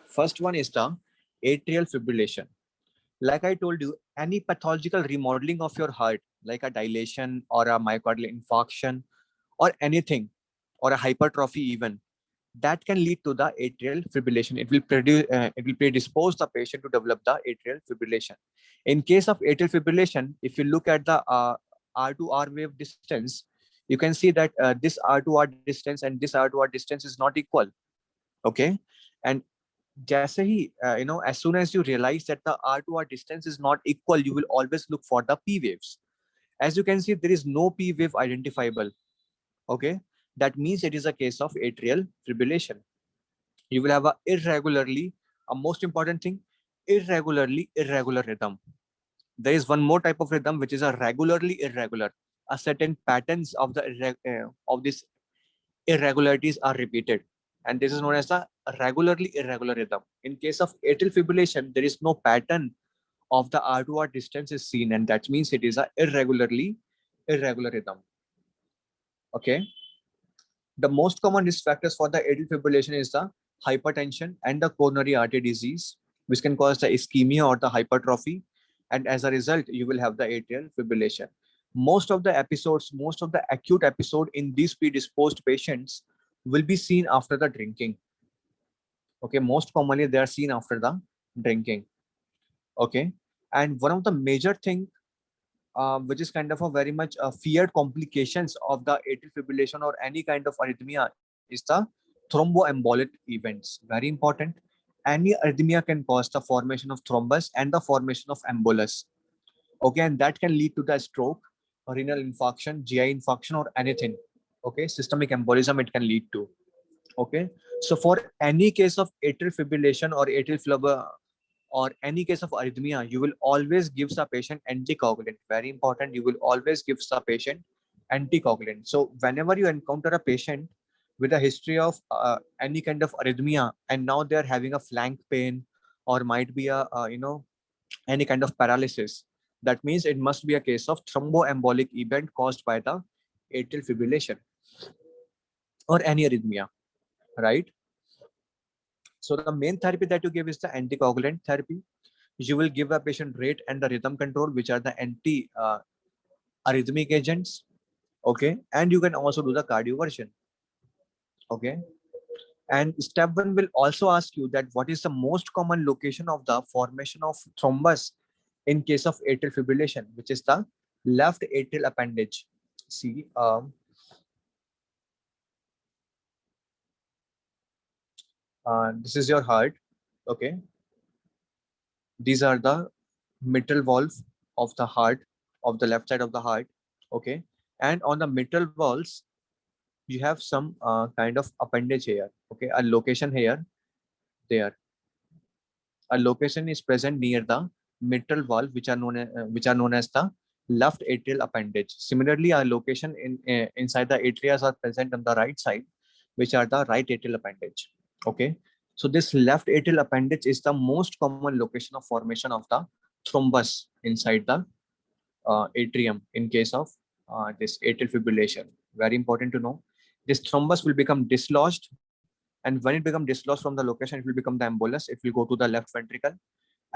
First one is the atrial fibrillation. Like I told you, any pathological remodeling of your heart, like a dilation or a myocardial infarction or anything, or a hypertrophy even, that can lead to the atrial fibrillation. It will predispose the patient to develop the atrial fibrillation. In case of atrial fibrillation, if you look at the R to R wave distance, you can see that this R to R distance and this R to R distance is not equal. Okay, and जैसे ही as soon as you realize that the R to R distance is not equal, you will always look for the P waves. As you can see, there is no P wave identifiable. Okay, that means it is a case of atrial fibrillation. You will have a most important thing, irregular rhythm. There is one more type of rhythm which is a regularly irregular. A certain patterns of of this irregularities are repeated, and this is known as the regularly irregular rhythm. In case of atrial fibrillation, there is no pattern of the R to R distance is seen, and that means it is a irregularly irregular rhythm. Okay. The most common risk factors for the atrial fibrillation is the hypertension and the coronary artery disease, which can cause the ischemia or the hypertrophy. And as a result, you will have the atrial fibrillation. Most of the acute episode in these predisposed patients will be seen after the drinking. Okay, most commonly they are seen after the drinking. Okay, and one of the major thing which is kind of a very much feared complications of the atrial fibrillation or any kind of arrhythmia is the thromboembolic events. Very important. Any arrhythmia can cause the formation of thrombus and the formation of embolus. Okay, and that can lead to the stroke, renal infarction, GI infarction, or anything. Okay, systemic embolism it can lead to. Okay, so for any case of atrial fibrillation or atrial flutter or any case of arrhythmia, you will always give the patient anticoagulant. Very important. You will always give the patient anticoagulant. So whenever you encounter a patient with a history of any kind of arrhythmia, and now they are having a flank pain or might be a any kind of paralysis, that means it must be a case of thromboembolic event caused by the atrial fibrillation or any arrhythmia, right? So the main therapy that you give is the anticoagulant therapy. You will give a patient rate and the rhythm control, which are the anti arrhythmic agents. Okay, and you can also do the cardioversion. Okay, and step 1 will also ask you that what is the most common location of the formation of thrombus in case of atrial fibrillation, which is the left atrial appendage. See, this is your heart. Okay, these are the mitral valve of the heart, of the left side of the heart. Okay, and on the mitral valves you have some kind of appendage here. Okay, a location here, there a location is present near the mitral valve, which are known as the left atrial appendage. Similarly, a location inside the atria are present on the right side, which are the right atrial appendage. Okay, so this left atrial appendage is the most common location of formation of the thrombus inside the atrium in case of this atrial fibrillation. Very important to know. This thrombus will become dislodged, and when it becomes dislodged from the location, it will become the embolus. It will go to the left ventricle,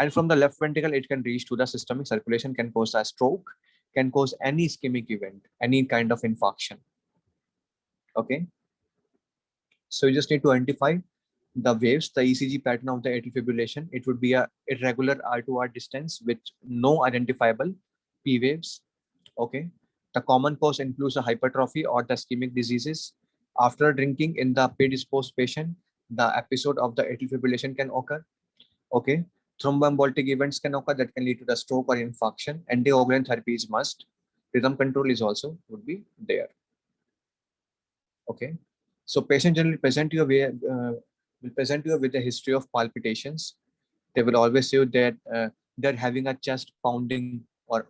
and from the left ventricle, it can reach to the systemic circulation, can cause a stroke, can cause any ischemic event, any kind of infarction. Okay, so you just need to identify the waves, the ECG pattern of the atrial fibrillation. It would be a irregular R to R distance with no identifiable P waves. Okay, the common cause includes a hypertrophy or the ischemic diseases. After drinking in the predisposed patient, the episode of the atrial fibrillation can occur. Okay, thromboembolic events can occur that can lead to the stroke or infarction. Anticoagulant therapy is must. Rhythm control is also would be there. Okay, so patient generally will present you with a history of palpitations. They will always say that they're having a chest pounding or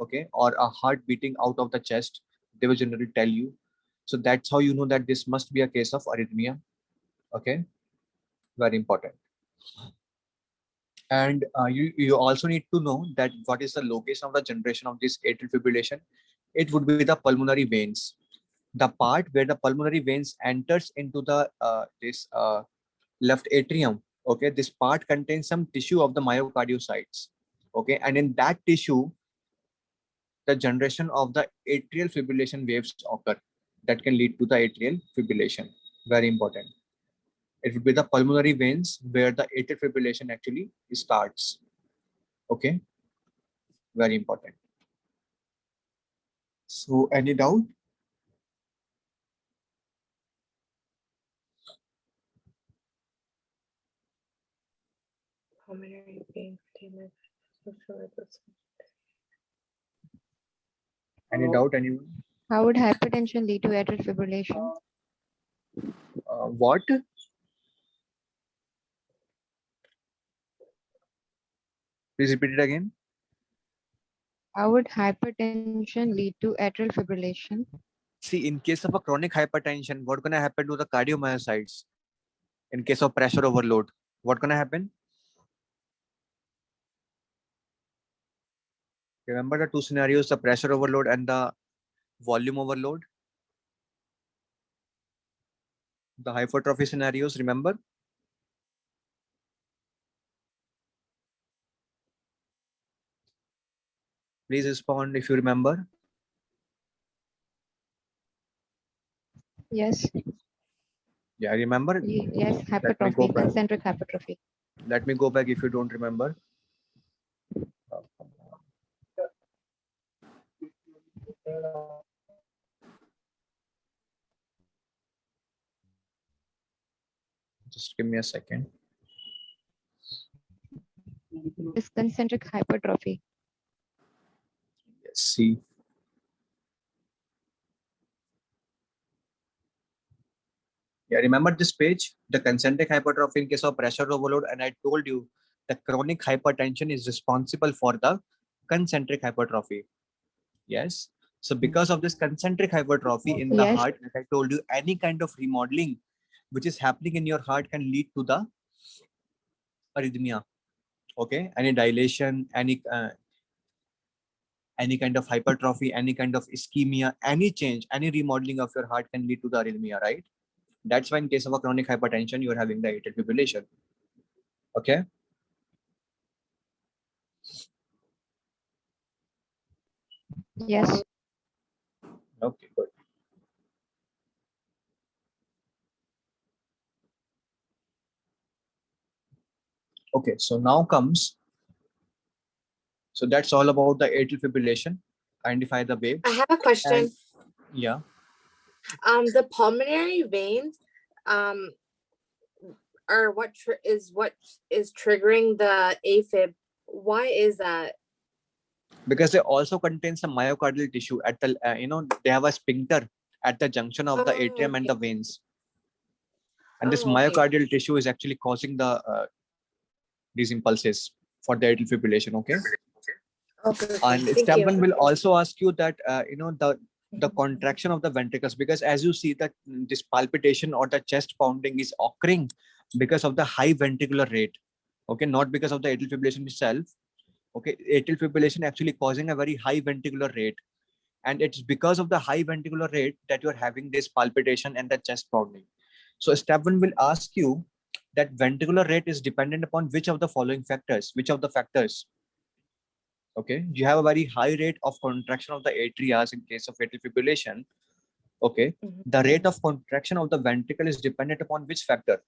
a heart beating out of the chest. They will generally tell you. So that's how you know that this must be a case of arrhythmia. Okay, very important. And you also need to know that what is the location of the generation of this atrial fibrillation. It would be the pulmonary veins, the part where the pulmonary veins enters into the this left atrium. Okay, this part contains some tissue of the myocardiocytes. Okay, and in that tissue the generation of the atrial fibrillation waves occur that can lead to the atrial fibrillation. Very important. It would be the pulmonary veins where the atrial fibrillation actually starts. Okay, very important. So any doubt? Pulmonary vein damage. Any doubt, anyone? How would hypertension lead to atrial fibrillation? What? Please repeat it again. How would hypertension lead to atrial fibrillation? See, in case of a chronic hypertension, what's gonna happen to the cardiomyocytes? In case of pressure overload, what's gonna happen? Remember the two scenarios, the pressure overload and the volume overload? The hypertrophy scenarios, remember? Please respond if you remember. Yes. Yeah, remember? Yes, Let me hypertrophy, go back. concentric hypertrophy. Let me go back if you don't remember. Just give me a second. Is concentric hypertrophy. Yes, see. Yeah, remember this page, the concentric hypertrophy in case of pressure overload, and I told you the chronic hypertension is responsible for the concentric hypertrophy. Yes. So because of this concentric hypertrophy in the Yes. heart, like I told you, any kind of remodeling which is happening in your heart can lead to the arrhythmia. Okay, any dilation, any kind of hypertrophy, any kind of ischemia, any change, any remodeling of your heart can lead to the arrhythmia, right? That's why in case of a chronic hypertension, you are having the atrial fibrillation. Okay. Yes. Okay, good. Okay, so now comes, so that's all about the atrial fibrillation. Identify the waves. I have a question. And, yeah. The pulmonary veins, are what is triggering the AFib. Why is that? Because they also contain some myocardial tissue at the, they have a sphincter at the junction of the atrium and the veins. And this myocardial tissue is actually causing the these impulses for the atrial fibrillation. Okay. Okay. And Stephen will also ask you that the contraction of the ventricles, because as you see that this palpitation or the chest pounding is occurring because of the high ventricular rate. Okay, not because of the atrial fibrillation itself. Okay, atrial fibrillation actually causing a very high ventricular rate, and it's because of the high ventricular rate that you're having this palpitation and the chest pounding. So Stephen will ask you that ventricular rate is dependent upon which of the following factors, which of the factors. Okay, you have a very high rate of contraction of the atrias in case of atrial fibrillation. Okay, the rate of contraction of the ventricle is dependent upon which factor?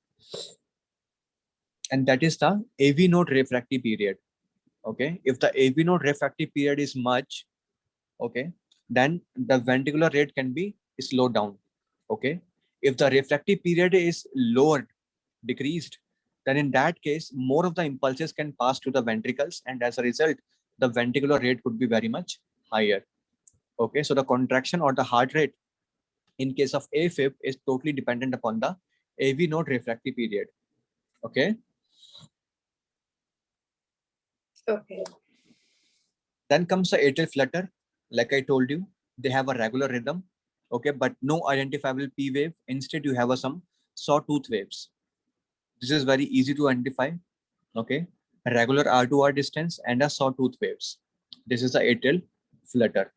And that is the AV node refractory period. Okay, if the AV node refractory period is much, okay, then the ventricular rate can be slowed down. Okay, if the refractory period is lowered, decreased, then in that case, more of the impulses can pass to the ventricles, and as a result, the ventricular rate could be very much higher. Okay, so the contraction or the heart rate in case of AFib is totally dependent upon the AV node refractory period. Okay. Okay. Then comes the atrial flutter. Like I told you, they have a regular rhythm. Okay, but no identifiable P wave. Instead, you have some sawtooth waves. This is very easy to identify. Okay, a regular R2R distance and a sawtooth waves. This is the atrial flutter.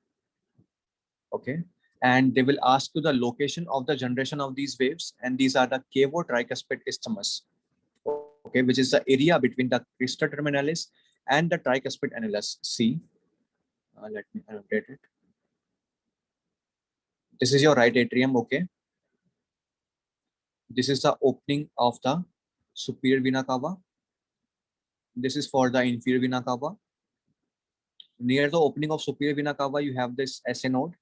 Okay, and they will ask you the location of the generation of these waves, and these are the cavo-tricuspid isthmus. Okay, which is the area between the crista terminalis and the tricuspid annulus. C. Let me update it. This is your right atrium, okay? This is the opening of the superior vena cava. This is for the inferior vena cava. Near the opening of superior vena cava, you have this SA node,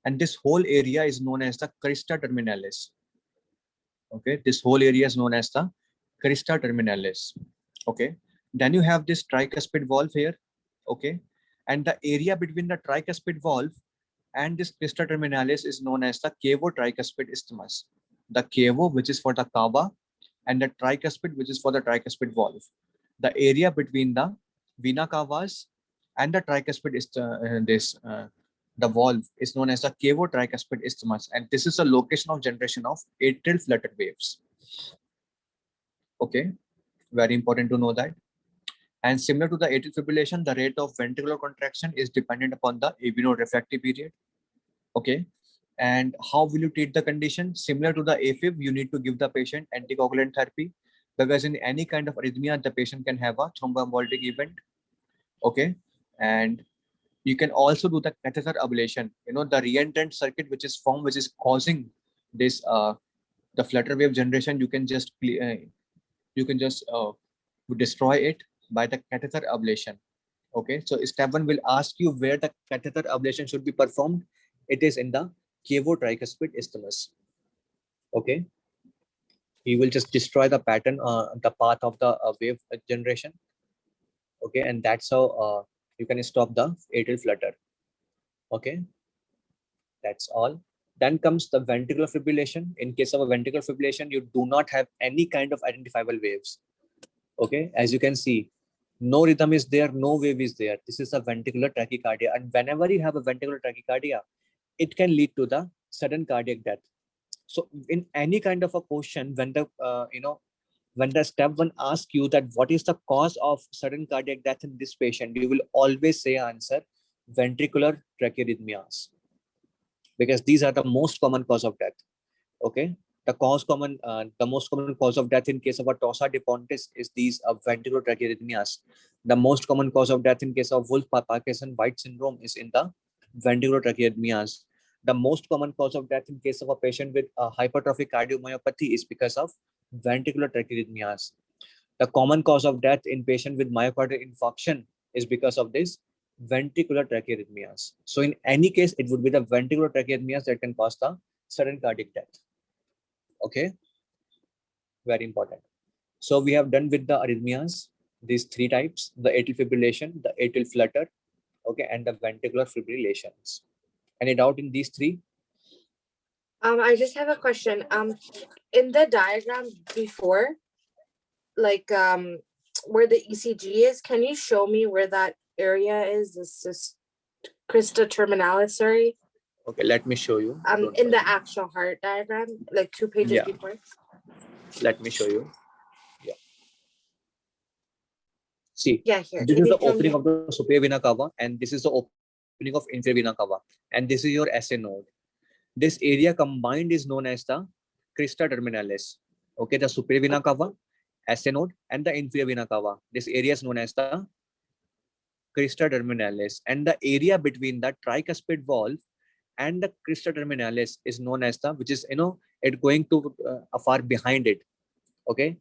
and this whole area is known as the crista terminalis. Okay, this whole area is known as the crista terminalis. Okay, then you have this tricuspid valve here. Okay, and the area between the tricuspid valve and this crista terminalis is known as the cavo-tricuspid isthmus. The cavo, which is for the cava, and the tricuspid, which is for the tricuspid valve. The area between the vena cavas and the tricuspid is the valve is known as the cavo-tricuspid isthmus, and this is the location of generation of atrial flutter waves. Okay, very important to know that. And similar to the atrial fibrillation, the rate of ventricular contraction is dependent upon the AV node refractive period. Okay, and how will you treat the condition? Similar to the AFib, you need to give the patient anticoagulant therapy, because in any kind of arrhythmia, the patient can have a thromboembolic event. Okay, and you can also do the catheter ablation. You know, the reentrant circuit which is formed, which is causing this the flutter wave generation. You can just destroy it by the catheter ablation. Okay, so step 1 will ask you where the catheter ablation should be performed. It is in the cavo-tricuspid isthmus. Okay, you will just destroy the pattern, the path of the wave generation. Okay, and that's how you can stop the atrial flutter. Okay, that's all. Then comes the ventricular fibrillation. In case of a ventricular fibrillation, you do not have any kind of identifiable waves. Okay, as you can see, no rhythm is there, no wave is there. This is a ventricular tachycardia, and whenever you have a ventricular tachycardia, it can lead to the sudden cardiac death. So in any kind of a question, when the when the step 1 asks you that what is the cause of sudden cardiac death in this patient, you will always say answer ventricular tachyarrhythmias, because these are the most common cause of death. Okay, the most common cause of death in case of a tossa de pontis is these ventricular tachyarrhythmias. The most common cause of death in case of Wolff-Parkinson-White syndrome is in the ventricular tachyarrhythmias. The most common cause of death in case of a patient with hypertrophic cardiomyopathy is because of ventricular tachyarrhythmias. The common cause of death in patient with myocardial infarction is because of this ventricular tachyarrhythmias. So in any case, it would be the ventricular tachyarrhythmias that can cause the sudden cardiac death. Okay, very important. So we have done with the arrhythmias, these 3 types: the atrial fibrillation, the atrial flutter, okay, and the ventricular fibrillations. Any doubt in these 3? I just have a question. In the diagram before, like where the ECG is, can you show me where that area is? This is crista terminalis, sorry. Okay, let me show you. In the actual heart diagram, like 2 pages before. Let me show you. Yeah. See, Yeah, here. this is the opening of the superior vena cava, and this is the opening of inferior vena cava, and this is your SA node. This area combined is known as the crista terminalis. Okay, the superior vena cava, SA node, and the inferior vena cava. This area is known as the crista terminalis, and the area between the tricuspid valve and the crista terminalis is known as the, which is it going to far behind it. Okay,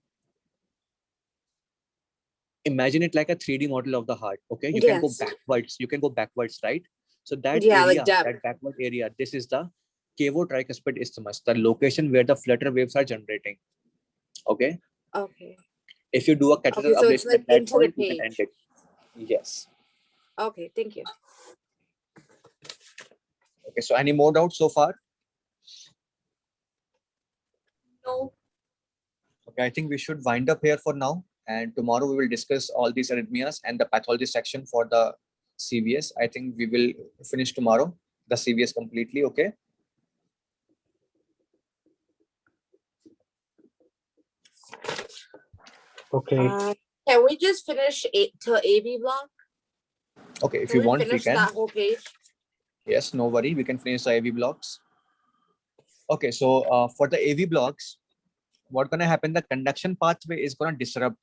imagine it like a 3D model of the heart. Okay, you can go backwards. You can go backwards, right? So that area, that backward area, this is the cavo-tricuspid isthmus, the location where the flutter waves are generating. Okay. Okay. If you do a catheter so ablation it's like at that into point, the you can end page. it. Yes. Okay, thank you. Okay, so any more doubts so far? No. Okay, I think we should wind up here for now. And tomorrow we will discuss all these arrhythmias and the pathology section for the CVS. I think we will finish tomorrow, the CVS completely. Okay. Okay. Can we just finish till AV block? Okay, if you want, we finish can. that whole page? Yes, no worry. We can finish the AV blocks. Okay, so for the AV blocks, what's going to happen? The conduction pathway is going to disrupt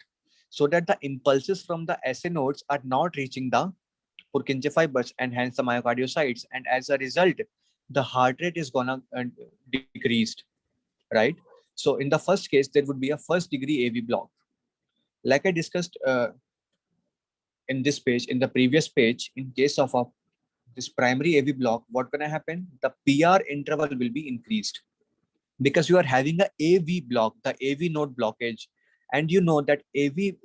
so that the impulses from the SA nodes are not reaching the Purkinje fibers and hence the myocardiocytes. And as a result, the heart rate is gonna decreased, right? So in the first case, there would be a first degree AV block. Like I discussed in this page, in the previous page, in case of this primary AV block, what gonna happen? The PR interval will be increased because you are having a AV block, the AV node blockage, and you know that AV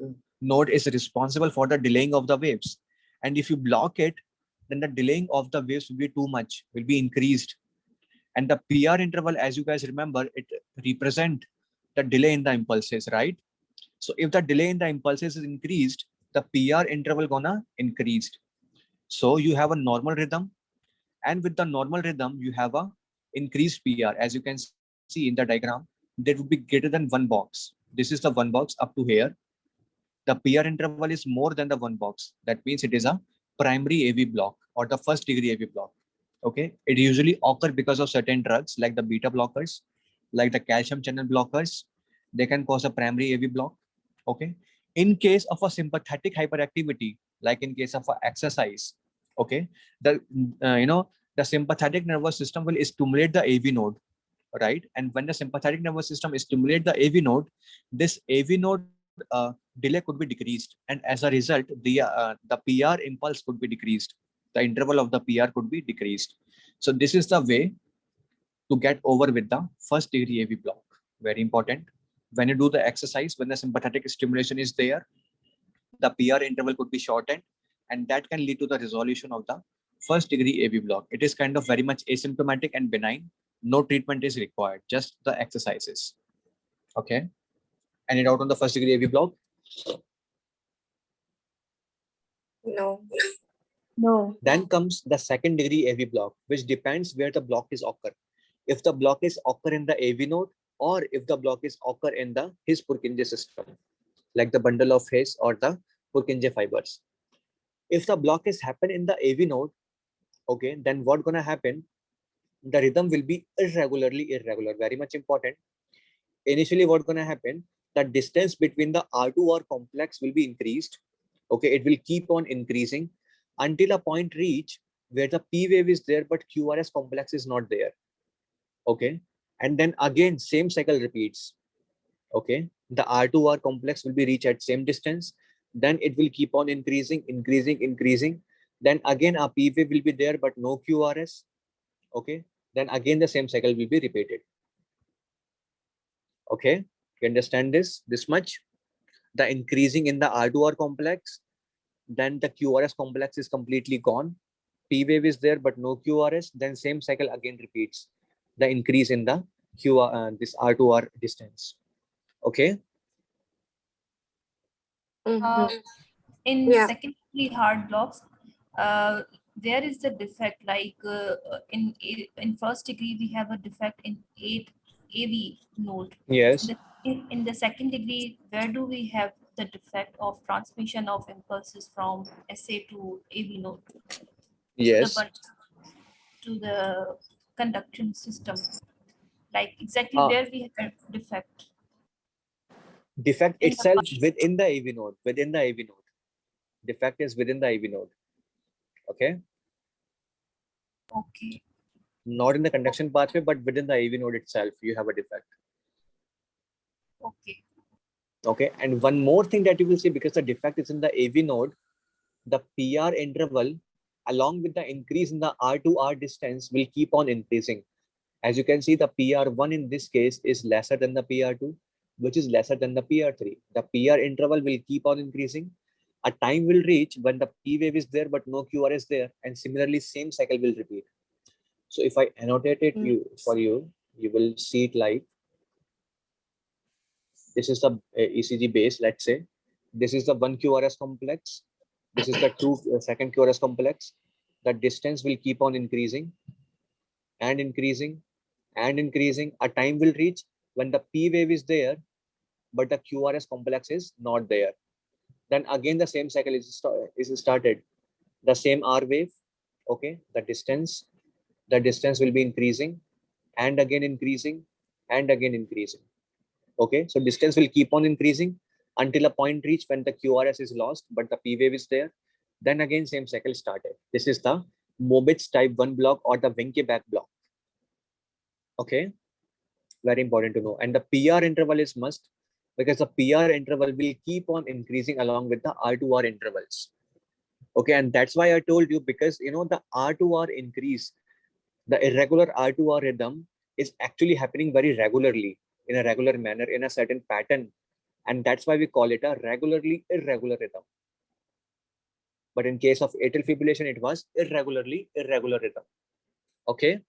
node is responsible for the delaying of the waves. And if you block it, then the delaying of the waves will be too much, will be increased. And the PR interval, as you guys remember, it represent the delay in the impulses, right? So if the delay in the impulses is increased, the PR interval gonna increased. So you have a normal rhythm, and with the normal rhythm, you have a increased PR. As you can see in the diagram, there would be greater than one box. This is the one box up to here. The PR interval is more than the one box. That means it is a primary AV block or the first degree AV block. Okay, it usually occurs because of certain drugs like the beta blockers, like the calcium channel blockers. They can cause a primary AV block. Okay, in case of a sympathetic hyperactivity, like in case of a exercise, okay, the the sympathetic nervous system will stimulate the AV node, right? And when the sympathetic nervous system stimulates the AV node, this AV node delay could be decreased, and as a result, the PR impulse could be decreased. The interval of the PR could be decreased. So this is the way to get over with the first degree AV block. Very important. When you do the exercise, when the sympathetic stimulation is there, the PR interval could be shortened, and that can lead to the resolution of the first degree AV block. It is kind of very much asymptomatic and benign. No treatment is required, just the exercises. Okay. Any doubt on the first degree AV block? No. No. Then comes the second degree AV block, which depends where the block is occur. If the block is occur in the AV node, or if the block is occur in the his Purkinje system, like the bundle of His or the Purkinje fibers. If the block is happen in the AV node, okay, then what gonna happen? The rhythm will be irregular, very much important. Initially, what gonna happen? The distance between the R2R complex will be increased. Okay, it will keep on increasing until a point reach where the P wave is there, but QRS complex is not there. Okay, and then again, same cycle repeats. Okay, the R2R complex will be reached at same distance. Then it will keep on increasing. Then again, a P wave will be there, but no QRS. Okay, then again, the same cycle will be repeated. Okay, you understand this much? The increasing in the R2R complex, then the QRS complex is completely gone. P wave is there, but no QRS. Then same cycle again repeats. The increase in the this R2R distance. Okay. In Yeah. secondary heart blocks, there is a defect like in first degree we have a defect in 8 AV node. Yes. In the second degree, where do we have the defect of transmission of impulses from SA to AV node Yes. to the conduction system? Like exactly Uh, where we have defect defect in the itself within the AV node. Within the AV node. Defect is within the AV node. Okay. okay. Not in the conduction pathway, but within the AV node itself, you have a defect. Okay. Okay. And one more thing that you will see, because the defect is in the AV node, the PR interval along with the increase in the R2R distance will keep on increasing. As you can see, the PR1 in this case is lesser than the PR2, which is lesser than the PR3. The PR interval will keep on increasing. A time will reach when the P wave is there, but no QR is there. And similarly, same cycle will repeat. So if I annotate it for you, you will see it like, this is the ECG base, let's say. This is the one QRS complex. This is the second QRS complex. The distance will keep on increasing and increasing and increasing. A time will reach when the P wave is there, but the QRS complex is not there. Then again, the same cycle is started. The same R wave, okay, the distance will be increasing and again increasing and again increasing. Okay, so distance will keep on increasing until a point reach when the QRS is lost, but the P wave is there. Then again, same cycle started. This is the Mobitz type 1 block or the Wenke-Bach block. Okay, very important to know. And the PR interval is must, because the PR interval will keep on increasing along with the R2R intervals. Okay, and that's why I told you, because you know the R2R increase, the irregular R2R rhythm is actually happening very regularly, in a regular manner, in a certain pattern. And that's why we call it a regularly irregular rhythm. But in case of atrial fibrillation, it was irregularly irregular rhythm. Okay,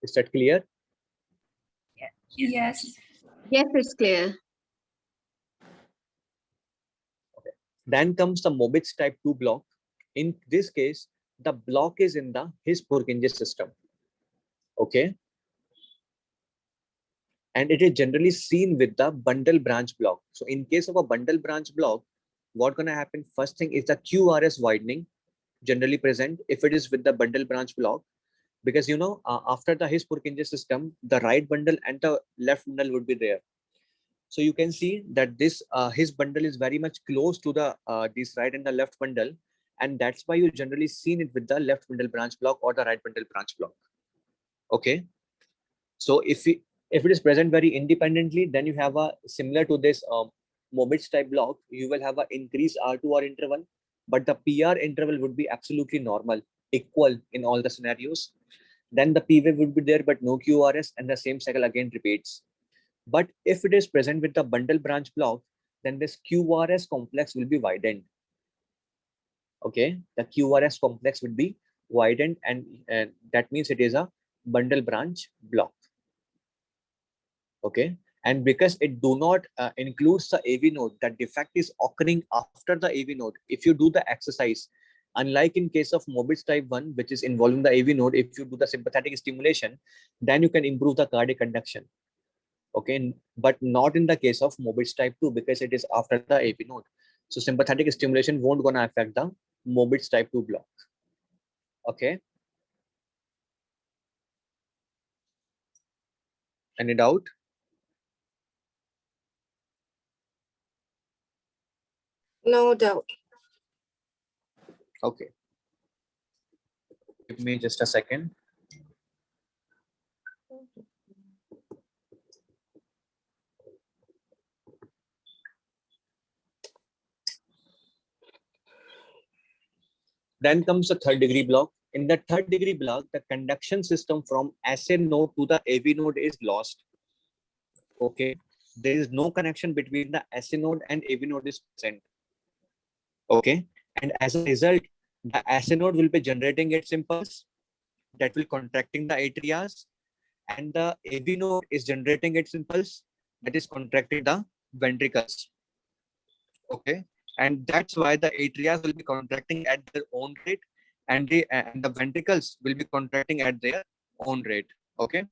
is that clear? Yes. Yes, it's clear. Then comes the Mobitz type 2 block. In this case, the block is in the His-Purkinje system. Okay, and it is generally seen with the bundle branch block. So in case of a bundle branch block, what's going to happen? First thing is the QRS widening, generally present if it is with the bundle branch block, because you know after the His-Purkinje system, the right bundle and the left bundle would be there. So you can see that this his bundle is very much close to the this right and the left bundle, and that's why you generally seen it with the left bundle branch block or the right bundle branch block. Okay, so if it is present very independently, then you have a similar to this Mobitz type block, you will have an increased R2R interval, but the PR interval would be absolutely normal, equal in all the scenarios. Then the P wave would be there, but no QRS, and the same cycle again repeats. But if it is present with the bundle branch block, then this QRS complex will be widened. Okay, the QRS complex will be widened, and that means it is a bundle branch block. Okay, and because it do not includes the AV node, that defect is occurring after the AV node. If you do the exercise, unlike in case of Mobitz type 1, which is involving the AV node, if you do the sympathetic stimulation, then you can improve the cardiac conduction. Okay, but not in the case of Mobitz type 2, because it is after the AV node. So sympathetic stimulation won't gonna affect the Mobitz type 2 block. Okay, any doubt? No doubt. Okay, give me just a second. Then comes the third degree block. In the third degree block, the conduction system from SA node to the AV node is lost. Okay, there is no connection between the SA node and AV node is present. Okay, and as a result, the SA node will be generating its impulse that will contracting the atrias, and the AV node is generating its impulse that is contracting the ventricles. Okay, and that's why the atrias will be contracting at their own rate, and the ventricles will be contracting at their own rate. Okay,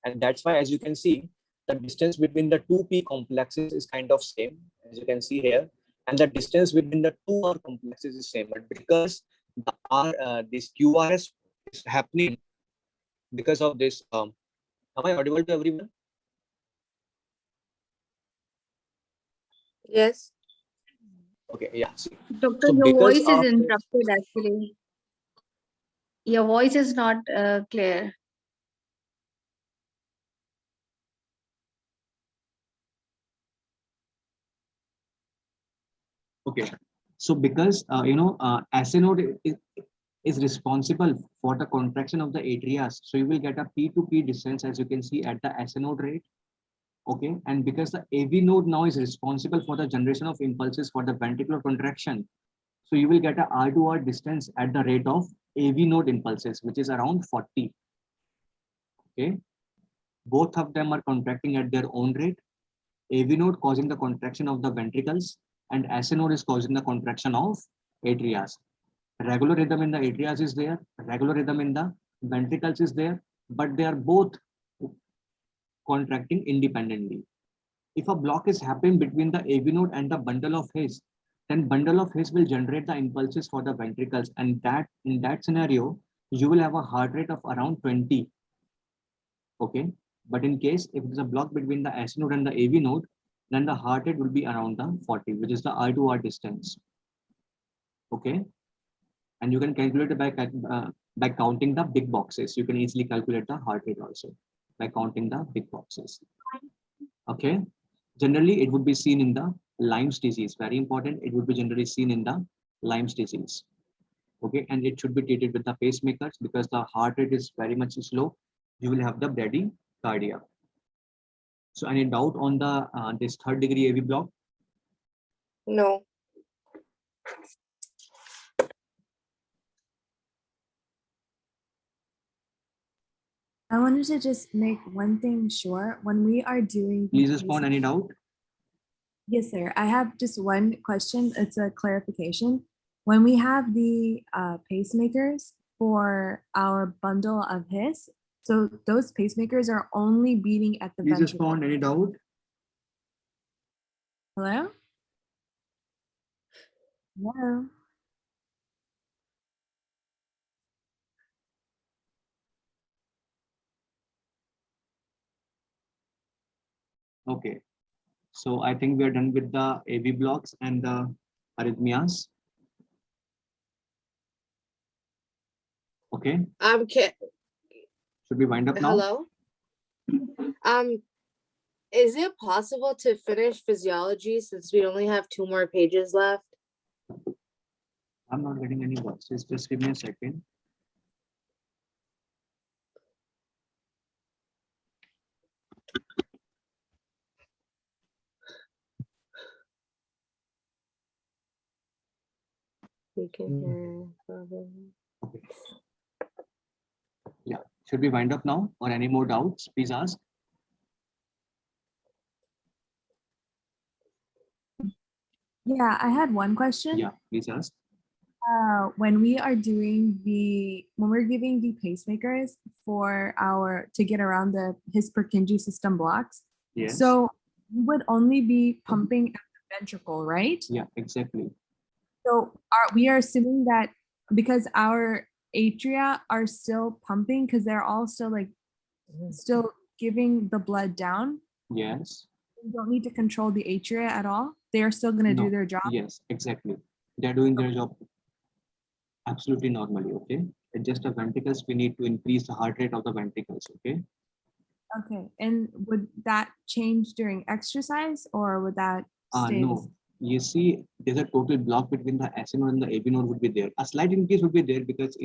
and that's why, as you can see, the distance between the two P complexes is kind of same, as you can see here, and the distance between the two R complexes is same. But because the this QRS is happening because of this, am I audible to everyone? Yes. Okay, yeah. See. Doctor, So your because voice is of this, interrupted actually. Your voice is not clear. okay, so because SA node is responsible for the contraction of the atrias, so you will get a P to P distance, as you can see, at the SA node rate. Okay, and because the AV node now is responsible for the generation of impulses for the ventricular contraction, so you will get a R to R distance at the rate of AV node impulses, which is around 40. Okay, both of them are contracting at their own rate. AV node causing the contraction of the ventricles, and SA node is causing the contraction of atrias. Regular rhythm in the atrias is there, regular rhythm in the ventricles is there, but they are both contracting independently. If a block is happening between the AV node and the bundle of His, then bundle of His will generate the impulses for the ventricles, and that in that scenario, you will have a heart rate of around 20. Okay, but in case if it is a block between the SA node and the AV node, then the heart rate will be around the 40, which is the R to R distance. Okay, and you can calculate it by counting the big boxes. You can easily calculate the heart rate also by counting the big boxes. Okay, generally it would be seen in the Lyme's disease. Very important. It would be generally seen in the Lyme's disease. Okay, and it should be treated with the pacemakers because the heart rate is very much slow. You will have the bradycardia. So any doubt on the this third degree AV block? No. I wanted to just make one thing sure. When we are doing Please respond. Any doubt? Yes, sir. I have just one question. It's a clarification. When we have the pacemakers for our bundle of His, so those pacemakers are only beating at the Please ventricle. respond. Any doubt? Hello? Hello? Okay. So I think we are done with the AV blocks and the arrhythmias. Okay. Should we wind up now? Hello. Is it possible to finish physiology since we only have 2 more pages left? I'm not getting any boxes. Just give me a second. We can hear. Okay. Yeah. Should we wind up now or any more doubts? Please ask. Yeah, I had one question. Yeah, please ask. When we are doing when we're giving the pacemakers for to get around his Purkinje system blocks. Yes. So we would only be pumping at the ventricle, right? Yeah, exactly. So we are assuming that because our atria are still pumping because they're all still still giving the blood down. Yes. We don't need to control the atria at all. They are still going to do their job. Yes, exactly. They're doing their job absolutely normally. Okay. It's just the ventricles. We need to increase the heart rate of the ventricles. Okay. Okay. And would that change during exercise or would that stay? No. You see, there's a total block between the SN node and the AV node would be there. A slight increase would be there because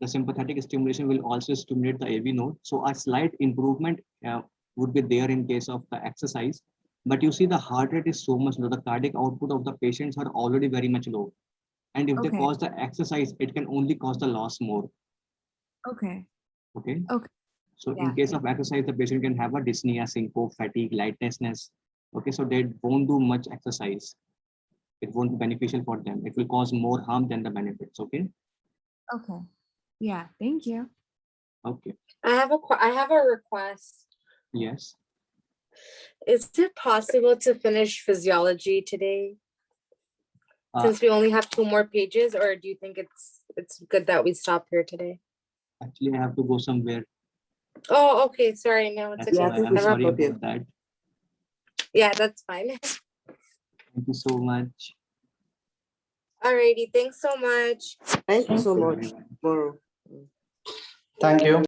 the sympathetic stimulation will also stimulate the AV node. So a slight improvement would be there in case of the exercise. But you see, the heart rate is so much low. The cardiac output of the patients are already very much low. And if they cause the exercise, it can only cause the loss more. Okay. Okay. Okay. So in case of exercise, the patient can have a dyspnea, syncope, fatigue, lightlessness. Okay. So they won't do much exercise. It won't be beneficial for them. It will cause more harm than the benefits. Okay. Okay. Yeah. Thank you. Okay. I have a request. Yes. Is it possible to finish physiology today? Since we only have 2 more pages, or do you think it's good that we stop here today? Actually, I have to go somewhere. Oh, okay. Sorry. No, it's okay. I'm sorry about that. Yeah, that's fine. Thank you so much. Alrighty. Thanks so much. Thank you so much. Thank you.